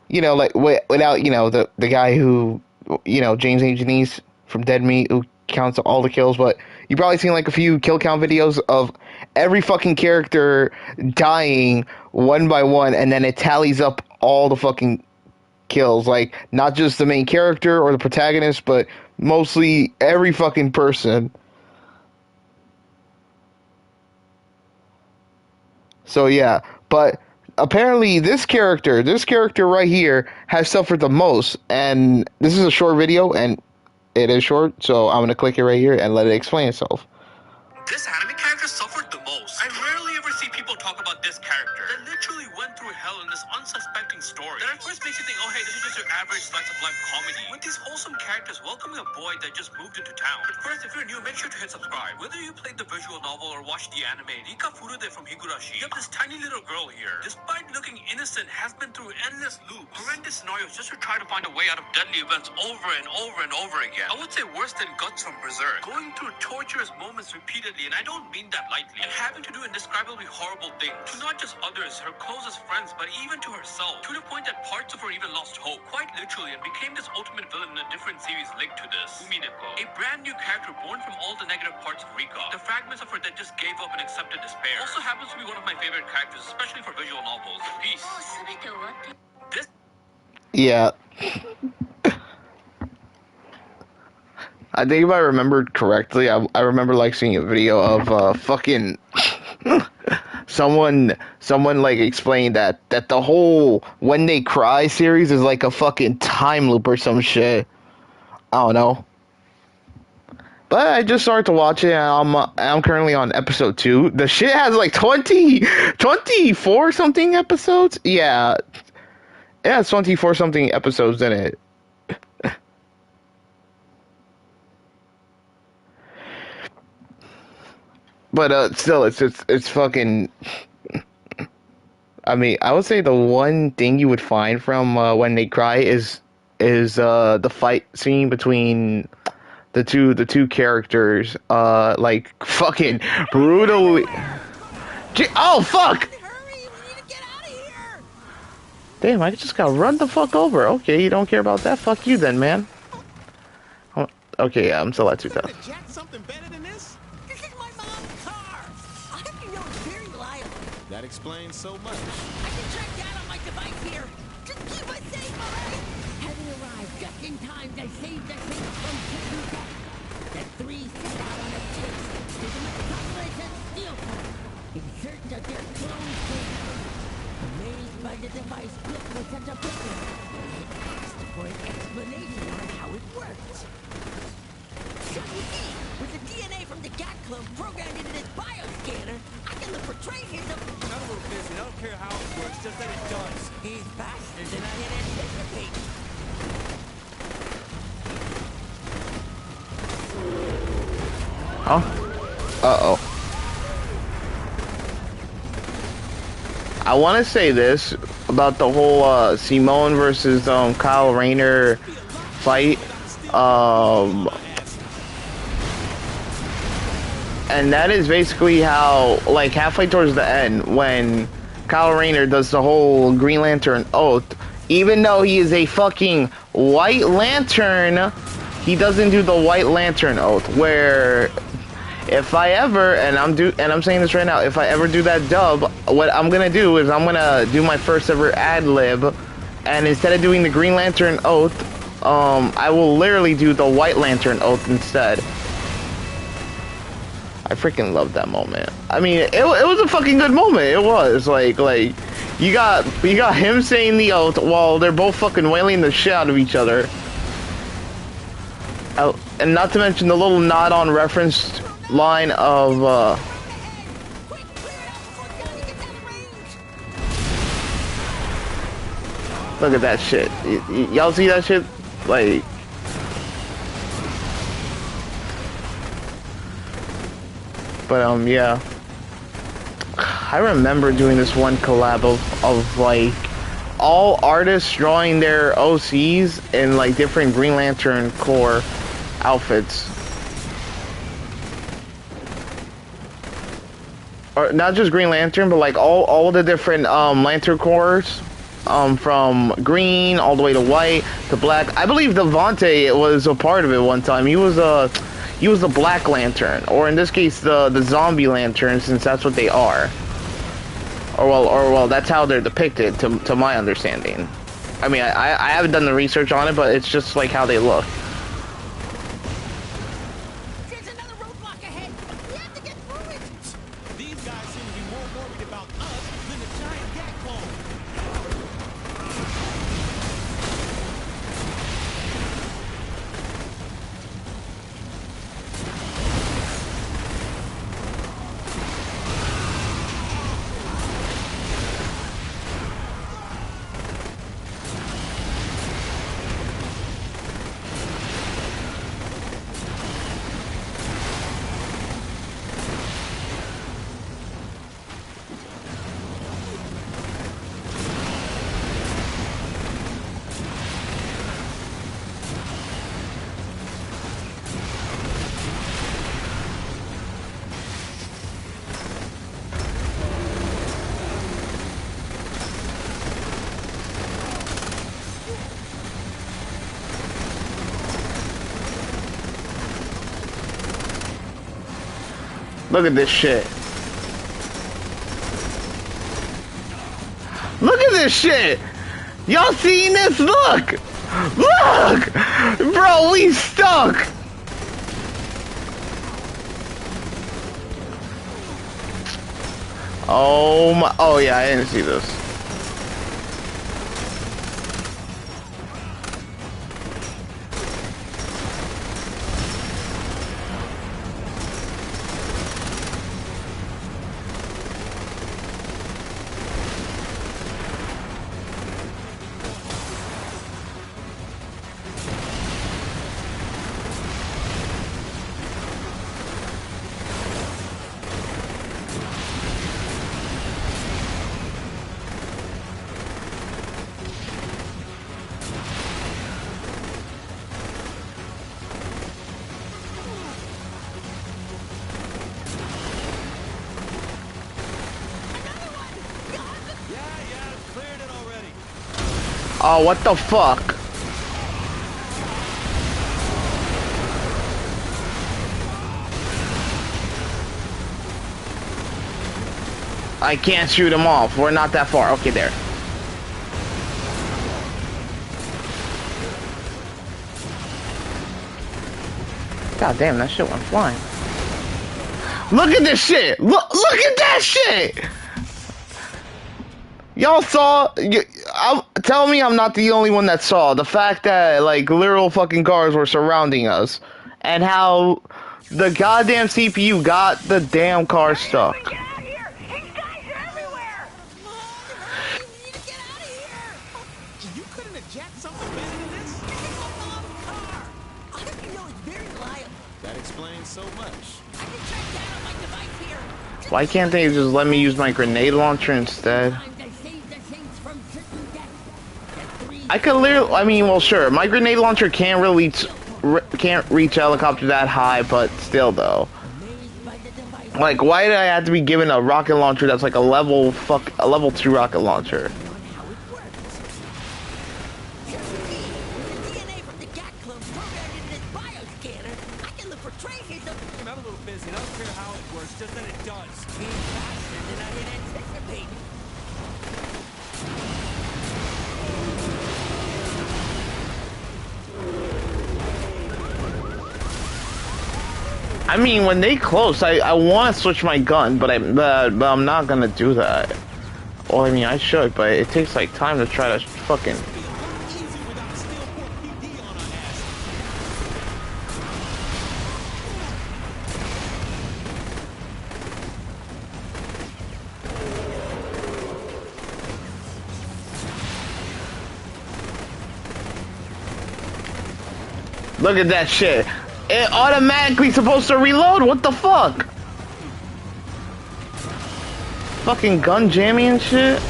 Like without the guy who James A. Janice from Dead Meat who counts all the kills, but you've probably seen like a few kill count videos of every fucking character dying one by one, and then it tallies up all the fucking kills, like not just the main character or the protagonist, but mostly every fucking person. So yeah, but apparently this character right here has suffered the most, and this is a short video, and it is short, so I'm gonna click it right here and let it explain itself. This anime character suffered the most. I rarely ever see people talk about this character that literally went through hell in this unsuspecting story. That at first makes you think, oh hey, this is just your average slice of life comedy, with these wholesome characters welcoming a boy that just moved into town. But first, if you're new, make sure to hit subscribe. Whether you played the visual novel or watched the anime, Rika Furude from Higurashi, you have this tiny little girl here. Despite looking innocent, has been through endless loops, horrendous scenarios just to try to find a way out of deadly events over and over and over again. I would say worse than Guts from Berserk, going through torturous moments repeatedly, and I don't mean that lightly, and having to do indescribably horrible things to not just others, her closest friends, but even to herself, to the point that parts of her even lost hope, quite literally, and became this ultimate villain in a different series linked to this, Umineko, a brand new character born from all the negative parts of Rika, the fragments of her that just gave up and accepted despair. Also happens to be one of my favorite characters, especially for visual novels. Peace. This Yeah. I think if I remembered correctly, I remember like seeing a video of fucking someone like explained that the whole When They Cry series is like a fucking time loop or some shit. I don't know. But I just started to watch it, and I'm currently on episode 2. The shit has like 24 something episodes. Yeah, it has 24 something episodes in it. But still, it's fucking. I mean, I would say the one thing you would find from When They Cry is the fight scene between the two characters. Like fucking brutally. Oh fuck! Damn, I just got run the fuck over. Okay, you don't care about that? Fuck you then, man. Oh, okay, yeah, I'm still at 2000. That explains so much. I can track down on my device here. Just keep us safe, alright? Having arrived just in time to save the city from taking down. Uh-oh. I want to say this about the whole Simone versus Kyle Rayner fight. And that is basically how, like, halfway towards the end, when Kyle Rayner does the whole Green Lantern oath, even though he is a fucking White Lantern, he doesn't do the White Lantern oath, where if I ever, and I'm saying this right now, if I ever do that dub, what I'm gonna do is I'm gonna do my first ever ad lib, and instead of doing the Green Lantern oath, I will literally do the White Lantern oath instead. I freaking love that moment. I mean, it was a fucking good moment. It was like you got him saying the oath while they're both fucking wailing the shit out of each other. And not to mention the little nod on reference line of look at that shit. Y'all see that shit? Like, but yeah, I remember doing this one collab of like all artists drawing their OCs in like different Green Lantern Corps outfits, or not just Green Lantern, but like all the different Lantern Corps, from green all the way to white to black. I believe Devontae was a part of it one time. He was the Black Lantern, or in this case the Zombie Lantern, since that's what they are. Or well, that's how they're depicted to my understanding. I mean, I haven't done the research on it, but it's just like how they look. There's another roadblock ahead. We have to get through it. These guys seem to be more worried about us than the giant gat clone. Look at this shit. Look at this shit. Y'all seen this? Look. Look. Bro, we stuck. Oh my. Oh yeah, I didn't see this. Oh, what the fuck? I can't shoot him off. We're not that far. Okay, there. God damn, that shit went flying. Look at this shit! Look at that shit! Y'all saw... tell me I'm not the only one that saw the fact that, like, literal fucking cars were surrounding us. And how the goddamn CPU got the damn car stuck. Get out of here! These guys are everywhere! We need to get out of here! You couldn't eject something bigger than this? It's a bomb car! I know it's very reliable. That explains so much. Why can't they just let me use my grenade launcher instead? I could literally, I mean, well, sure, my grenade launcher can't really, can't reach a helicopter that high, but still, though. Like, why did I have to be given a rocket launcher that's like a level 2 rocket launcher? I mean, when they close, I want to switch my gun, but I'm not gonna do that. Well, I mean, I should, but it takes like time to try to fucking. Look at that shit. It automatically supposed to reload? What the fuck? Fucking gun jamming and shit?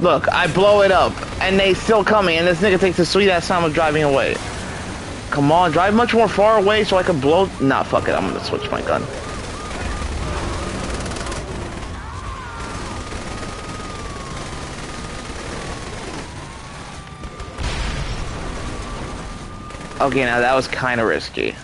Look, I blow it up, and they still coming, and this nigga takes a sweet ass time of driving away. Come on, drive much more far away so I can blow. Nah, fuck it, I'm gonna switch my gun. Okay, now that was kind of risky.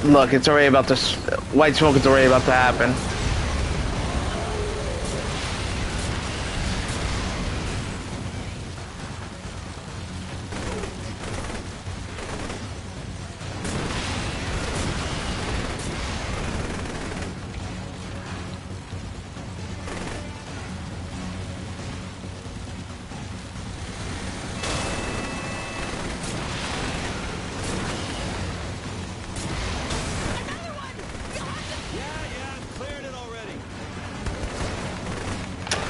Look, it's already about to. White smoke is already about to happen.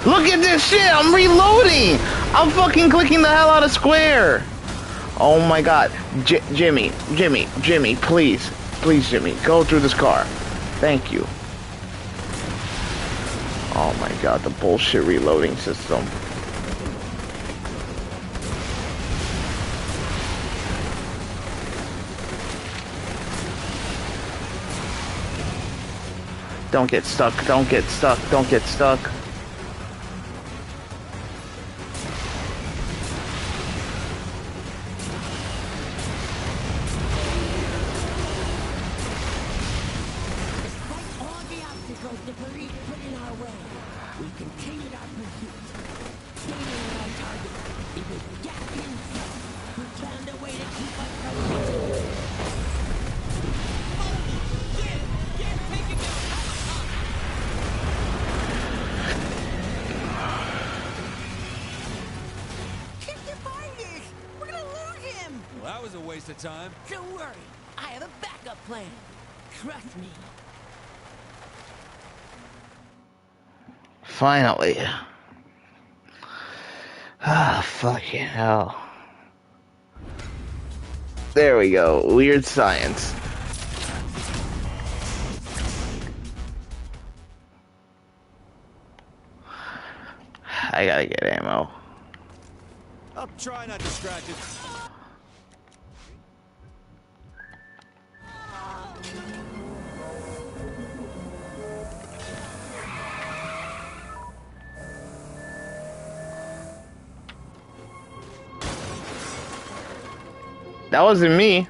Look at this shit! I'm reloading! I'm fucking clicking the hell out of square! Oh my god. Jimmy, please. Please, Jimmy, go through this car. Thank you. Oh my god, the bullshit reloading system. Don't get stuck, don't get stuck, don't get stuck. Well, that was a waste of time. Don't worry, I have a backup plan. Trust me. Finally. Ah, fucking hell. There we go. Weird science. I gotta get ammo. I'll try not distracted. That wasn't me.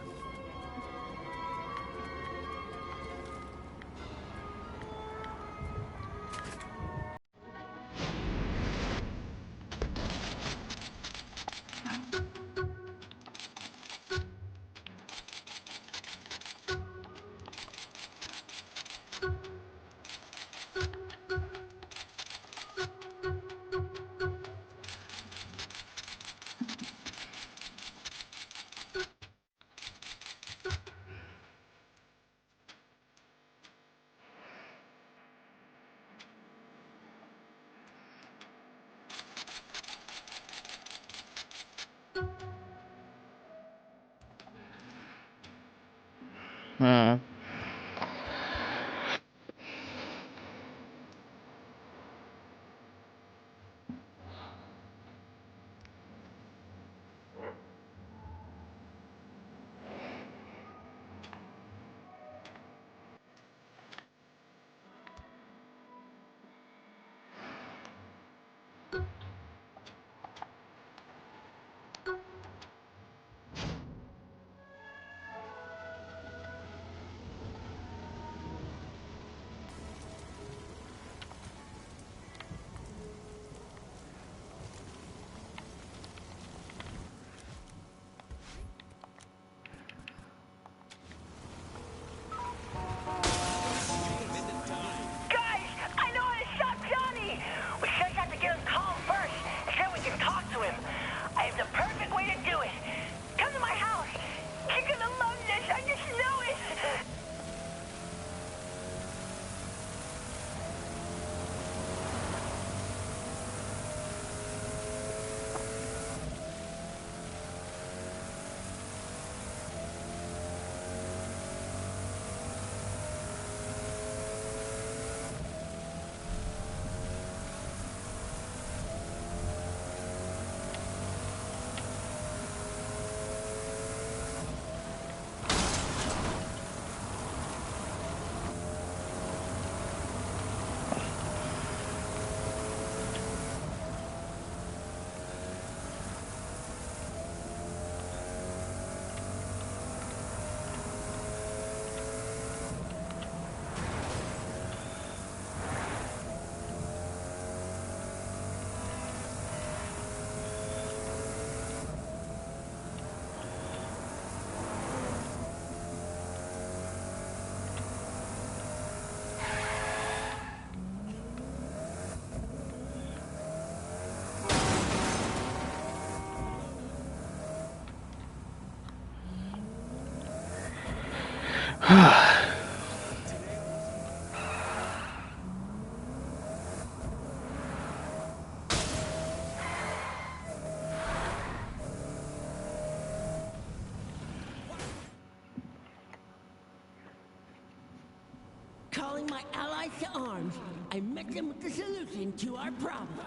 Calling my allies to arms, I met them with the solution to our problem.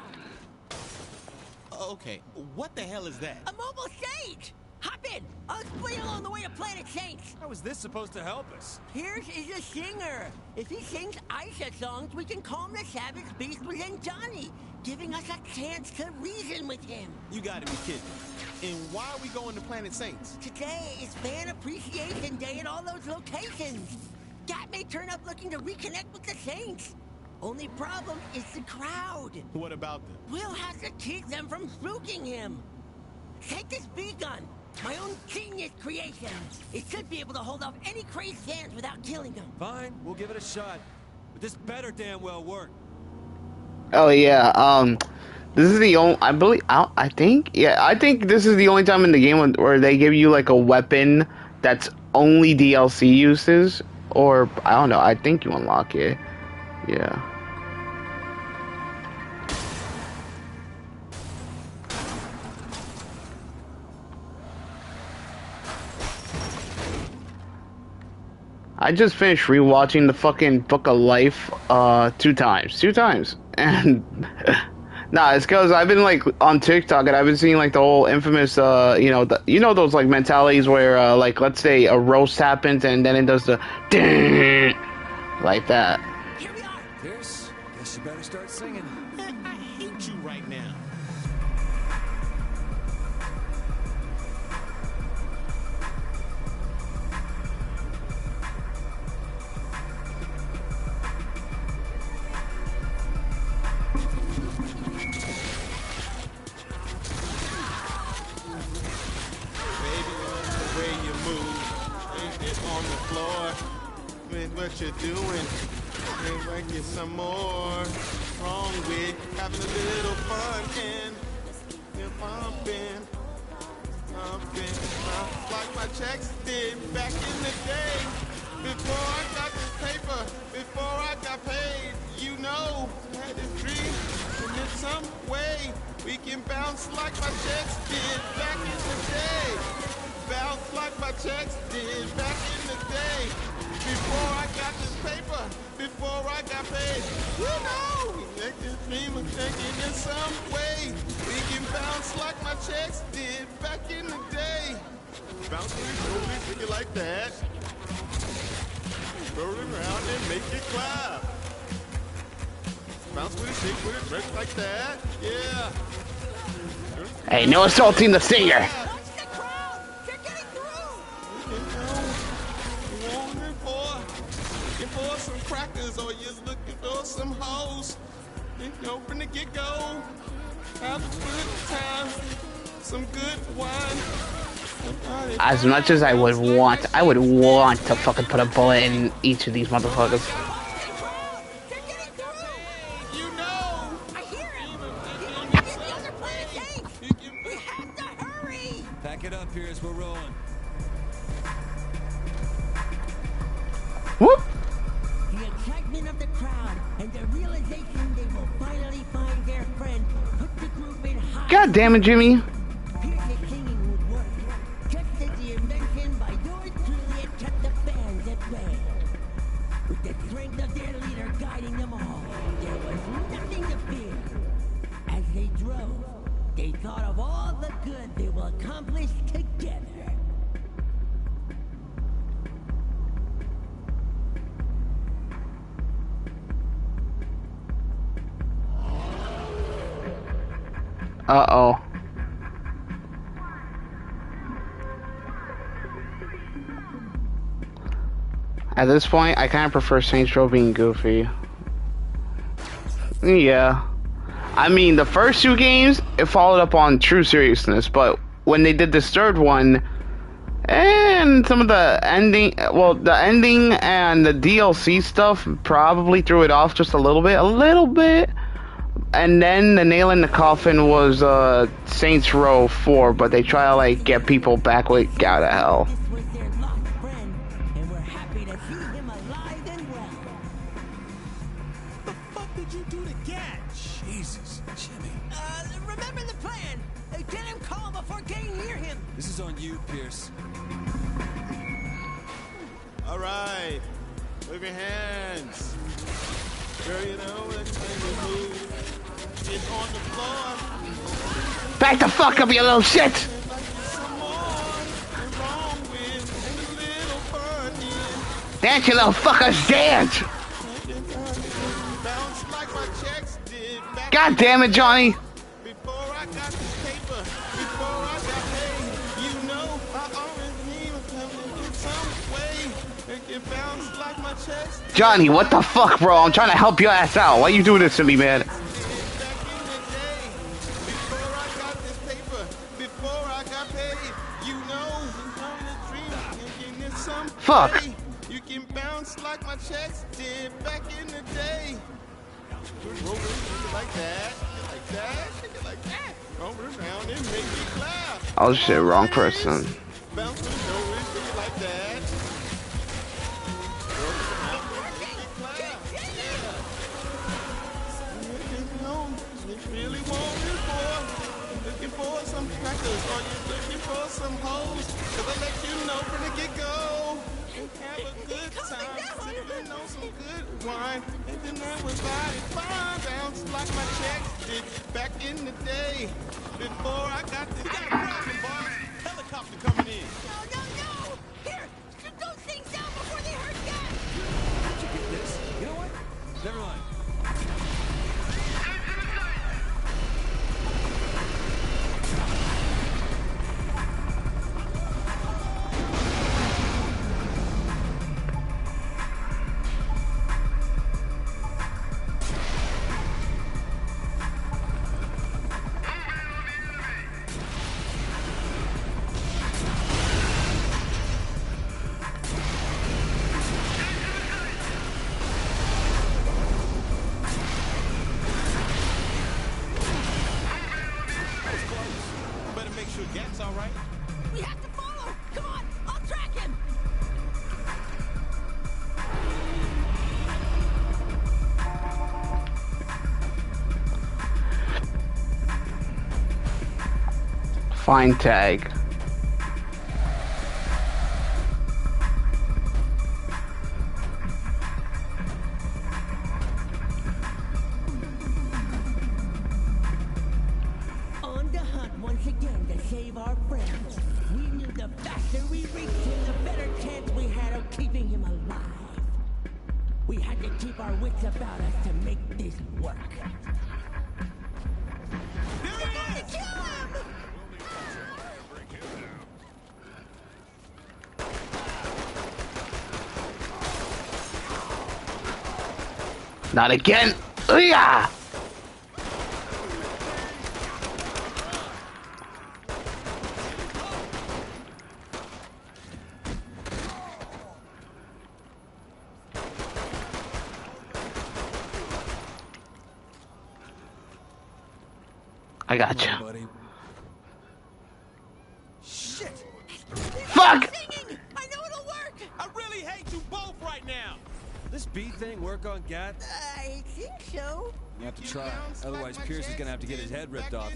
Okay, what the hell is that? A mobile stage! Hop in! I'll explain along the way to Planet Saints! How is this supposed to help us? Pierce is a singer. If he sings Aisha songs, we can calm the savage beast within Johnny, giving us a chance to reason with him. You gotta be kidding. And why are we going to Planet Saints? Today is Fan Appreciation Day at all those locations. Gat may turn up looking to reconnect with the Saints. Only problem is the crowd. What about them? We'll have to keep them from spooking him. Take this B-gun, my own genius creation. It should be able to hold off any crazed fans without killing them. Fine, we'll give it a shot. But this better damn well work. Oh yeah, This is the only, I believe, I think, yeah, I think this is the only time in the game where they give you like a weapon that's only DLC uses, or I don't know. I think you unlock it. Yeah. I just finished rewatching the fucking Book of Life 2 times, and nah, it's because I've been like on TikTok and I've been seeing like the whole infamous you know those like mentalities where like let's say a roast happens and then it does the like that. Pierce, guess you better start singing. I hate you right now. What you're doing, and I get some more wrong with having a little fun and you're pumping, like my checks did back in the day. Before I got this paper, before I got paid, you know, I had this dream, and in some way we can bounce like my checks did back in the day. Bounce like my checks did back in the day. Before I got this paper, before I got paid, you know, we make this dream of thinking in some way we can bounce like my checks did back in the day. Bounce really slowly, take it like that. Roll it around and make it clap. Bounce with it, shake with it, stretch like that. Yeah. Hey, no assaulting the singer. For some crackers or you're looking for some hoes, you know, from the get-go, have a good time, some good wine. As much as I would want to fucking put a bullet in each of these motherfuckers. You know, I hear him. The others are playing tank. We have to hurry. Pack it up, Pierce. We're rolling. Whoop. The excitement of the crowd and the realization they will finally find their friend put the group in high. God damn it, Jimmy. Pierce's singing would work, just as the invention by yours truly had kept the fans at bay. With the strength of their leader guiding them all, there was nothing to fear. As they drove, they thought of all the good they will accomplish together. Uh-oh. At this point, I kind of prefer Saints Row being goofy. Yeah. I mean, the first 2 games, it followed up on true seriousness, but when they did this 3rd one, and some of the ending, well, the ending and the DLC stuff probably threw it off just a little bit. And then the nail in the coffin was Saints Row 4, but they try to like get people back out of hell. This was their lost friend, and we're happy to see him alive and well. what the fuck did you do to Gat? Jesus, Jimmy. Remember the plan. Get him calm before getting near him. This is on you, Pierce. All right, wave your hands. Girl, you know, let's make a move. Get on the floor. Back the fuck up, you little shit! Some more. You're wrong with a little funny. Dance, you little fuckers, dance! Bounce like my checks did back God damn it, Johnny! before I got this paper, before I got paid. You know, I always need something in some way. Make it bounce like my checks. Johnny, what the fuck, bro? I'm trying to help your ass out. Why you doing this to me, man? Fuck. You can bounce like my checks did back in the day. Roll it like that. like that. Shake it like that. Roll around and make me clap. Oh shit, wrong person. Bounce to the door and shake it like that. Roll around and make me clap. You really want this, boy? Looking for some crackers or you looking for some hoes? Cause I let you know from the get-go. Have a good time, sipping on some good wine, and then everybody fine. Bounce like my checks did back in the day. Before I got this problem, boss. Helicopter coming in. No! Here, shoot those things down before they hurt you! How'd you get this? You know what? Never mind. We have to follow! Come on, I'll track him! Find tag. On the hunt once again to save our friends. We knew the faster we reached him, the better chance we had of keeping him alive. We had to keep our wits about us to make this work. Kill him! Not again! Yeah! I gotcha. Shit! Fuck! I know it'll work! I really hate you both right now! This beat thing work on Gat? I think so. You have to try. Otherwise, Pierce is gonna have to get his head ripped off.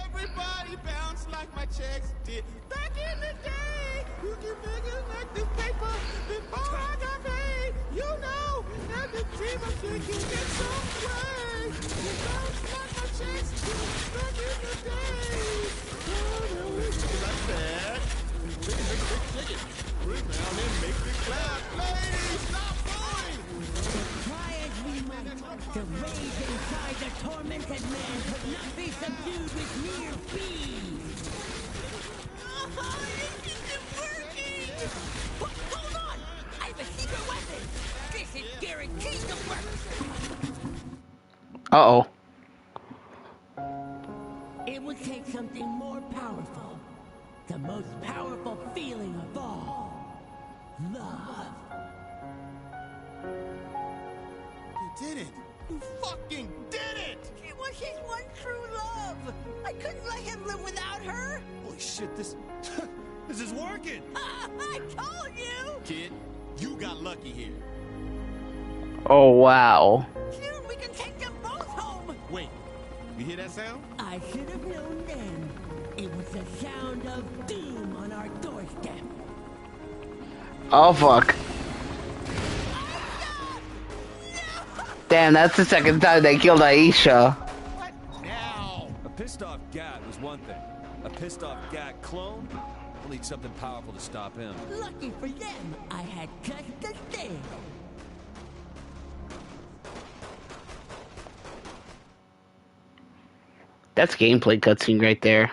Everybody bounce like my checks did. Back in the day, you can figure like this paper before I got paid. You know that the team of chicken gets some way. You bounce like my checks did. Back in the day. Like that. Shake it. Rebound and make me clap. Ladies, stop moving. Try as we might, the rage inside the tormented man could not be subdued with mere speed. This isn't working! Hold on! I have a secret weapon! This is guaranteed to work! Uh-oh. It would take something more powerful. The most powerful feeling of all. Love. You did it! You fucking did it! It was his one true love! I couldn't let him live without her! Holy shit, this is working! I told you! Kid, you got lucky here. Oh, wow. Soon we can take them both home! Wait, you hear that sound? I should have known then. It was the sound of doom on our doorstep. Oh, fuck. Damn, that's the second time they killed Aisha. What now? A pissed off Gat was one thing. A pissed off Gat clone? We'll need something powerful to stop him. Lucky for them, I had just the thing. That's gameplay cutscene right there.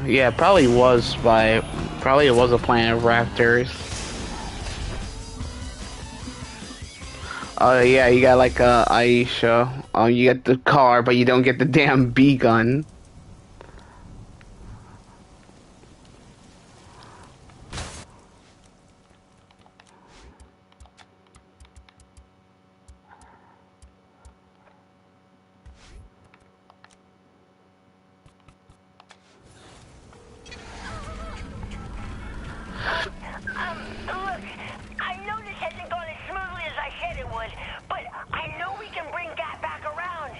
Yeah, probably it was a Planet of Raptors. Oh yeah, you got like Aisha. You get the car, but you don't get the damn B gun. Look, I know this hasn't gone as smoothly as I said it would, but I know we can bring Gat back around.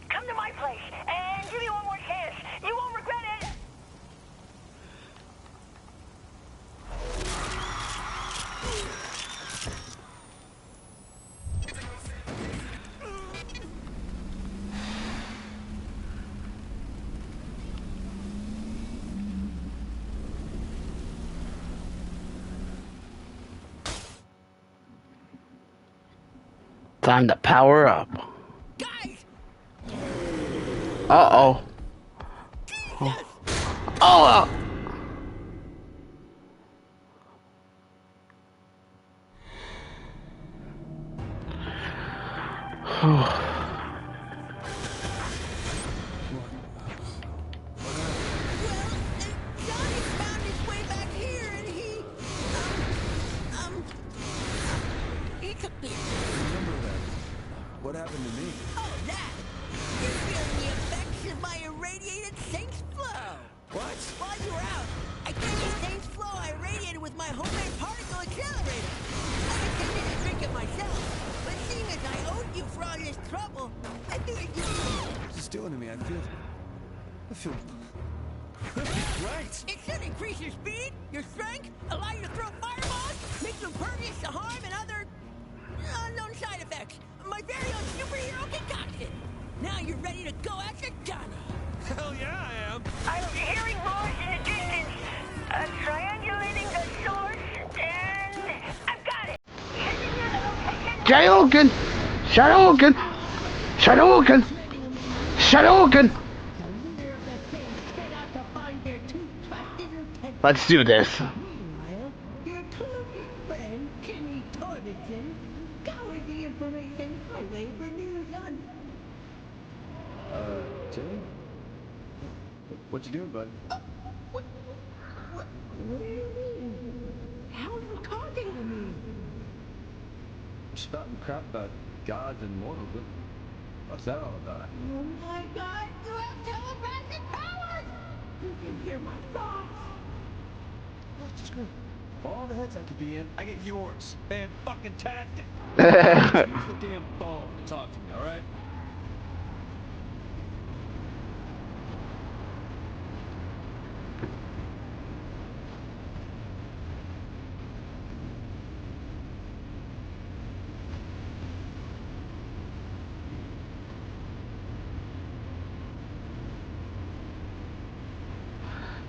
Come to my place and give me one more chance. You won't regret it. Time to power up. Uh-oh. Oh! He took me. Remember that. What happened to me? Oh, that. You're feeling the effects of my irradiated Saints Flow. What? While you were out, I gave you Saints Flow I irradiated with my homemade particle accelerator. I intended to drink it myself, but seeing as I owed you for all this trouble, I figured you... Just doing to me, I feel right. It should increase your speed, your strength, allow you to throw fireballs, make you impervious to harm and other unknown side effects. My very own superhero concoction. Now you're ready to go after Johnny. Hell yeah, I am. I'm hearing roars in the distance. Triangulating the source, and I've got it. Shoryuken! Shoryuken! Shoryuken! Shoryuken! Let's do this. Meanwhile, your closest friend, Kenny Torgerson, scoured the information highway for news on... Jimmy? What you doing, bud? What do you mean? How are you talking to me? Spouting crap about gods and mortals. What's that all about? Oh my God, you have telepathic powers! You can hear my thoughts! All the heads I could be in, I get yours. Fan-fucking-tastic. Use the damn phone to talk to me, alright?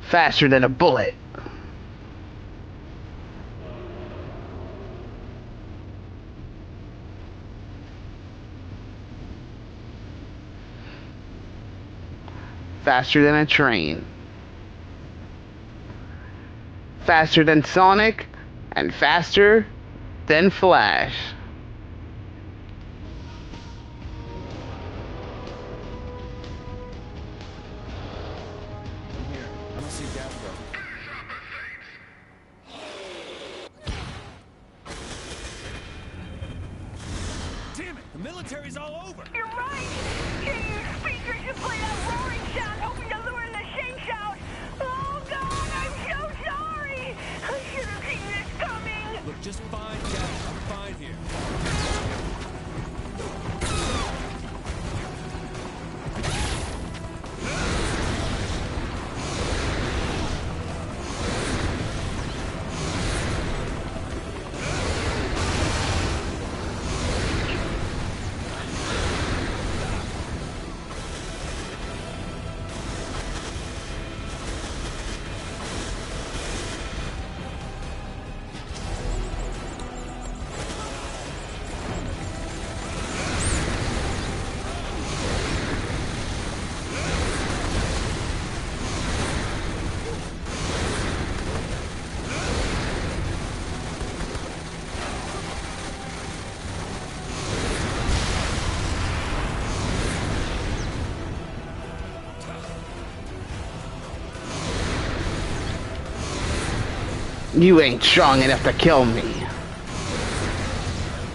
Faster than a bullet. Faster than a train. Faster than Sonic, and faster than Flash. I'm here. I'm gonna see Gastro. Damn it! The military's all over! You're right! Can you speakers to play that roaring sound, hoping to lure the Saints out? Oh God, I'm so sorry! I should have seen this coming! Look, just fine, guys. I'm fine here. You ain't strong enough to kill me.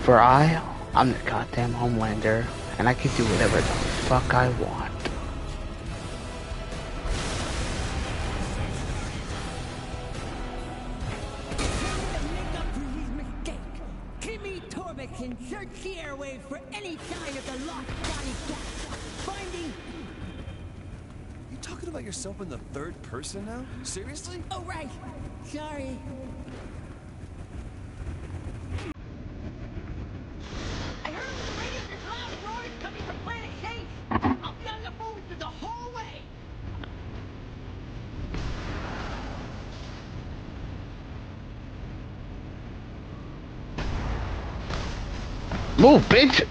For I'm the goddamn Homelander, and I can do whatever the fuck I want. Kimmy Torbeck can search the airwaves for any sign of the lost Johnny Cat. Finding... You talking about yourself in the third person now? Seriously? Oh, right. Sorry. I heard on the radio there's loud roars coming from Planet Shade. I'll be on the phone through the whole way. Move, bitch!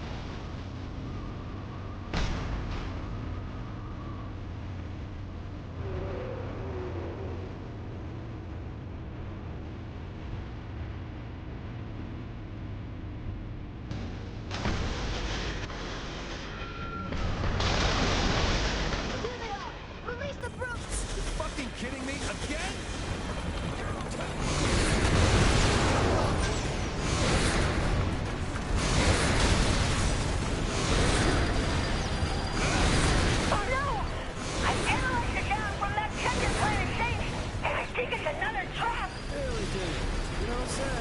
Release the brutes! You fucking kidding me again? Oh no! I paralyzed it down from that second Planet Shade, and I think it's another trap. Really, dude. You don't say.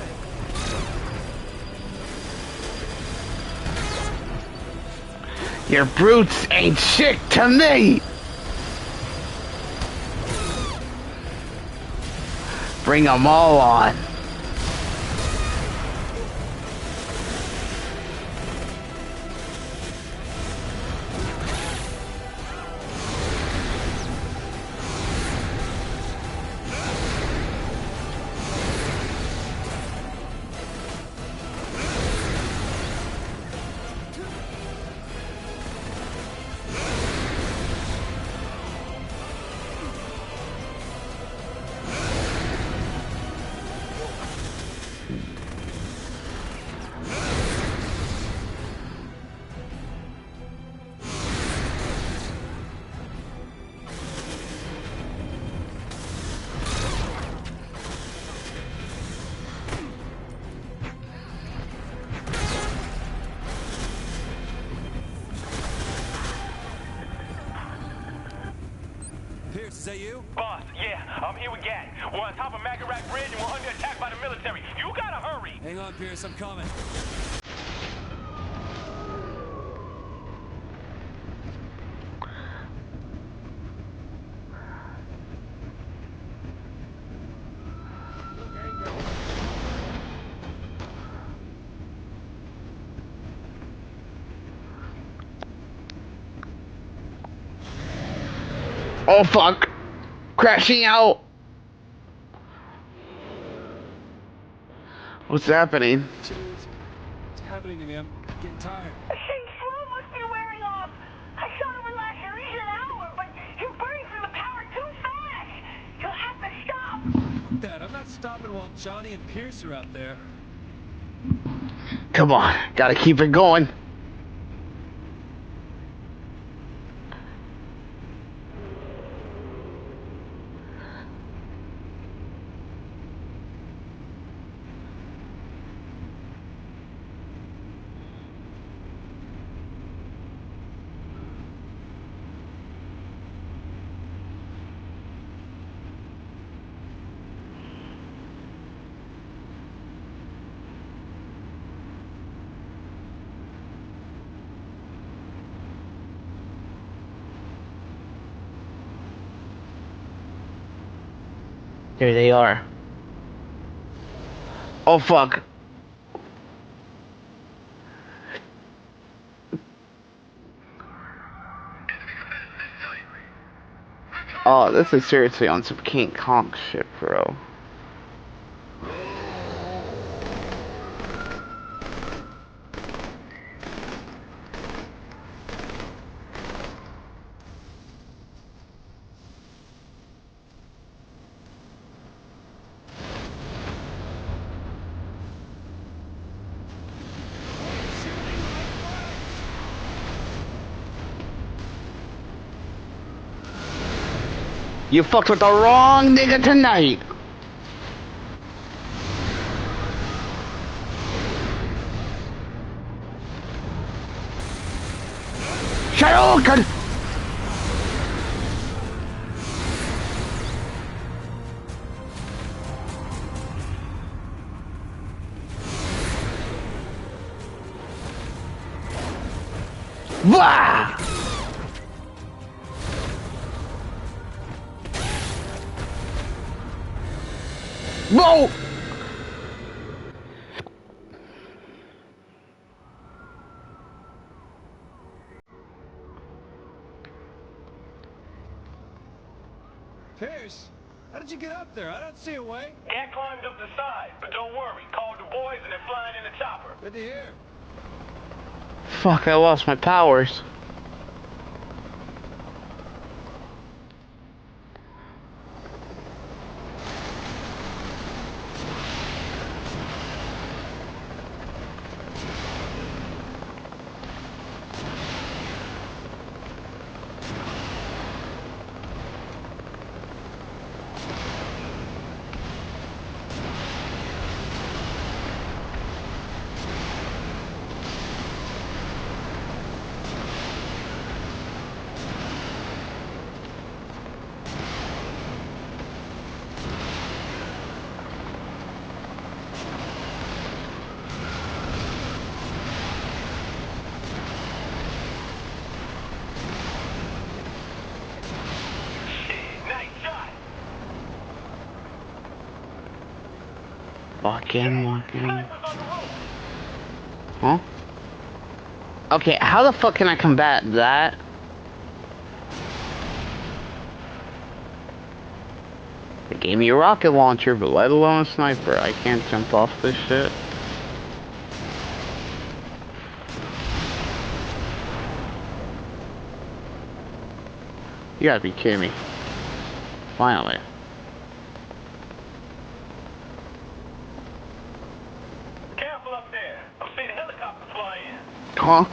Your brutes ain't shit to me! Bring them all on. Pierce, is that you? Boss, yeah, I'm here with Gat. We're on top of Magarac Bridge and we're under attack by the military. You gotta hurry! Hang on, Pierce, I'm coming. Oh fuck! Crashing out! What's happening? What's happening to me? I'm getting tired. Shane's flow must be wearing off. I thought it would last at least an hour, but you're burning through the power too fast. You'll have to stop. Dad, I'm not stopping while Johnny and Pierce are out there. Come on, gotta keep it going. Here they are. Oh fuck. Oh, this is seriously on some King Kong shit, bro. You fucked with the wrong nigga tonight. Shoryuken! Wah! Whoa! Pierce, how did you get up there? I don't see a way. Cat climbed up the side, but don't worry. Called the boys and they're flying in the chopper. Good to hear. Fuck, I lost my powers. Walk in. Huh? Okay, how the fuck can I combat that? They gave me a rocket launcher, but let alone a sniper. I can't jump off this shit. You gotta be kidding me. Finally. Careful up there. I'm seeing a helicopter fly in. Huh?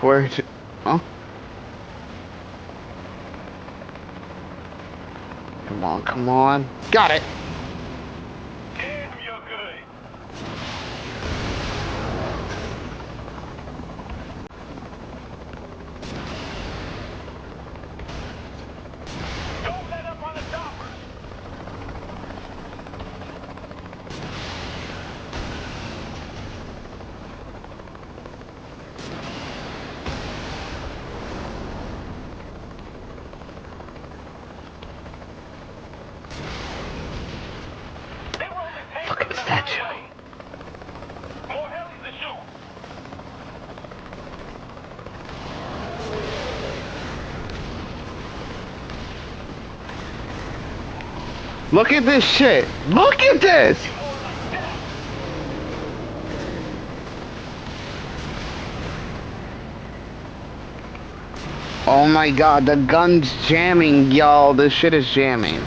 Where is it? Huh? Come on. Got it. Damn, you're good. Don't let up on the chopper. Fucking statue. More helis to shoot. Look at this shit. Look at this. Oh my god, the gun's jamming, y'all. This shit is jamming.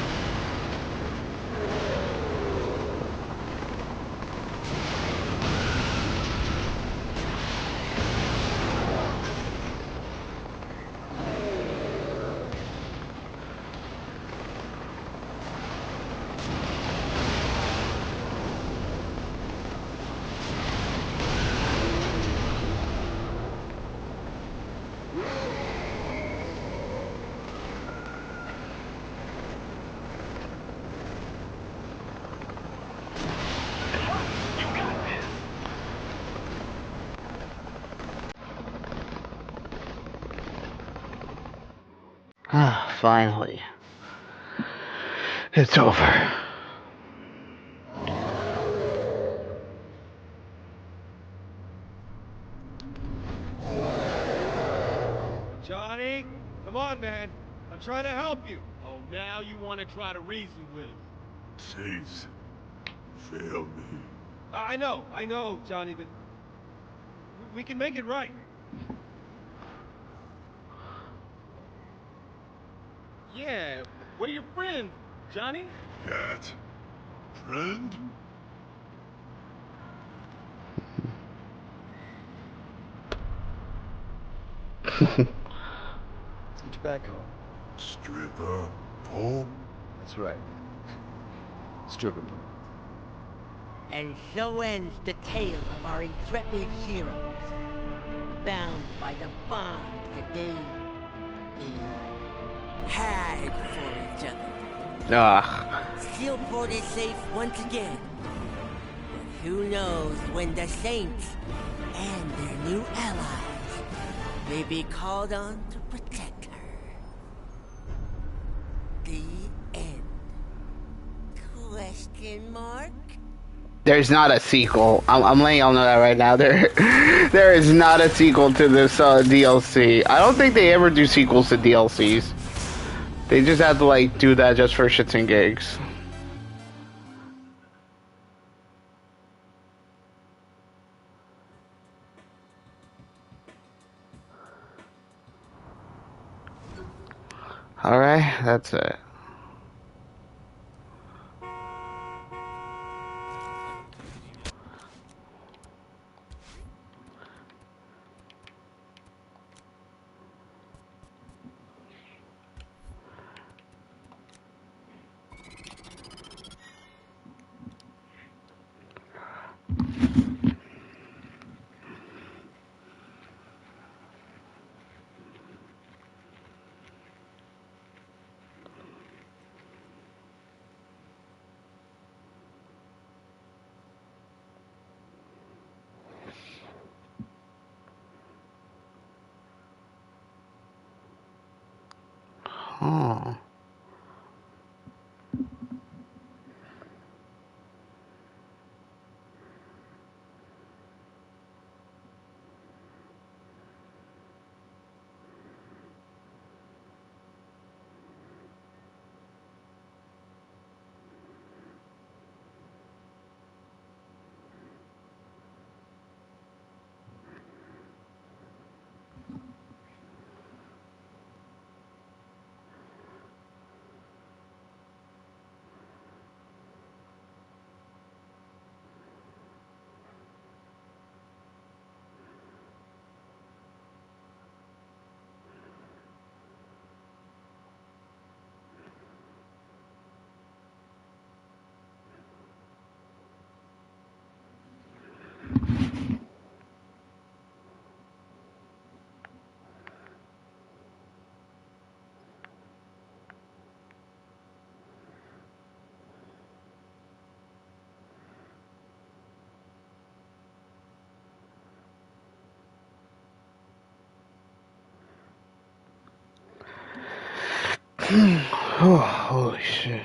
Ah, finally. It's over. Johnny, come on, man. I'm trying to help you. Oh, now you want to try to reason with him. Please, fail me. I know, Johnny, but we can make it right. Yeah, we're your friends, Johnny. Cat. Friend? Some tobacco. Stripper. Pole? That's right. Stripper. And so ends the tale of our intrepid heroes, bound by the bond that they had for each other. Ugh. Steelport is safe once again. But who knows when the Saints and their new allies may be called on to protect her. The end. Question mark? There's not a sequel. I'm letting y'all know that right now. There is not a sequel to this DLC. I don't think they ever do sequels to DLCs. They just have to like do that just for shits and gigs. All right, that's it. Oh. Oh, holy shit.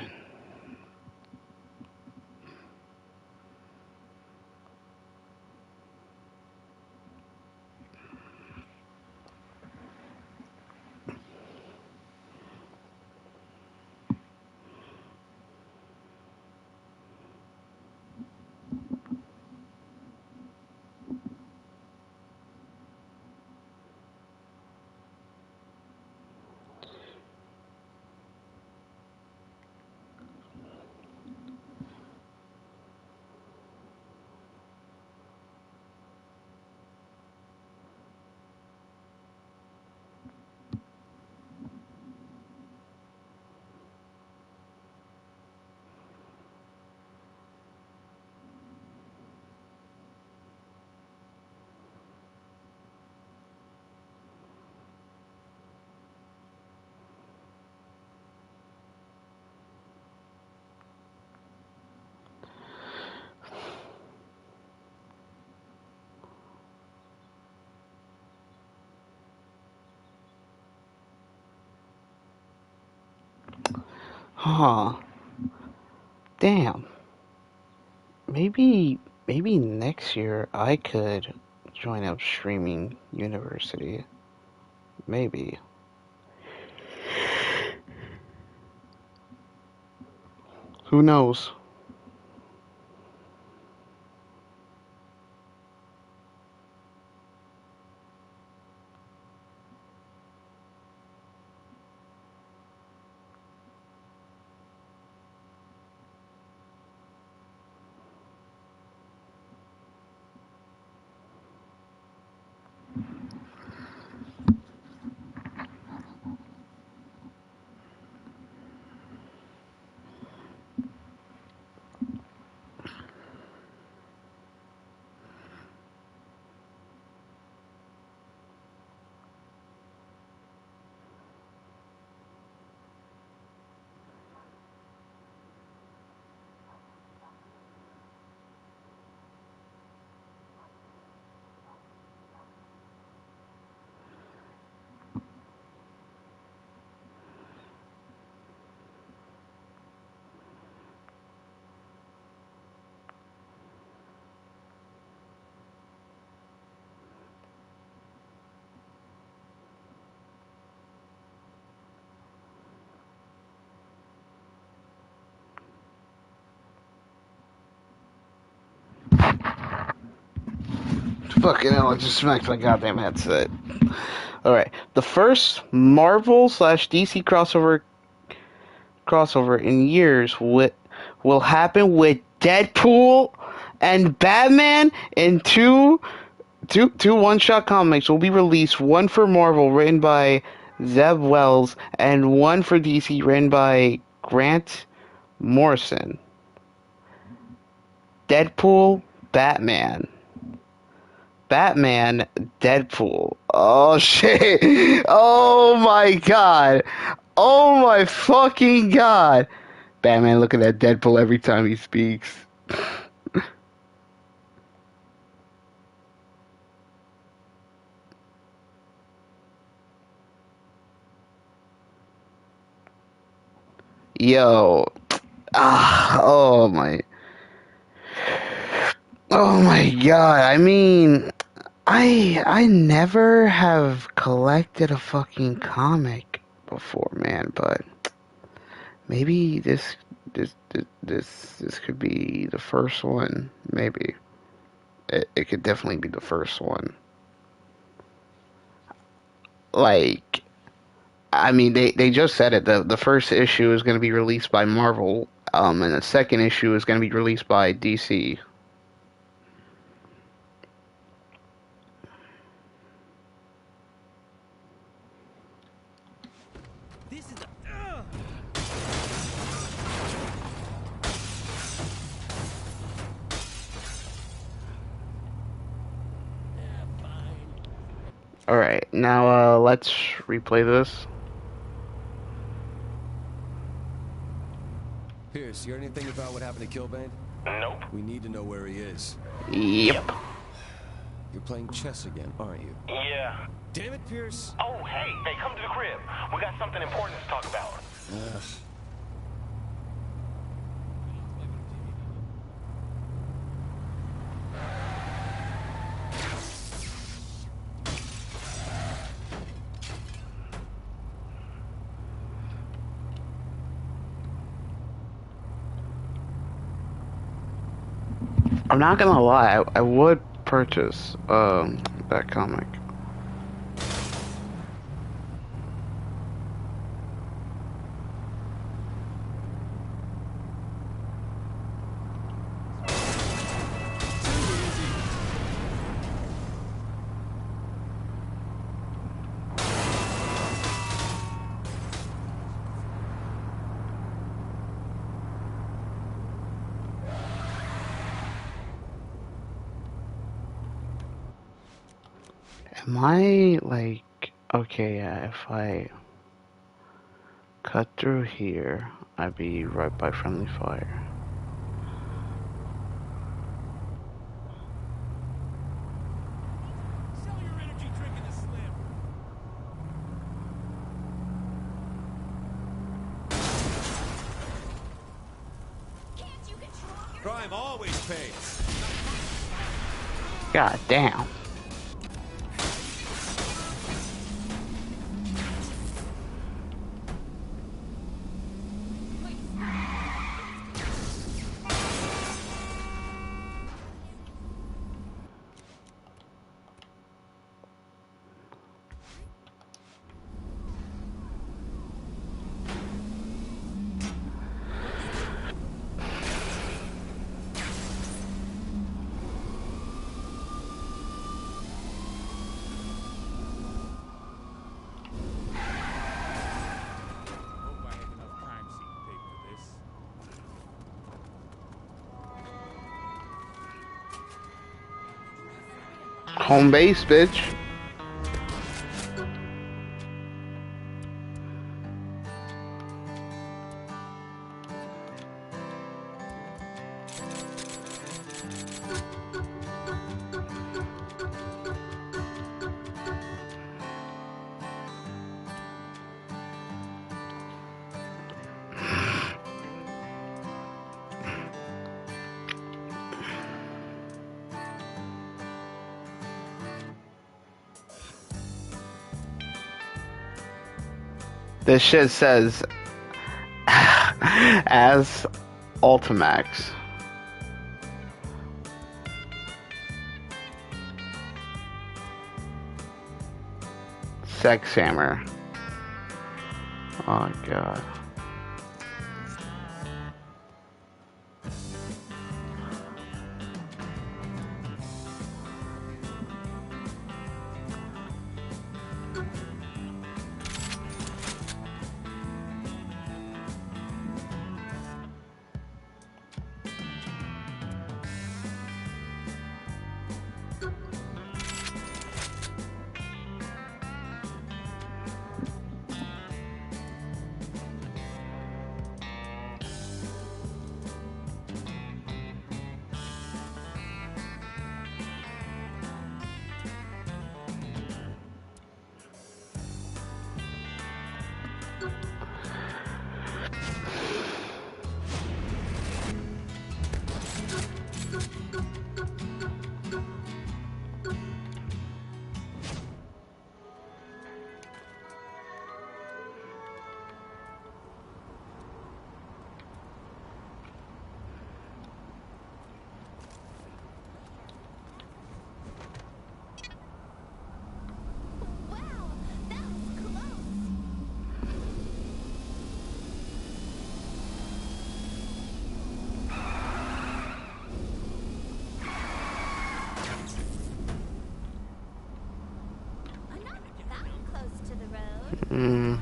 Huh. Damn. Maybe next year I could join up streaming university. Maybe. Who knows? Fucking hell, I just smacked my goddamn headset. Alright, the first Marvel slash DC crossover in years will happen with Deadpool and Batman, and two one-shot comics will be released. One for Marvel, written by Zeb Wells, and one for DC, written by Grant Morrison. Deadpool, Batman. Batman, Deadpool. Oh shit. Oh my god. Oh my fucking god. Batman looking at Deadpool every time he speaks. Yo. Oh my. Oh my god. I mean, I never have collected a fucking comic before, man, but maybe this could be the first one. Maybe it could definitely be the first one. Like, I mean, they just said it. The first issue is going to be released by Marvel, and the second issue is going to be released by DC. Alright, now let's replay this. Pierce, you heard anything about what happened to Killbane? Nope. We need to know where he is. Yep. You're playing chess again, aren't you? Yeah. Damn it, Pierce. Oh, hey, come to the crib. We got something important to talk about. Ugh. I'm not gonna lie, I would purchase that comic. Am I, like, okay, yeah, if I cut through here, I'd be right by friendly fire. Crime always pays. God damn. Home base, bitch. This shit says as Ultimax. sex hammer. Oh god. Mm.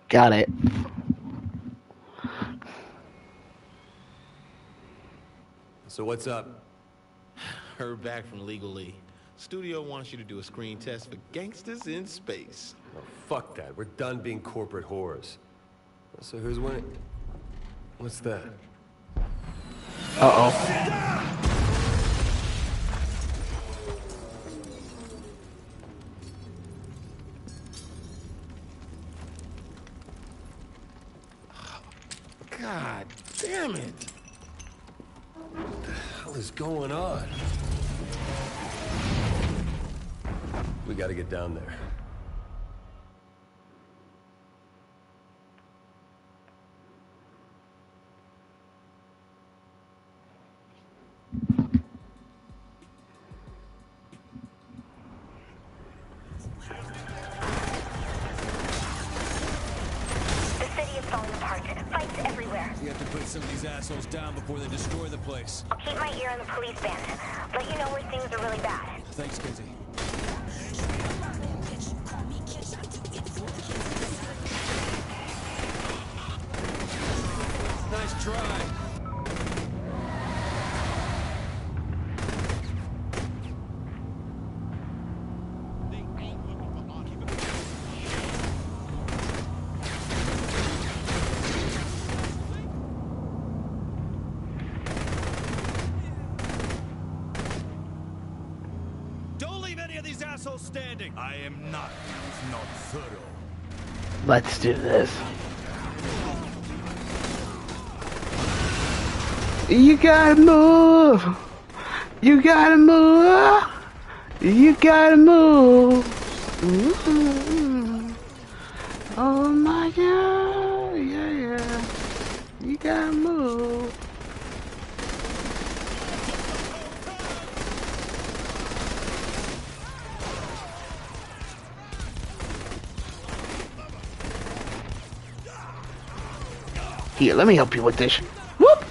Got it. So what's up? Heard back from Legally. Studio wants you to do a screen test for Gangsters in Space. Oh, fuck that. We're done being corporate whores. So who's winning? What's that? Uh-oh. God damn it! What the hell is going on? We gotta get down there. Some of these assholes down before they destroy the place. I'll keep my ear on the police band. Let you know where things are really bad. Thanks, Kizzy. Nice try. Standing. I am not thorough. Let's do this. You gotta move. You gotta move. You gotta move. Mm-hmm. Oh my god. Yeah. You gotta move. Here, let me help you with this. Whoop!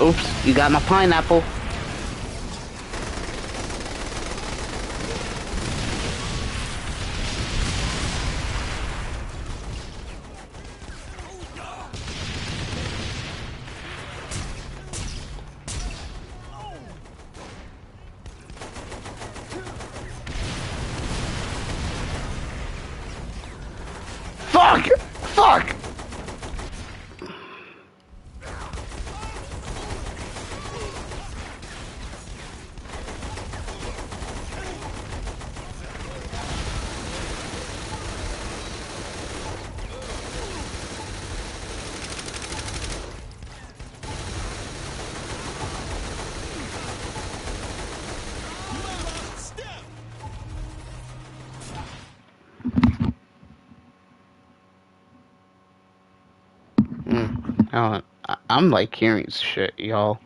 Oops, you got my pineapple. Fuck! Fuck! I'm like hearing shit, y'all.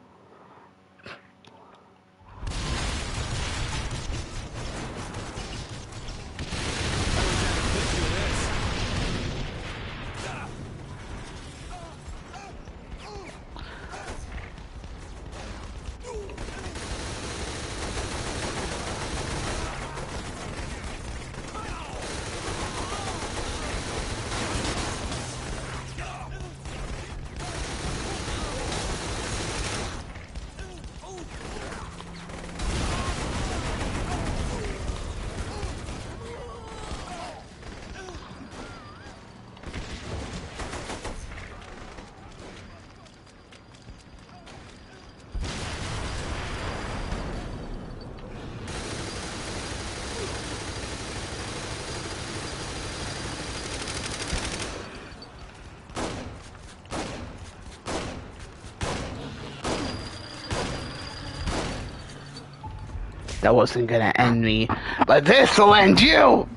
That wasn't gonna end me, but this'll end you!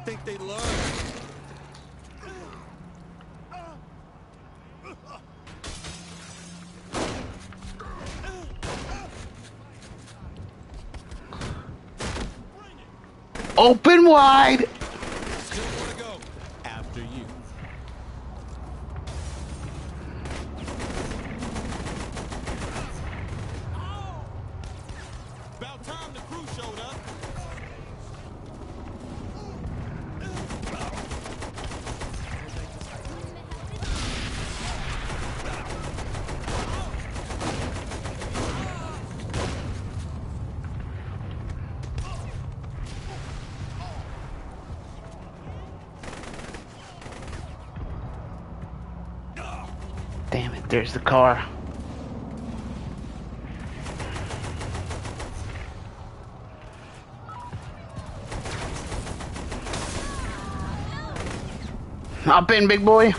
Think they learn. Open wide! Still wanna go. After you. About time the crew showed up. Damn it, there's the car. Hop in, big boy.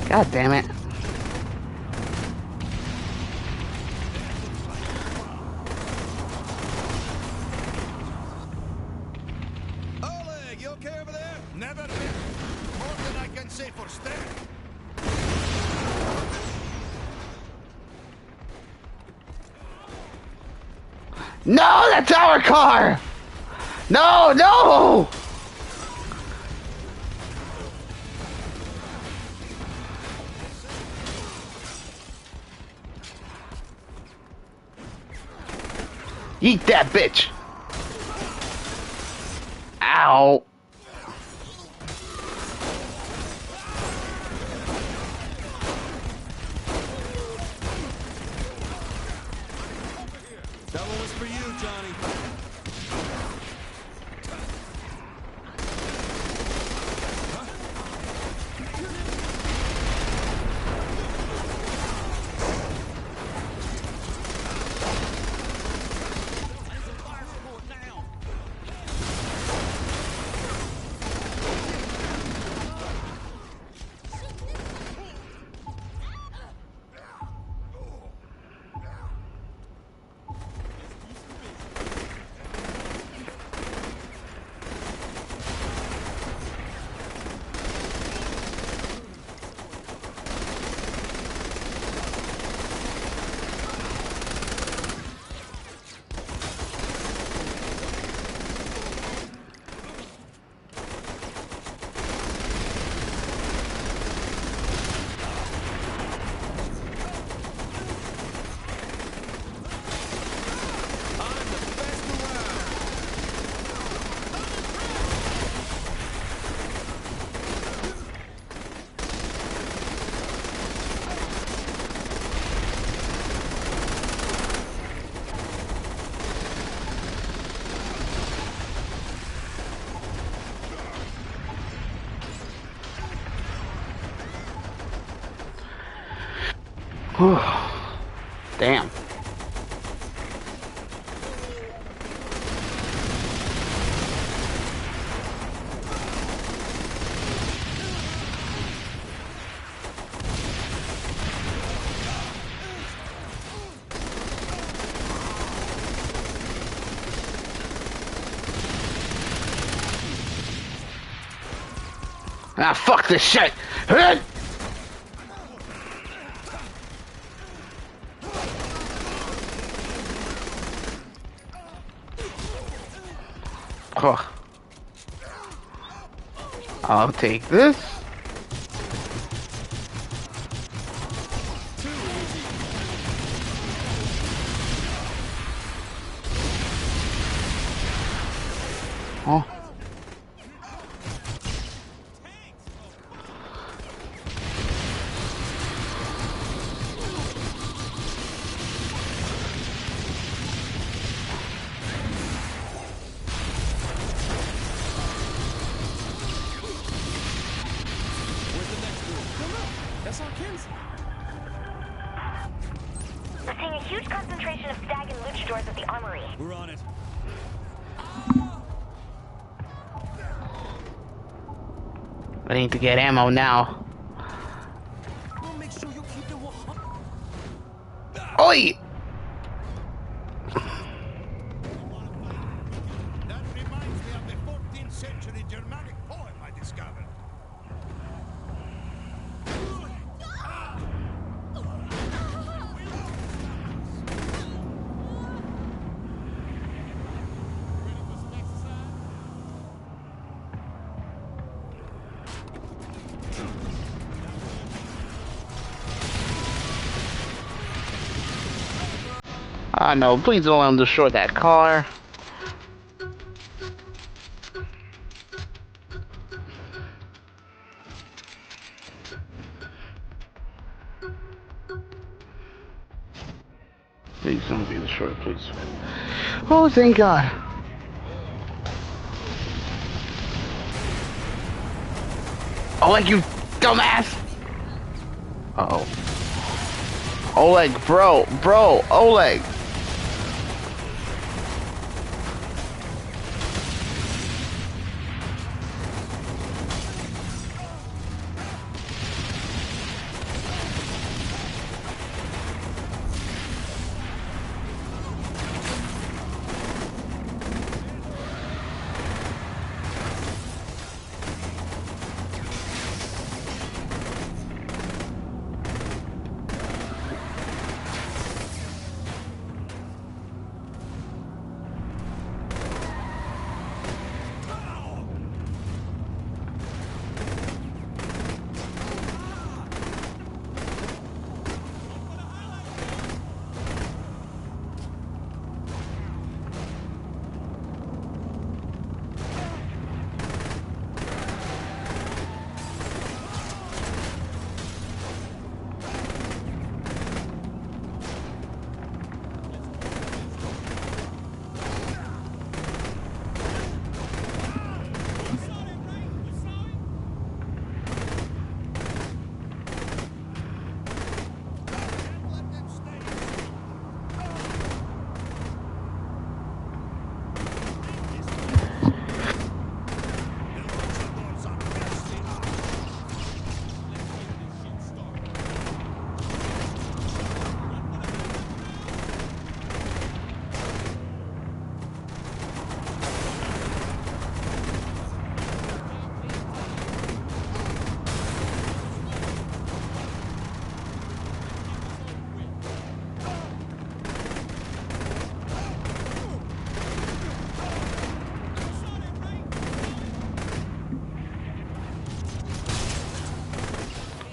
God damn it. Oleg, you okay over there? Never been. More than I can say for Stan. No, that's our car! No, no! Eat that bitch! Ow! That one was for you, Johnny. Damn. Ah, fuck this shit! Oh. I'll take this. Oh. We're seeing a huge concentration of stag and luchadors at the armory. We're on it. I need to get ammo now. Oi! That reminds me of the 14th century Germanic poem I discovered. Ah, no, please don't let him destroy that car. Please don't be destroyed, please. Oh, thank God. Oleg, you dumbass! Uh-oh. Oleg, bro, Oleg!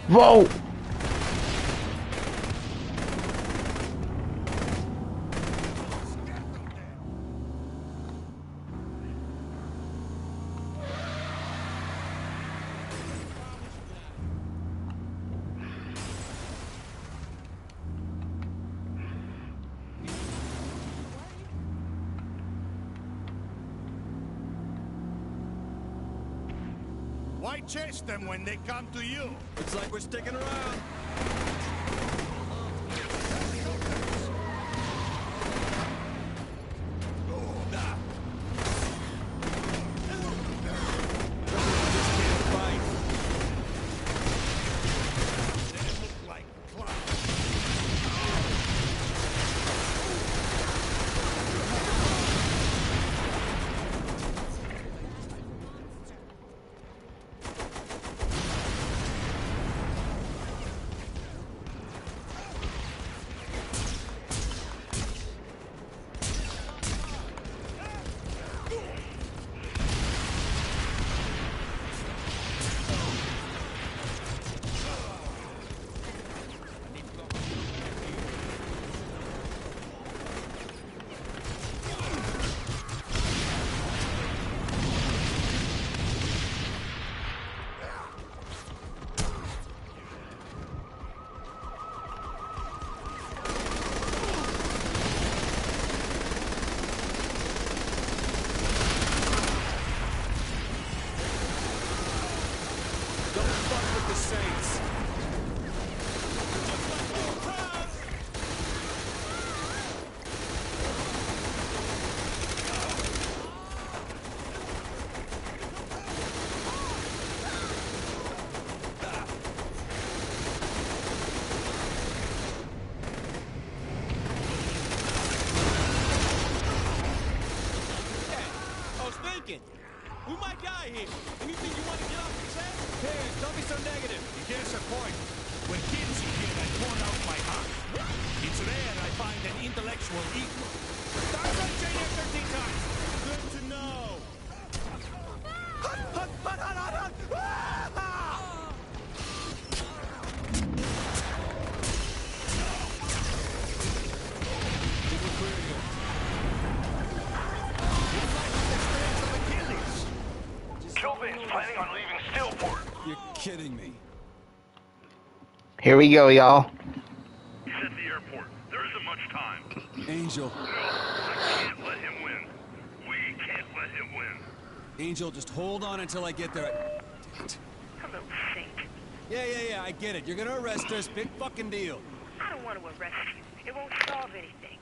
Whoa! Why chase them when they come to you? Looks like we're sticking around. the Saints. We might die here. Anything you want to get off your chest? Hey, don't be so negative. You guess a point. When Kinsey hit, I poured out my heart. It's rare I find an intellectual equal. Start from chain here 13 times. Good to know. Kilbane's planning on leaving Steelport. You're kidding me. Here we go, y'all. He's at the airport. There isn't much time. Angel. No, I can't let him win. We can't let him win. Angel, just hold on until I get there. Hello, Saint. Yeah, I get it. You're gonna arrest us. Big fucking deal. I don't want to arrest you. It won't solve anything.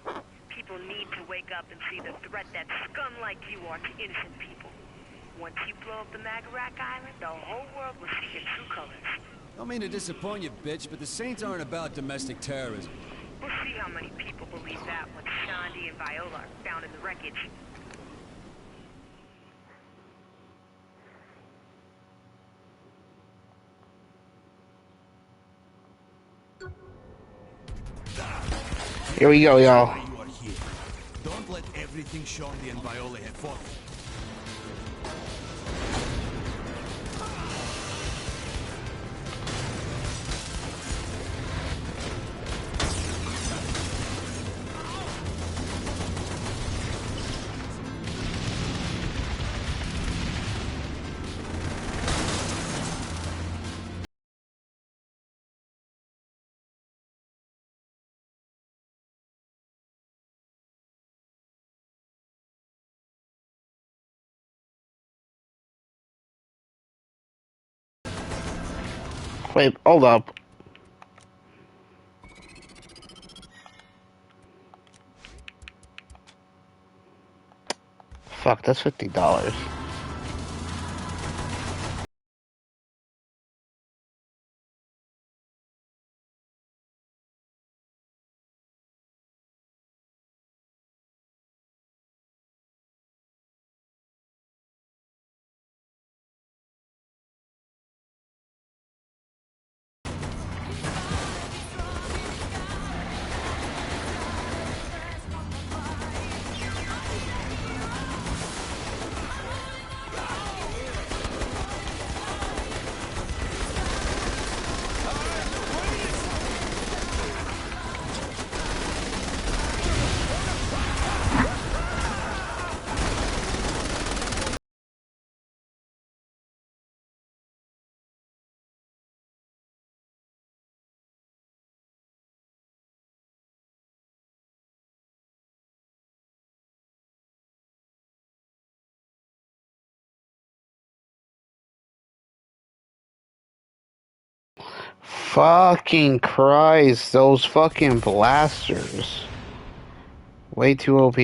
People need to wake up and see the threat that scum like you are to innocent people. Once you blow up the Magarak Island, the whole world will see your true colors. Don't mean to disappoint you, bitch, but the Saints aren't about domestic terrorism. We'll see how many people believe that when Shandi and Viola are found in the wreckage. Here we go, y'all. You are here. Don't let everything Shondi and Viola have fought. Wait, hold up. Fuck, that's $50. Fucking Christ, those fucking blasters. Way too OP.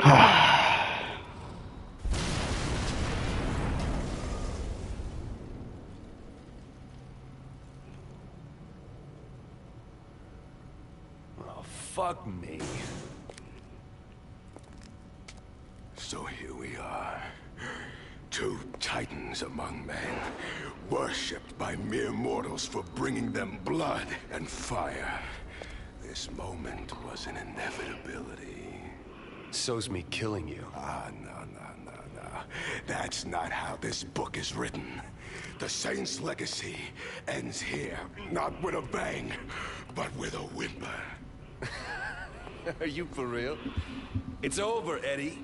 Oh, fuck me. So here we are. Two titans among men, worshipped by mere mortals for bringing them blood and fire. This moment was an inevitability. So's me killing you. No. That's not how this book is written. The Saint's legacy ends here, not with a bang, but with a whimper. Are you for real? It's over, Eddie.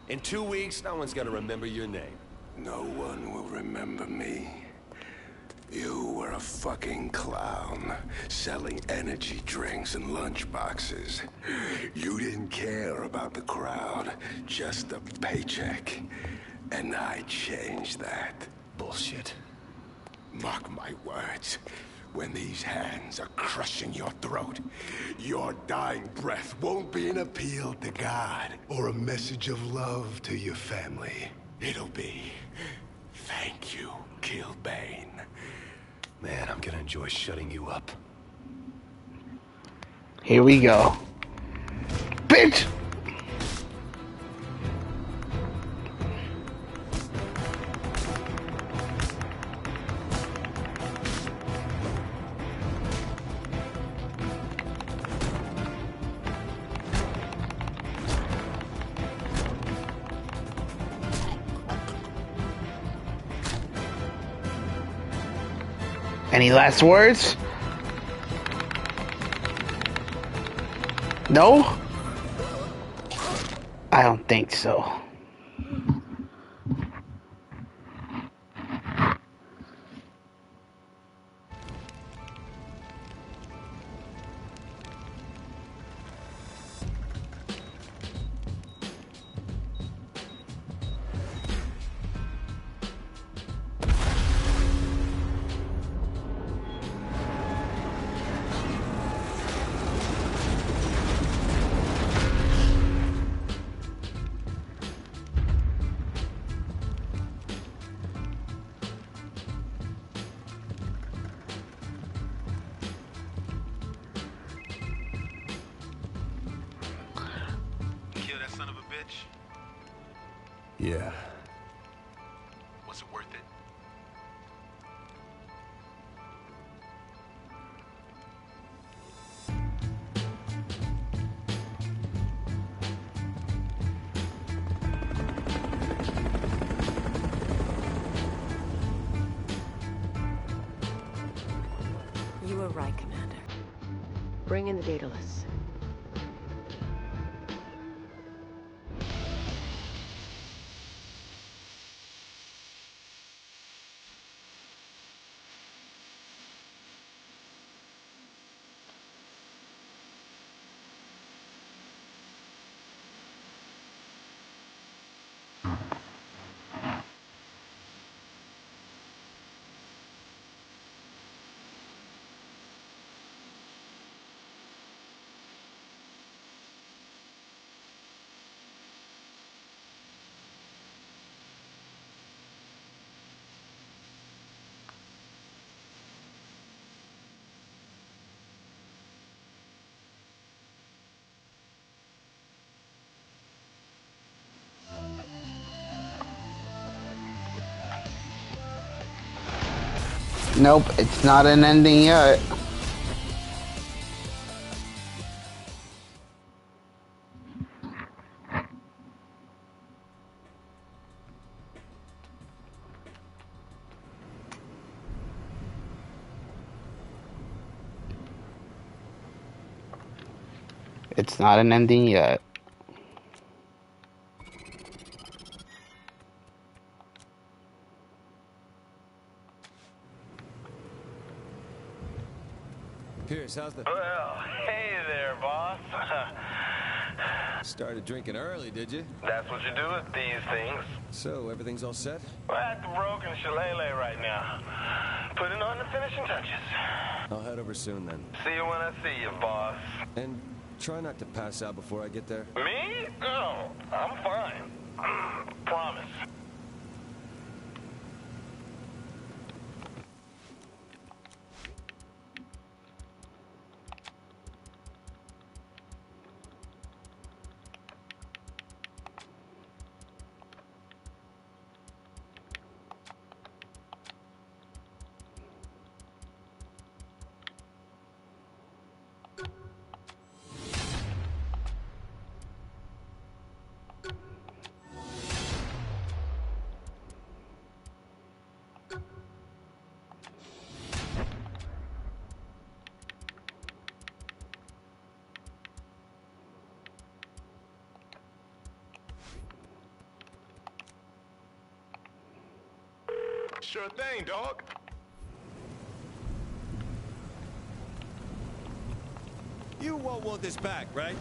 In 2 weeks, no one's gonna remember your name. No one will remember me. You were a fucking clown, selling energy drinks and lunchboxes. You didn't care about the crowd, just a paycheck. And I changed that. Bullshit. Mark my words. When these hands are crushing your throat, your dying breath won't be an appeal to God or a message of love to your family. It'll be, thank you, Killbane. Man, I'm gonna enjoy shutting you up. Here we go. Bitch! Any last words? No? I don't think so. Yeah. Was it worth it? You were right, Commander. Bring in the data lists. Nope, it's not an ending yet. It's not an ending yet. Pierce, how's the... Well, hey there, boss. Started drinking early, did you? That's what you do with these things. So, everything's all set? We're at the broken shillelagh right now. Putting on the finishing touches. I'll head over soon, then. See you when I see you, boss. And Try not to pass out before I get there. Me? No, I'm fine. Promise. Sure thing, dog. You won't want this back, right?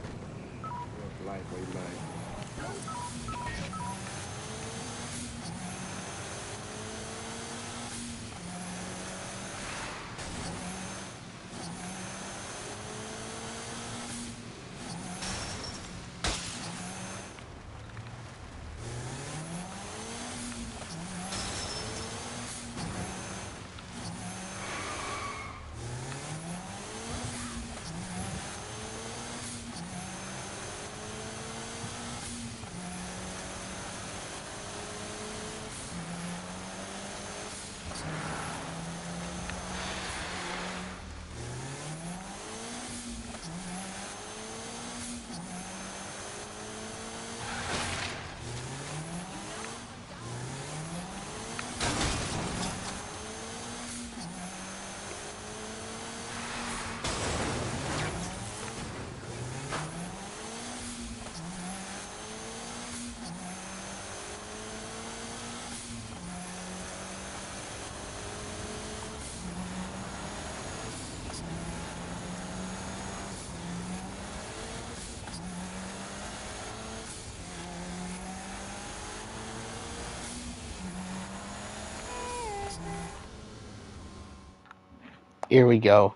Here we go.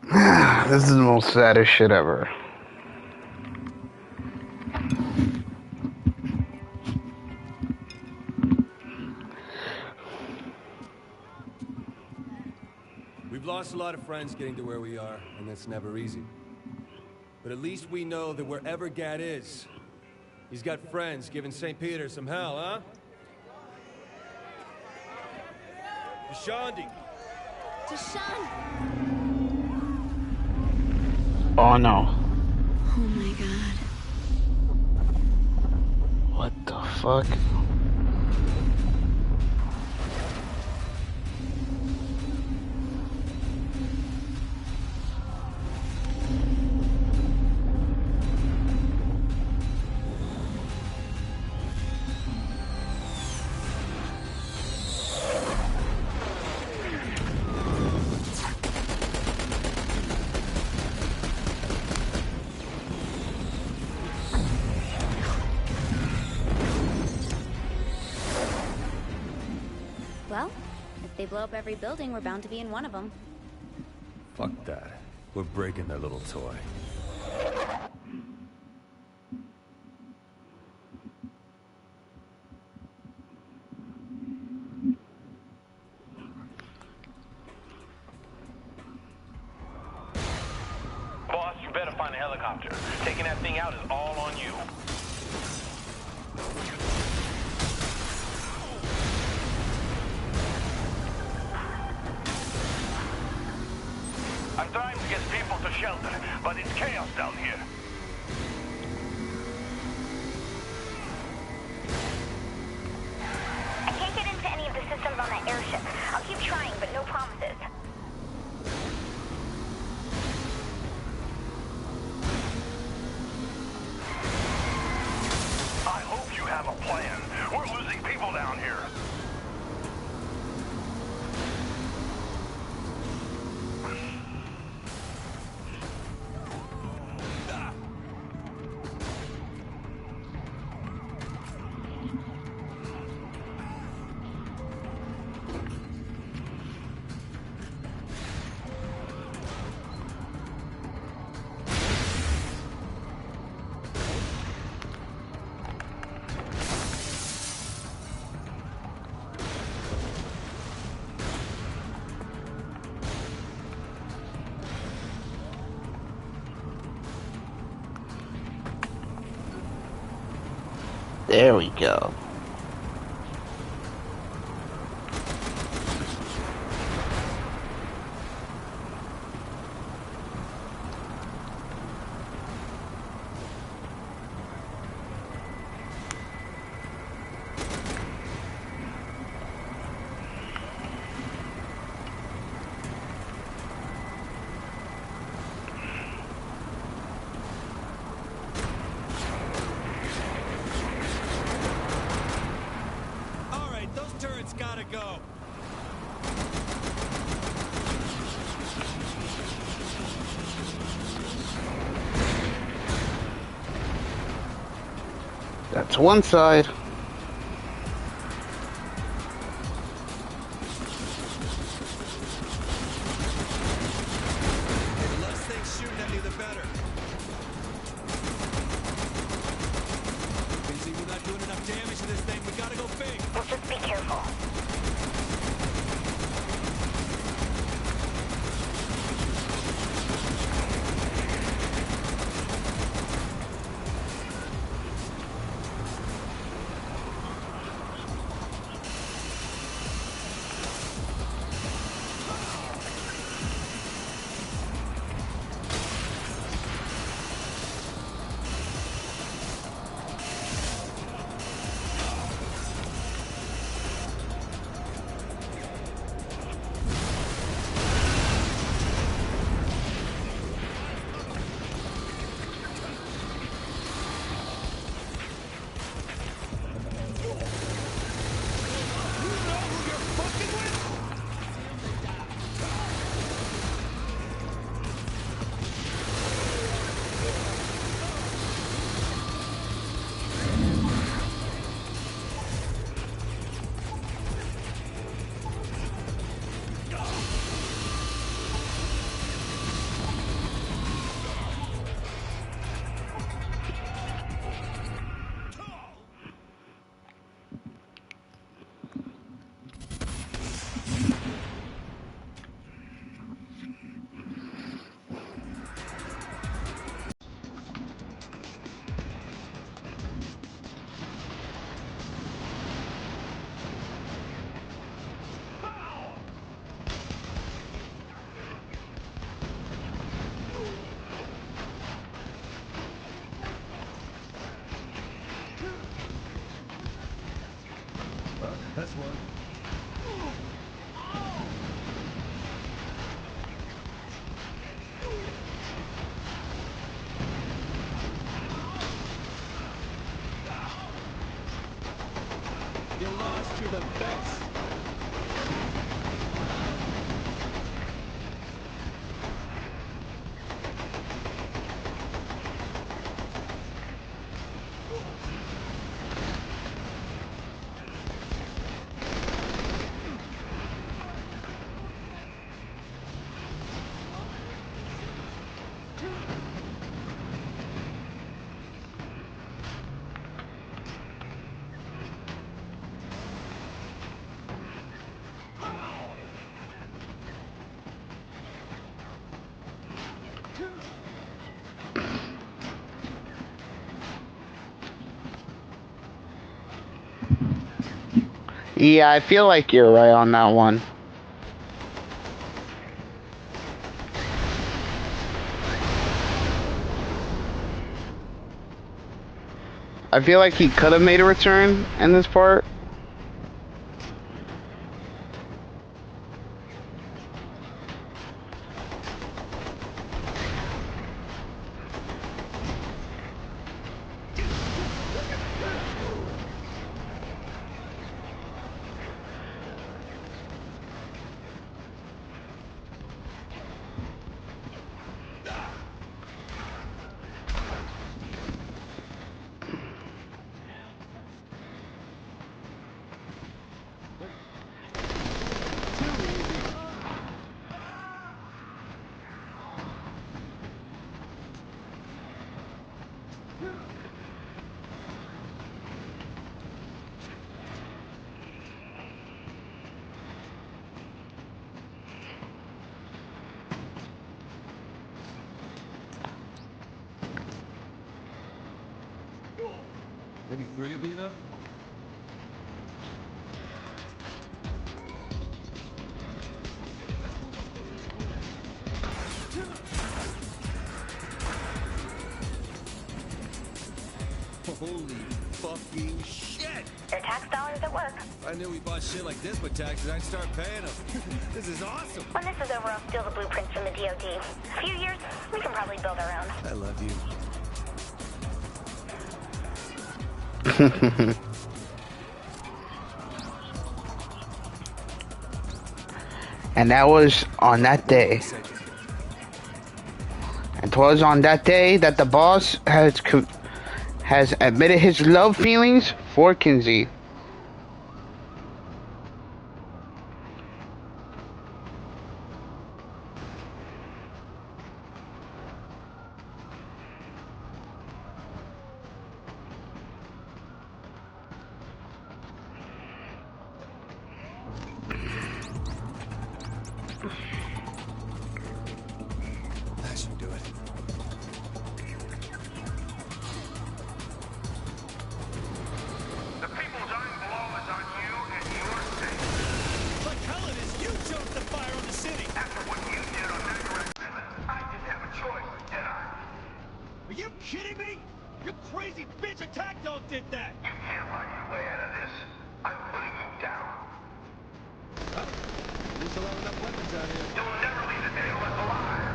This is the most saddest shit ever. We've lost a lot of friends getting to where we are, and that's never easy. But at least we know that wherever Gad is, he's got friends giving St. Peter some hell, huh? Deshaun. Deshaun! Oh no. Oh my god. What the fuck? Well, if they blow up every building, we're bound to be in one of them. Fuck that. We're breaking their little toy. Boss, you better find a helicopter. Taking that thing out is all on you. I'm trying to get people to shelter, but it's chaos down here. I can't get into any of the systems on that airship. I'll keep trying, but no promises. I hope you have a plan. We're losing people down here. There we go. Turret's gotta go. That's one side. The less things shooting at me, the better. Busy, we're not doing enough damage to this thing. We gotta go big. Well, just be careful. That's one. You lost, you're the best. Yeah, I feel like you're right on that one. I feel like he could have made a return in this part. Maybe 3 will be enough? Holy fucking shit! Your tax dollars at work. I knew we bought shit like this with taxes, I'd start paying them. This is awesome. When this is over, I'll steal the blueprints from the DOD. A few years, we can probably build our own. I love you. And that was on that day. And 'twas on that day that the boss has admitted his love feelings for Kinsey. That should do it. The people's iron blow is on you and your state. Like hell it is, you chose to fire on the city. After what you did on Magarac Island, I didn't have a choice, did I? Are you kidding me? Your crazy bitch Takeove did that. You can't lie your way out of this. I'm putting you down. We still have enough weapons out here. You'll never leave the Daedalus alive.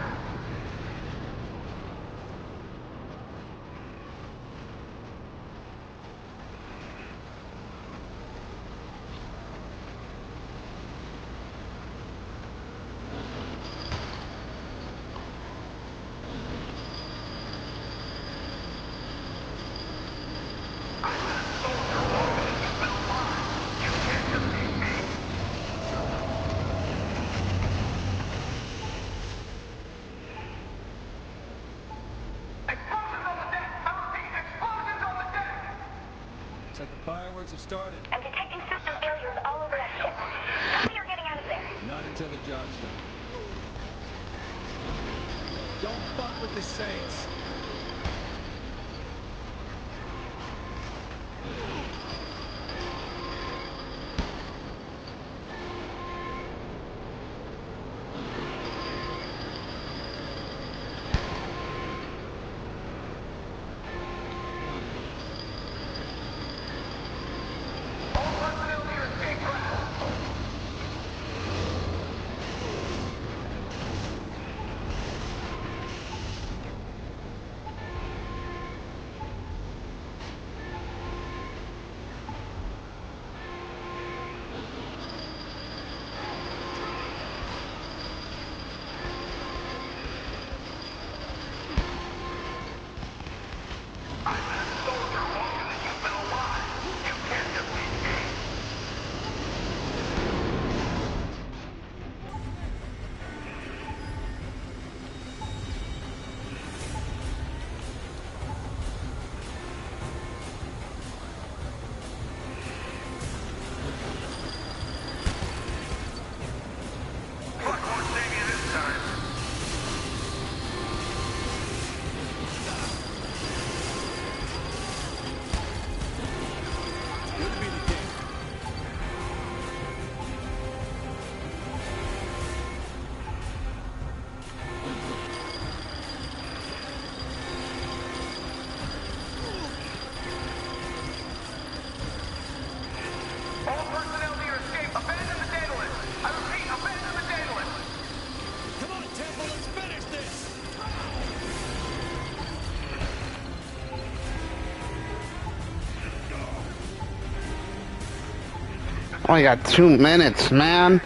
Looks like the fireworks have started. I'm detecting system failures all over that ship. Tell me you're getting out of there. Not until the job's done. Don't fuck with the Saints. Only got 2 minutes, man.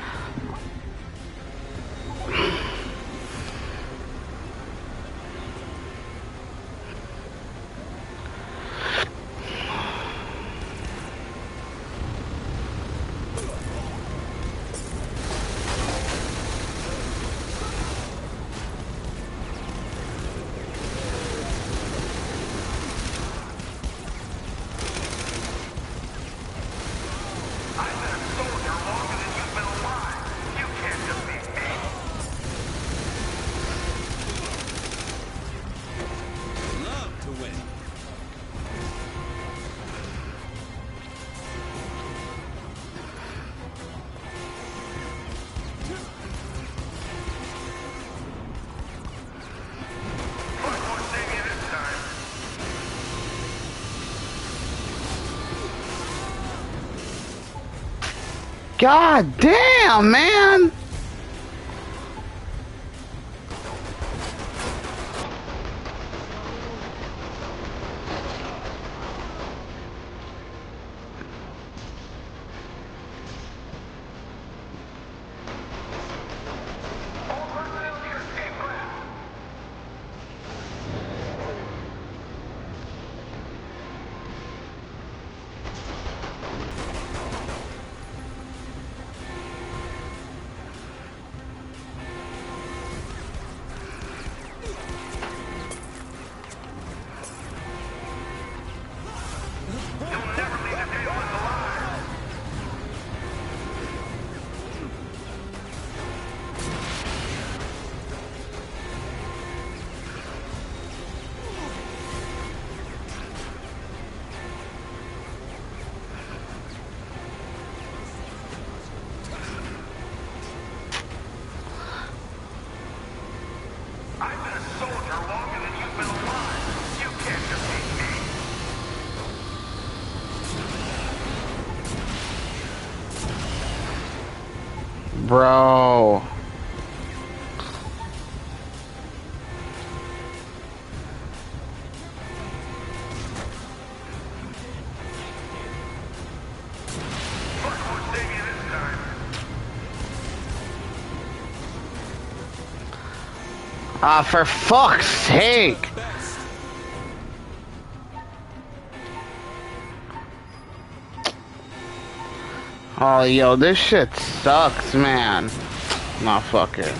I've been a soldier longer than you've been alive. God damn, man! Bro. Ah, for fuck's sake! Oh, yo, this shit sucks, man. Nah, fuck it.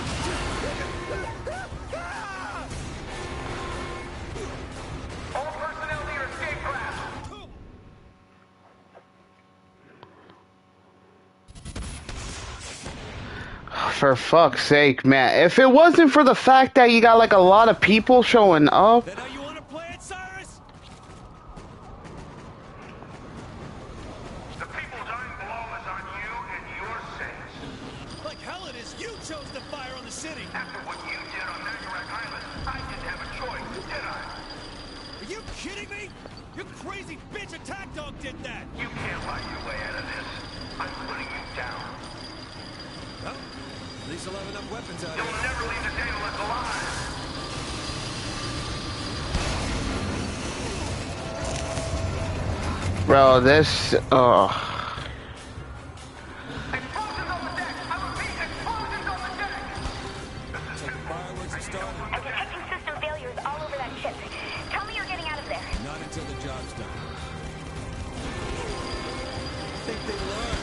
For fuck's sake, man. If it wasn't for the fact that you got like a lot of people showing up. Then how you want to play it, Cyrus? The people dying below is on you and your sins. Like hell it is. You chose to fire on the city. After what you did on Nagarak Island, I didn't have a choice, did I? Are you kidding me? Your crazy bitch attack dog did that. You can't lie your way out of this. I'm putting you down. Well, at least I'll have enough weapons out You'll here. never leave the Daedalus alive. Bro, this. Oh. Fireworks are starting. I'm detecting system failures all over that ship. Tell me you're getting out of there. Not until the job's done. Think they learn.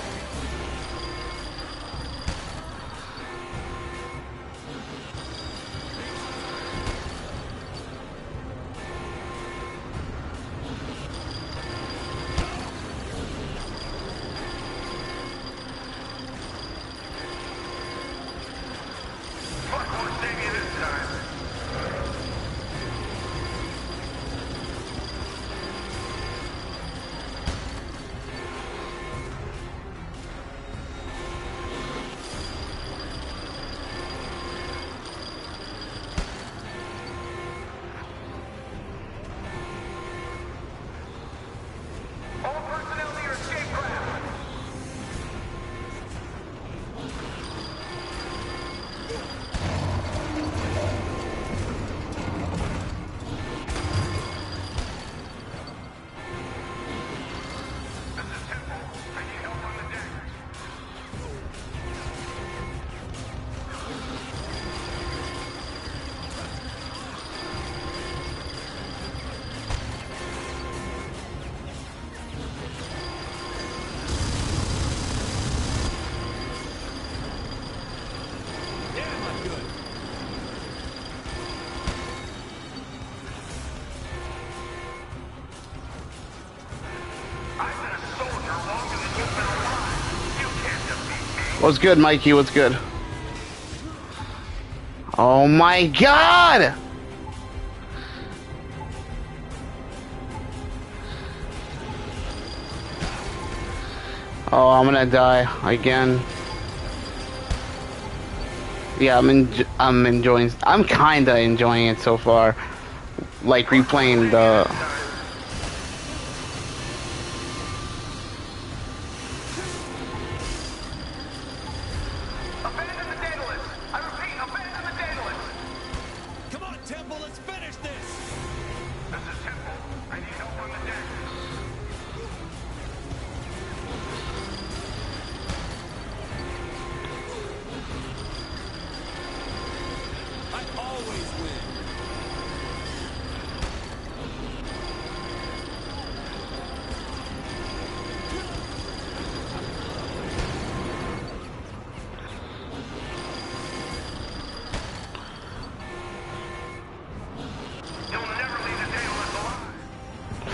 What's good, Mikey? What's good? Oh my god! Oh, I'm gonna die again. Yeah, I'm enjoying. I'm kinda enjoying it so far. Like replaying the.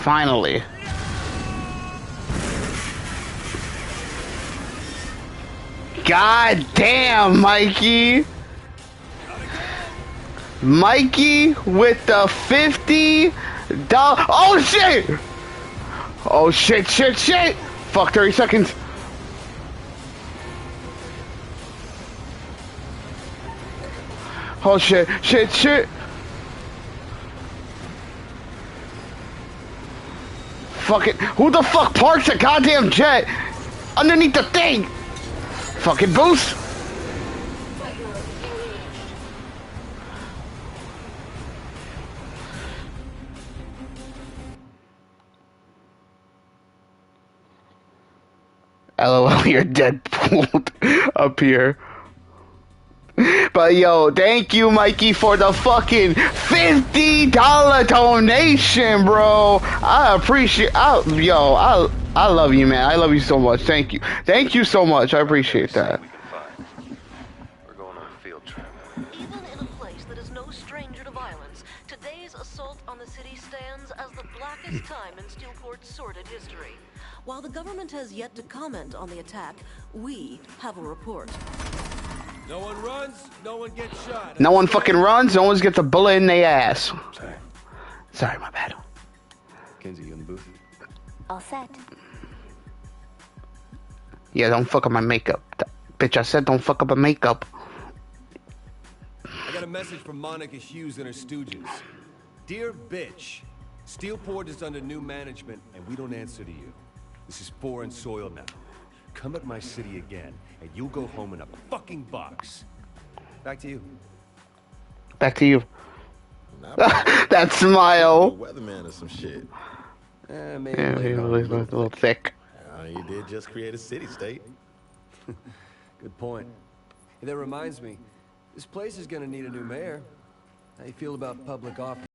Finally. God damn, Mikey. Mikey with the $50. Oh shit! Oh shit, shit, shit! Fuck, 30 seconds. Oh shit, shit, shit. Fuck it. Who the fuck parks a goddamn jet underneath the thing? Fucking boost. LOL, you're dead up here. But yo, thank you, Mikey, for the fucking $50 donation, bro. I appreciate. I love you, man. I love you so much. Thank you. Thank you so much. I appreciate that. We're going on a field trip. Even in a place that is no stranger to violence, today's assault on the city stands as the blackest time in Steelport's sordid history. While the government has yet to comment on the attack, we have a report. No one runs, no one gets shot. No one fucking runs, no one gets a bullet in their ass. Sorry, my bad. Kenzie, you in the booth? All set. Yeah, don't fuck up my makeup. Bitch, I said don't fuck up my makeup. I got a message from Monica Hughes and her stooges. Dear bitch, Steelport is under new management and we don't answer to you. This is foreign soil now. Come at my city again, and you'll go home in a fucking box. Back to you. Back to you. That smile. Weatherman or some shit. Maybe Yeah, he was a little thick. You did just create a city-state. Good point. Hey, that reminds me, this place is gonna need a new mayor. How you feel about public office?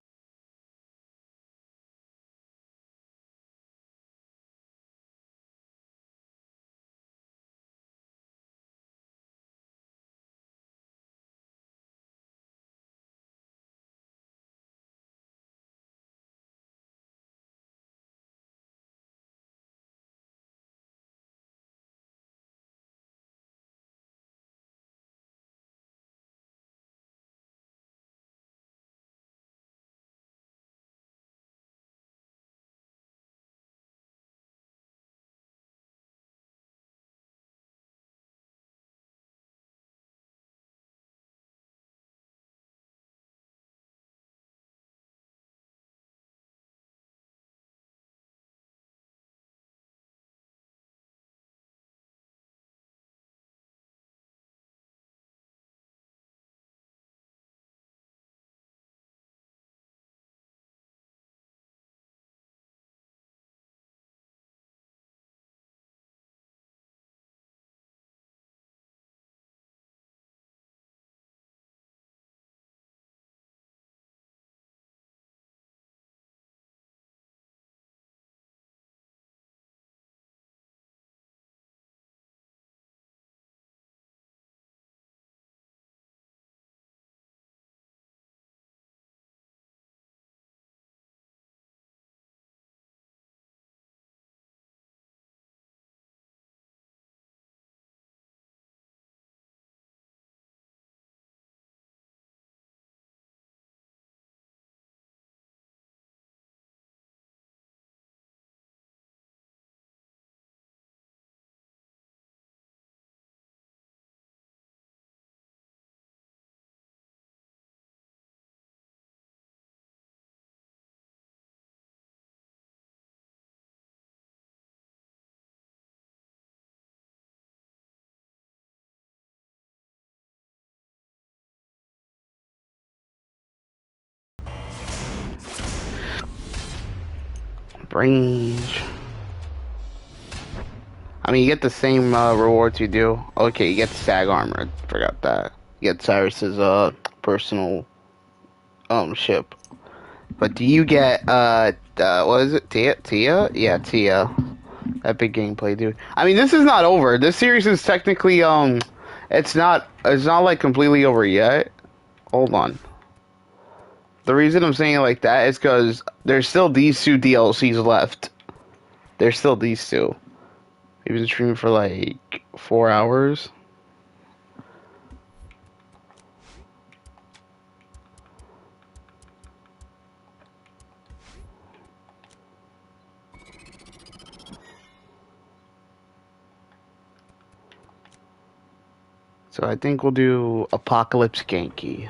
Range. I mean, you get the same rewards you do. Okay, you get the SAG armor. Forgot that. You get Cyrus's personal ship. But do you get what is it? Tia? Yeah, Tia. Epic gameplay, dude. I mean, this is not over. This series is technically it's not like completely over yet. Hold on. The reason I'm saying it like that is because there's still these 2 DLCs left. There's still these 2. We've been streaming for like 4 hours. So I think we'll do Apocalypse Genki.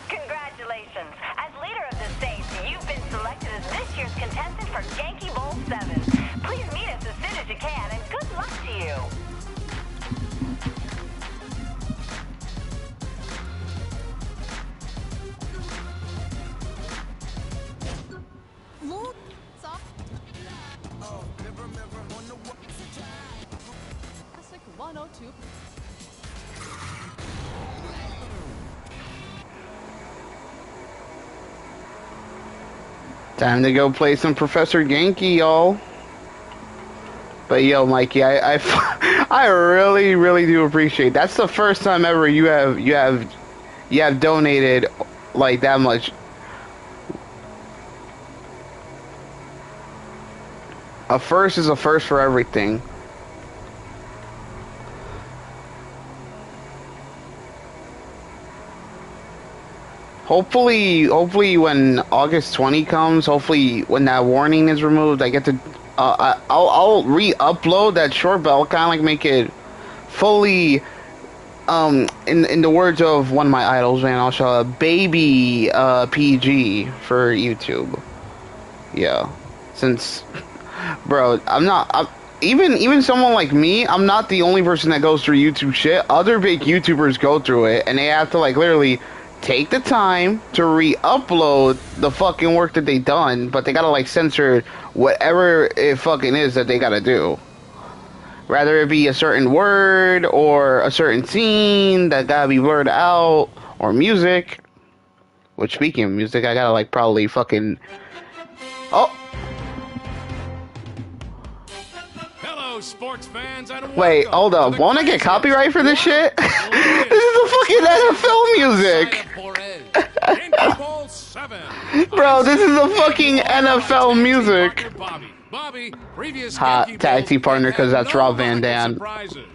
Congratulations. As leader of the stage, you've been selected as this year's contestant for Genki Bowl 7. Please meet us as soon as you can, and good luck to you. Classic 102. Time to go play some Professor Genki, y'all. But yo, Mikey, I really, really do appreciate. That's the first time ever you have donated like that much. A first is a first for everything. Hopefully when August 20 comes, hopefully when that warning is removed, I get to, I'll re-upload that short, but I'll kind of like make it fully, in the words of one of my idols, man, I'll show a baby, PG for YouTube. Yeah. Since, bro, even someone like me, I'm not the only person that goes through YouTube shit. Other big YouTubers go through it, and they have to, like, literally take the time to re-upload the fucking work that they done, but they gotta, like, censor whatever it fucking is that they gotta do. Rather it be a certain word, or a certain scene that gotta be blurred out, or music. Which, speaking of music, I gotta, like, probably fucking... Oh! Hello, sports fans, and wait, hold up. Won't I get copyright for this shit? This is the fucking NFL music! Bro, this is the fucking NFL music! Hot tag team partner, because that's Rob Van Dam.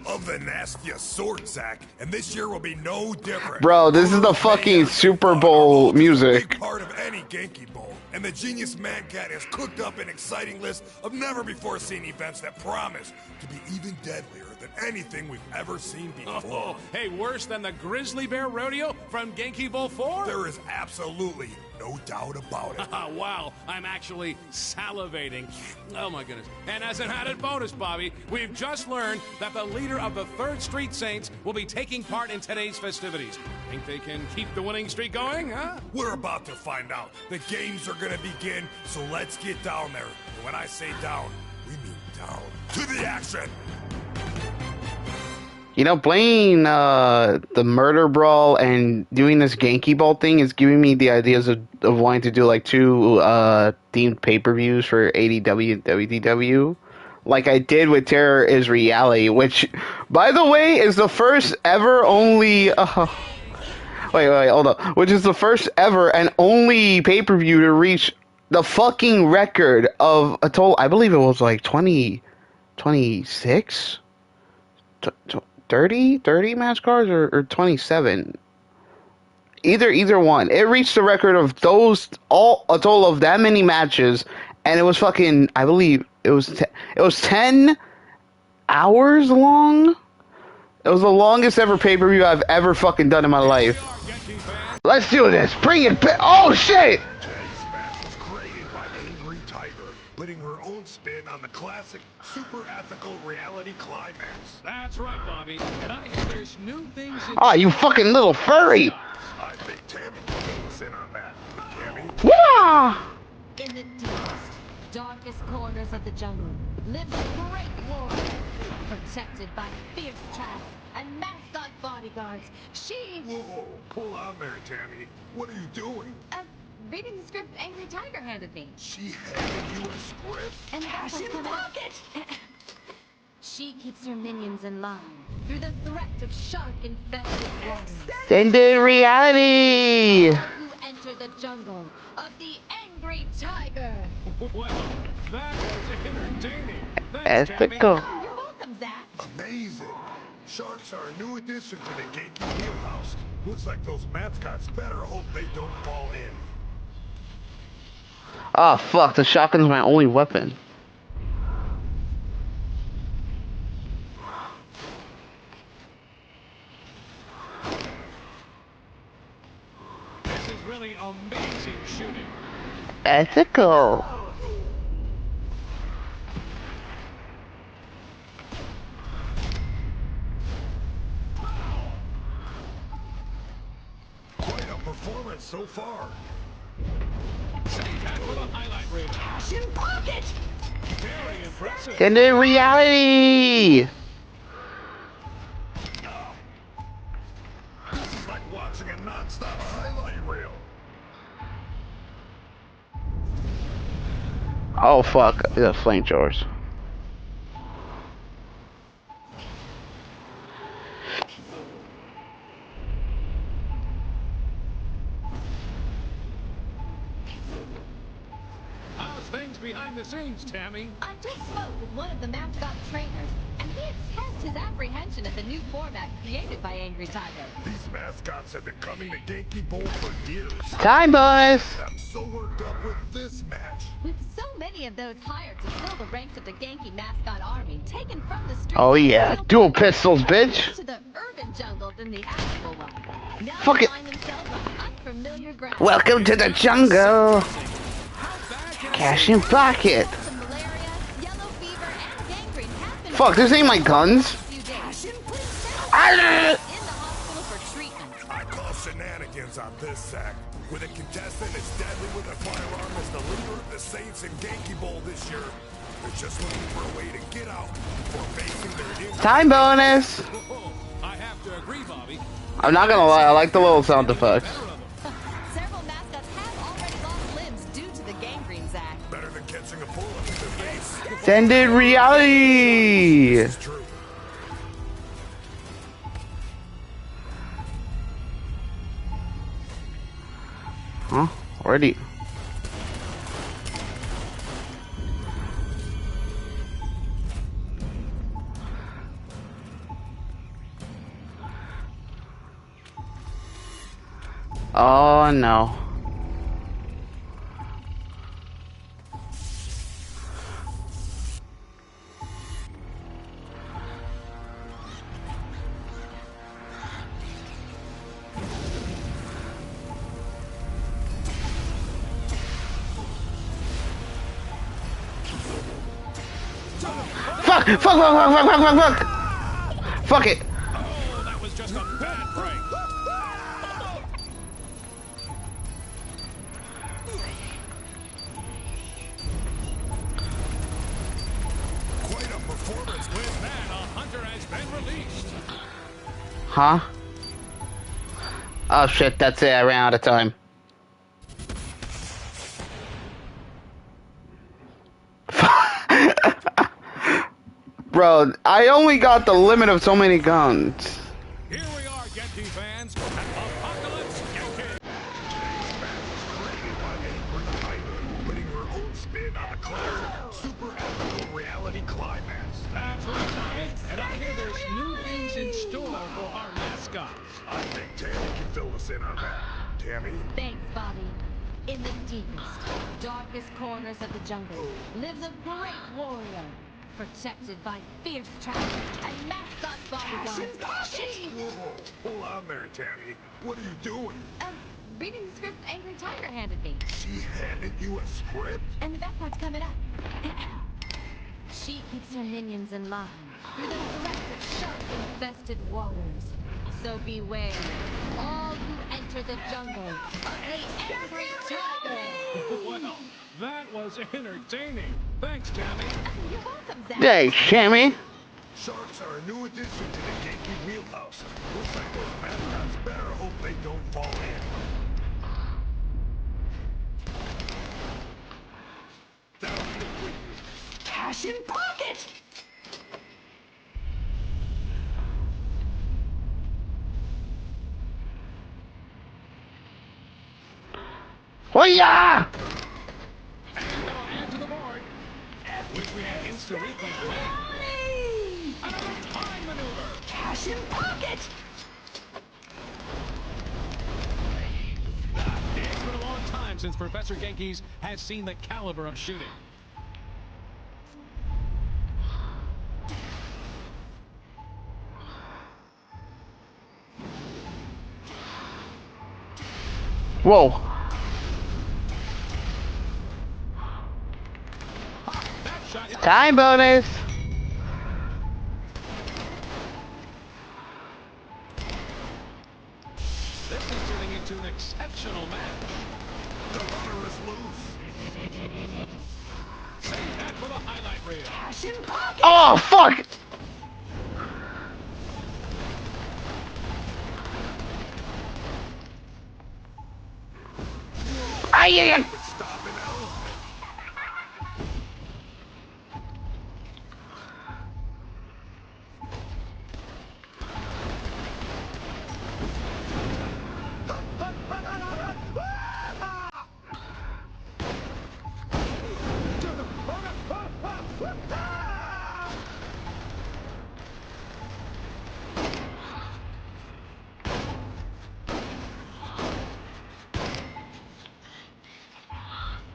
Of the nastiest sort, Zach, and this year will be no different. Bro, this is the fucking Super Bowl music. Part of any Genki Bowl, and the genius Mancat has cooked up an exciting list of never-before-seen events that promise to be even deadlier than anything we've ever seen before. Oh, hey, worse than the Grizzly Bear Rodeo from Genki Bowl 4? There is absolutely no doubt about it. Wow, I'm actually salivating. Oh my goodness. And as an added bonus, Bobby, we've just learned that the leader of the 3rd Street Saints will be taking part in today's festivities. Think they can keep the winning streak going, huh? We're about to find out. The games are gonna begin, so let's get down there. And when I say down, we mean down. To the action! You know, playing the MurderBrawl and doing this Genki Ball thing is giving me the ideas of wanting to do like 2 themed pay-per-views for ADW and WDW. Like I did with Terror is Reality, which, by the way, is the first ever only... wait, hold up. Which is the first ever and only pay-per-view to reach the fucking record of a total... I believe it was like 26? 30 match cards or 27. Either one. It reached the record of those, a total of that many matches, and it was fucking, I believe it was 10 hours long. It was the longest ever pay-per-view I've ever fucking done in my life. Let's do this. Bring it back. Oh shit. Putting her own spin on the classic, super ethical reality climax. That's right, Bobby. And I hear there's new things in... Oh, you fucking little furry. I think Tammy can in on that. Tammy? Yeah. In the deepest, darkest corners of the jungle lives a great warrior, protected by fierce tracks and mascot bodyguards. She... Whoa, pull on there, Tammy. What are you doing? Reading the script Angry Tiger handed me. She handed you a script? And that's in pocket! She keeps her minions in line through the threat of shark-infested waters. Extended reality! the jungle of the angry tiger. Well, that was entertaining. Thanks, Ethical. Tammy. You're welcome, Zach. Amazing. Sharks are a new addition to the Genki wheelhouse. Looks like those mascots better hope they don't fall in. Oh fuck, the shotgun's my only weapon. This is really amazing shooting. Ethical. Quite a performance so far. Save that for the highlight reel. Cash in pocket. Very impressive. Into reality. This is like watching a non-stop highlight reel. Oh fuck, the flamethrowers. How's things behind the scenes, Tammy? I just spoke with one of the mascot trainers, and he expressed his apprehension at the new format created by Angry Tiger. These mascots have been coming to Genki Bowl for years. Time, boys. I'm so worked up with this match. With so many of those hired to fill the ranks of the Genki mascot army, taken from the streets Oh of yeah, Steel dual Port pistols, bitch. to the urban jungle than the actual one. Now Fuck they it. find themselves on unfamiliar ground. Welcome to the jungle. Cash in pocket. Fuck, this ain't my guns. I call shenanigans on this sack. With a contestant as deadly with a firearm as the leader of the Saints in Genki Bowl this year, they're just looking for a way to get out before facing their Time bonus. I have to agree, Bobby. I'm not gonna lie, I like the little sound effects. Several mascots have already lost limbs due to the gangrene, Zach. Better than catching a bullet in the face. Extended reality. This is true. Huh? Already. Oh no. Fuck! Fuck! Fuck! Fuck! Fuck! Fuck! Fuck! Fuck! Fuck it! Oh, that was just a bad break. Quite a performance. With that, a hunter has been released. Huh? Oh shit, that's it, I ran out of time. Bro, I only got the limit of so many guns. Here we are, Genki fans, at Apocalypse Genki. Putting her own spin on the classic super ethical reality climax. That's right, Bobby. And I hear there's new things in store for our mascots. I think Tammy can fill us in on that. Tammy? Thanks, Bobby. In the deepest, darkest corners of the jungle lives a great warrior, protected by fierce traps and mascot bodyguards. Whoa, hold on there, Tammy. What are you doing? Reading the script Angry Tiger handed me. She handed you a script? And the best part's coming up. She keeps her minions in line through the threats of shark-infested waters. So beware, all who enter the jungle of the Angry Tiger. Well, that was entertaining. Thanks, Tammy. You're welcome, Zach. Hey, Shammy. Sharks are a new addition to the Genki wheelhouse. Looks like those mascots better hope they don't fall in. Cash in pocket! Oh yeah! Add to the board. Which we have instant replay for that. Another time maneuver. Cash in pocket. It's been a long time since Professor Genki's has seen the caliber of shooting. Whoa. Time bonus. This is turning into an exceptional match. The runner is loose. Save that for the highlight reel. Cash in pocket. Oh fuck! Aye. Stop an elephant.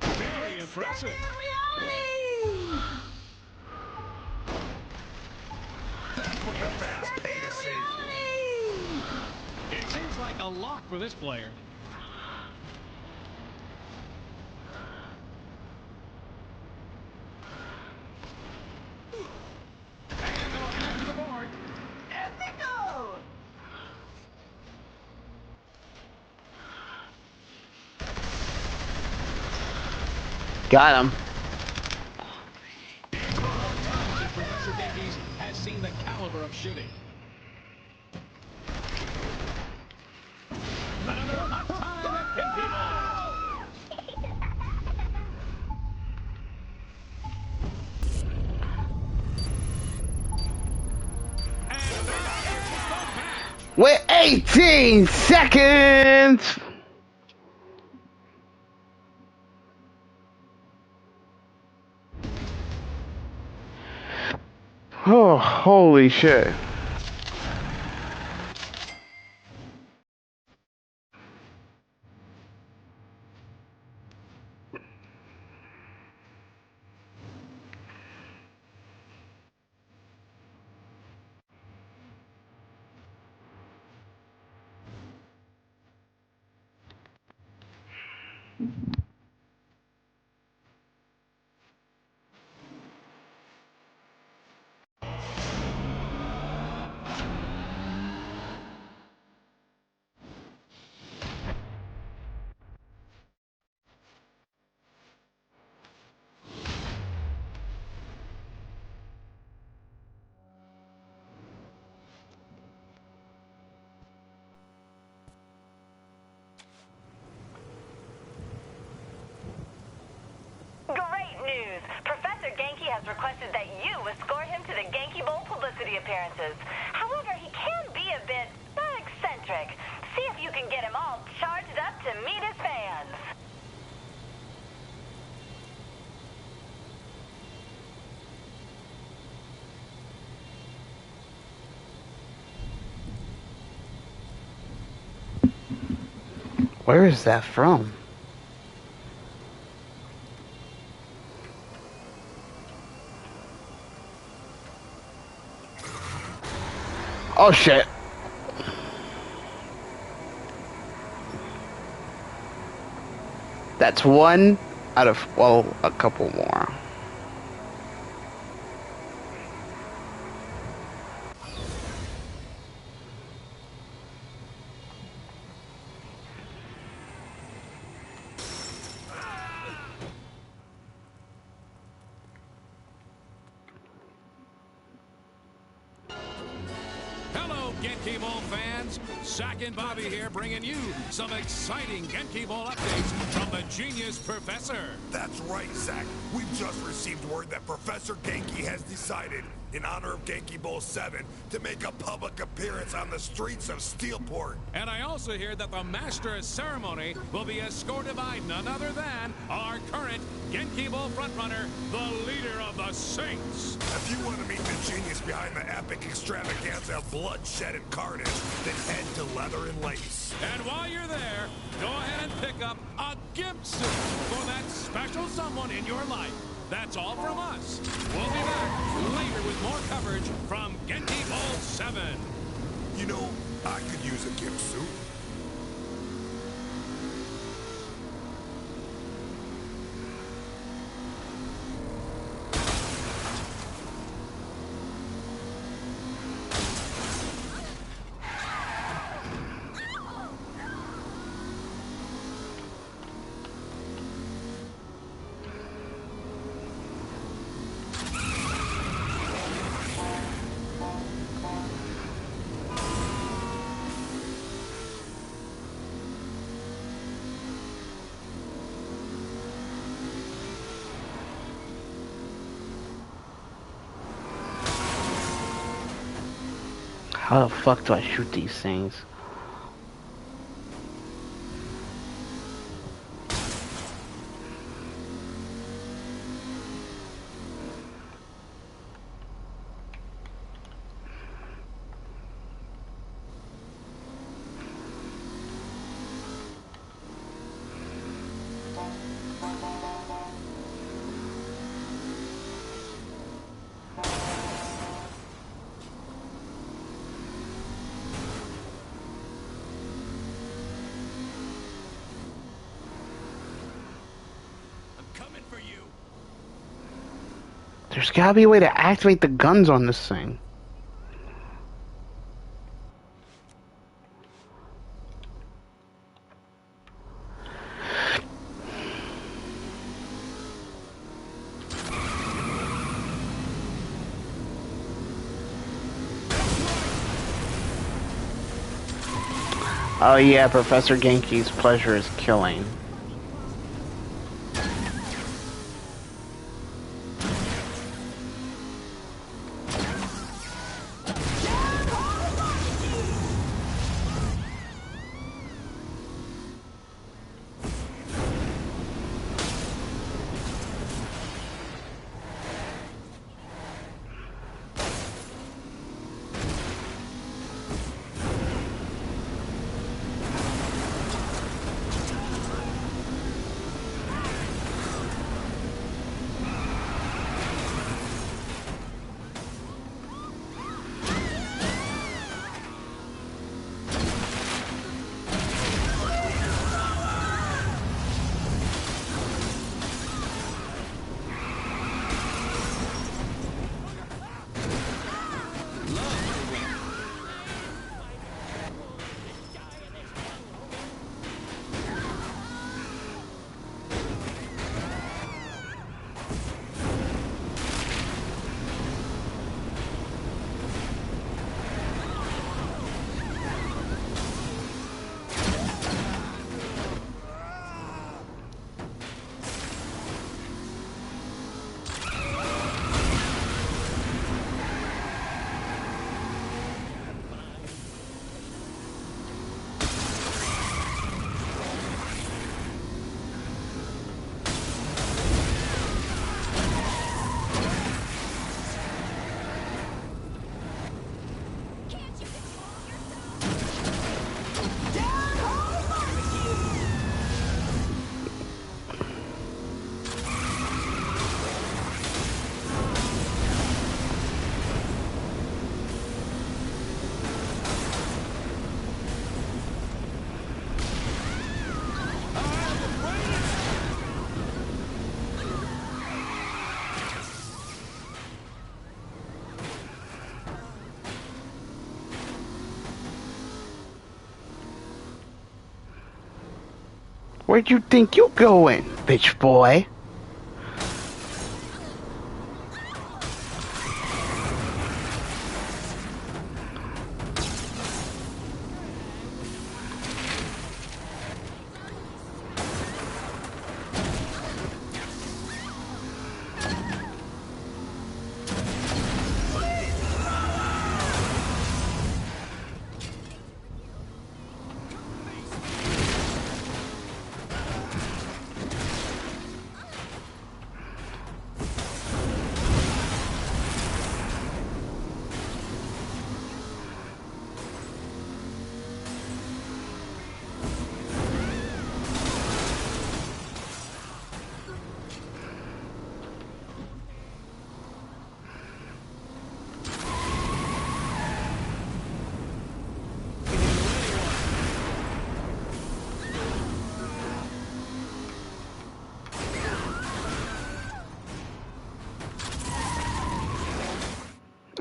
Very impressive. That's what the fans pay to see. It seems like a lock for this player. And they'll add to the board. Ethical. Got him. It's been a long time since Professor Genki's has seen the caliber of shooting. Another hot time at Pinball. And that ends the match. With 18 seconds. Oh, holy shit. Great news! Professor Genki has requested that you escort him to the Genki Bowl publicity appearances. However, he can be a bit eccentric. See if you can get him all charged up to meet his fans. Where is that from? Oh shit. That's one out of, well, a couple more. Genki Bowl fans? Zach and Bobby here bringing you some exciting Genki Bowl updates from the Genius Professor. That's right, Zach. We've just received word that Professor Genki has decided, in honor of Genki Bowl 7, to make a public appearance on the streets of Steelport. And I also hear that the master ceremony will be escorted by none other than our current Genki Bowl frontrunner, the leader of the Saints. If you want to meet the genius behind the epic extravaganza of bloodshed and carnage, then head to Leather and Lace. And while you're there, go ahead and pick up a gimp suit for that special someone in your life. That's all from us. We'll be back later with more coverage from Genki Bowl 7. You know, I could use a gimp suit. How the fuck do I shoot these things? There's gotta be a way to activate the guns on this thing. Oh yeah, Professor Genki's pleasure is killing. Where'd you think you going, bitch boy?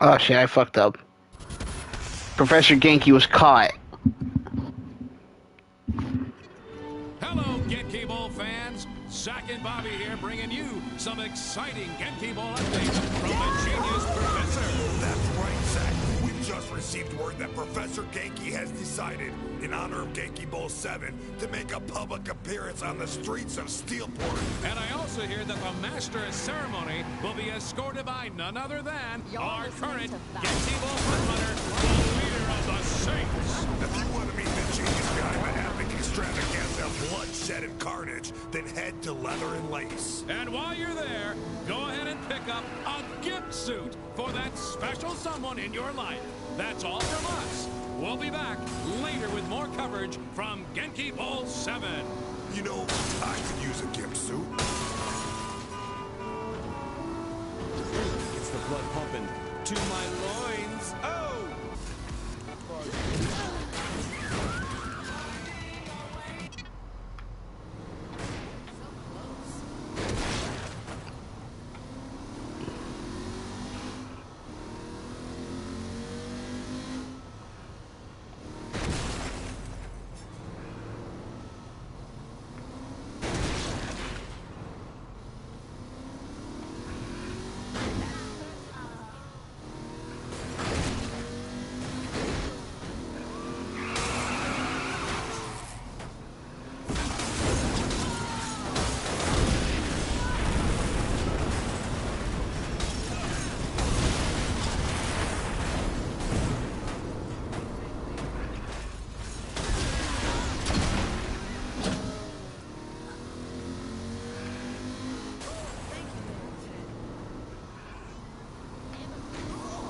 Oh shit, I fucked up. Professor Genki was caught. Hello, Genki Ball fans. Zack and Bobby here bringing you some exciting Genki Ball updates from the Genius Professor. That's right, Zack. We've just received word that Professor Genki has decided, in honor of Genki Bowl 7, to make a public appearance on the streets of Steelport. And I also hear that the master ceremony will be escorted by none other than our current Genki Ball frontrunner, the leader of the Saints. If you want to meet the genius behind the epic extravaganza of bloodshed and carnage, then head to Leather and Lace. And while you're there, go ahead and pick up a gift suit for that special someone in your life. That's all from us. We'll be back later with more coverage from Genki Bowl 7. You know, I could use a gimp suit. It's the blood pumping to my loins. Oh!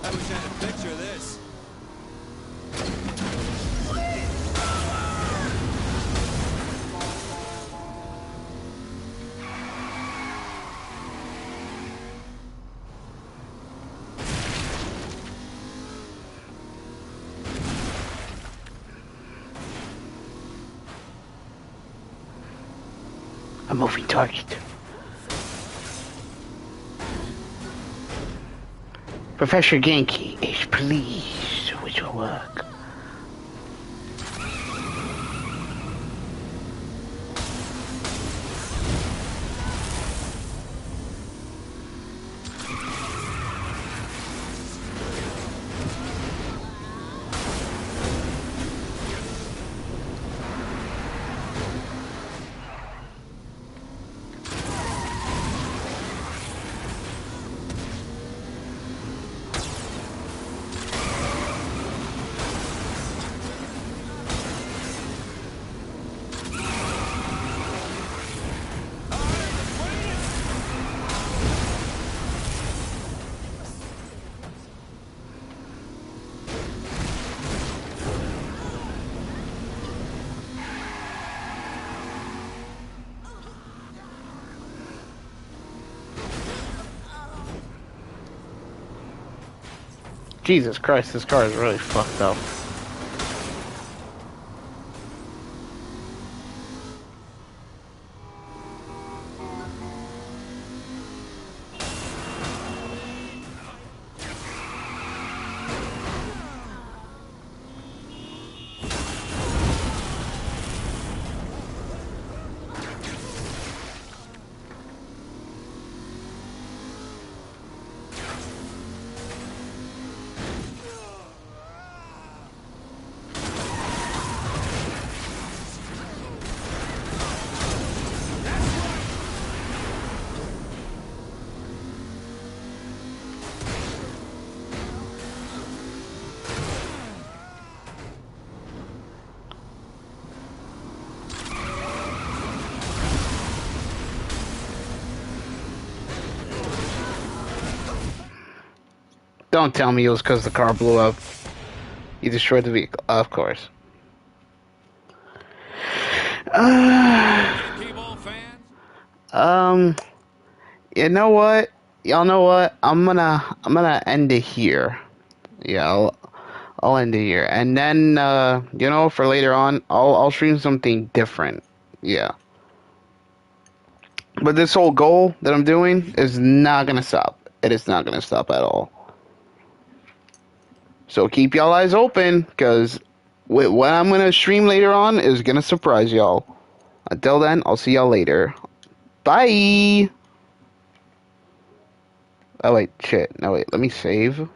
I wish I had a picture of this. A moving target. Professor Genki is pleased with your work. Jesus Christ, this car is really fucked up. Don't tell me it was because the car blew up. You destroyed the vehicle, of course. You know what? Y'all know what? I'm gonna end it here. Yeah, I'll end it here, and then you know, for later on, I'll stream something different. Yeah. But this whole goal that I'm doing is not gonna stop. It is not gonna stop at all. So keep y'all eyes open, because what I'm going to stream later on is going to surprise y'all. Until then, I'll see y'all later. Bye! Oh, wait, shit. No, wait, let me save.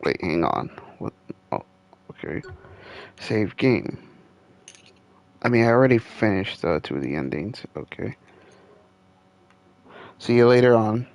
Wait, hang on. What? Oh, okay. Save game. I mean, I already finished two of the endings. Okay. See you later on.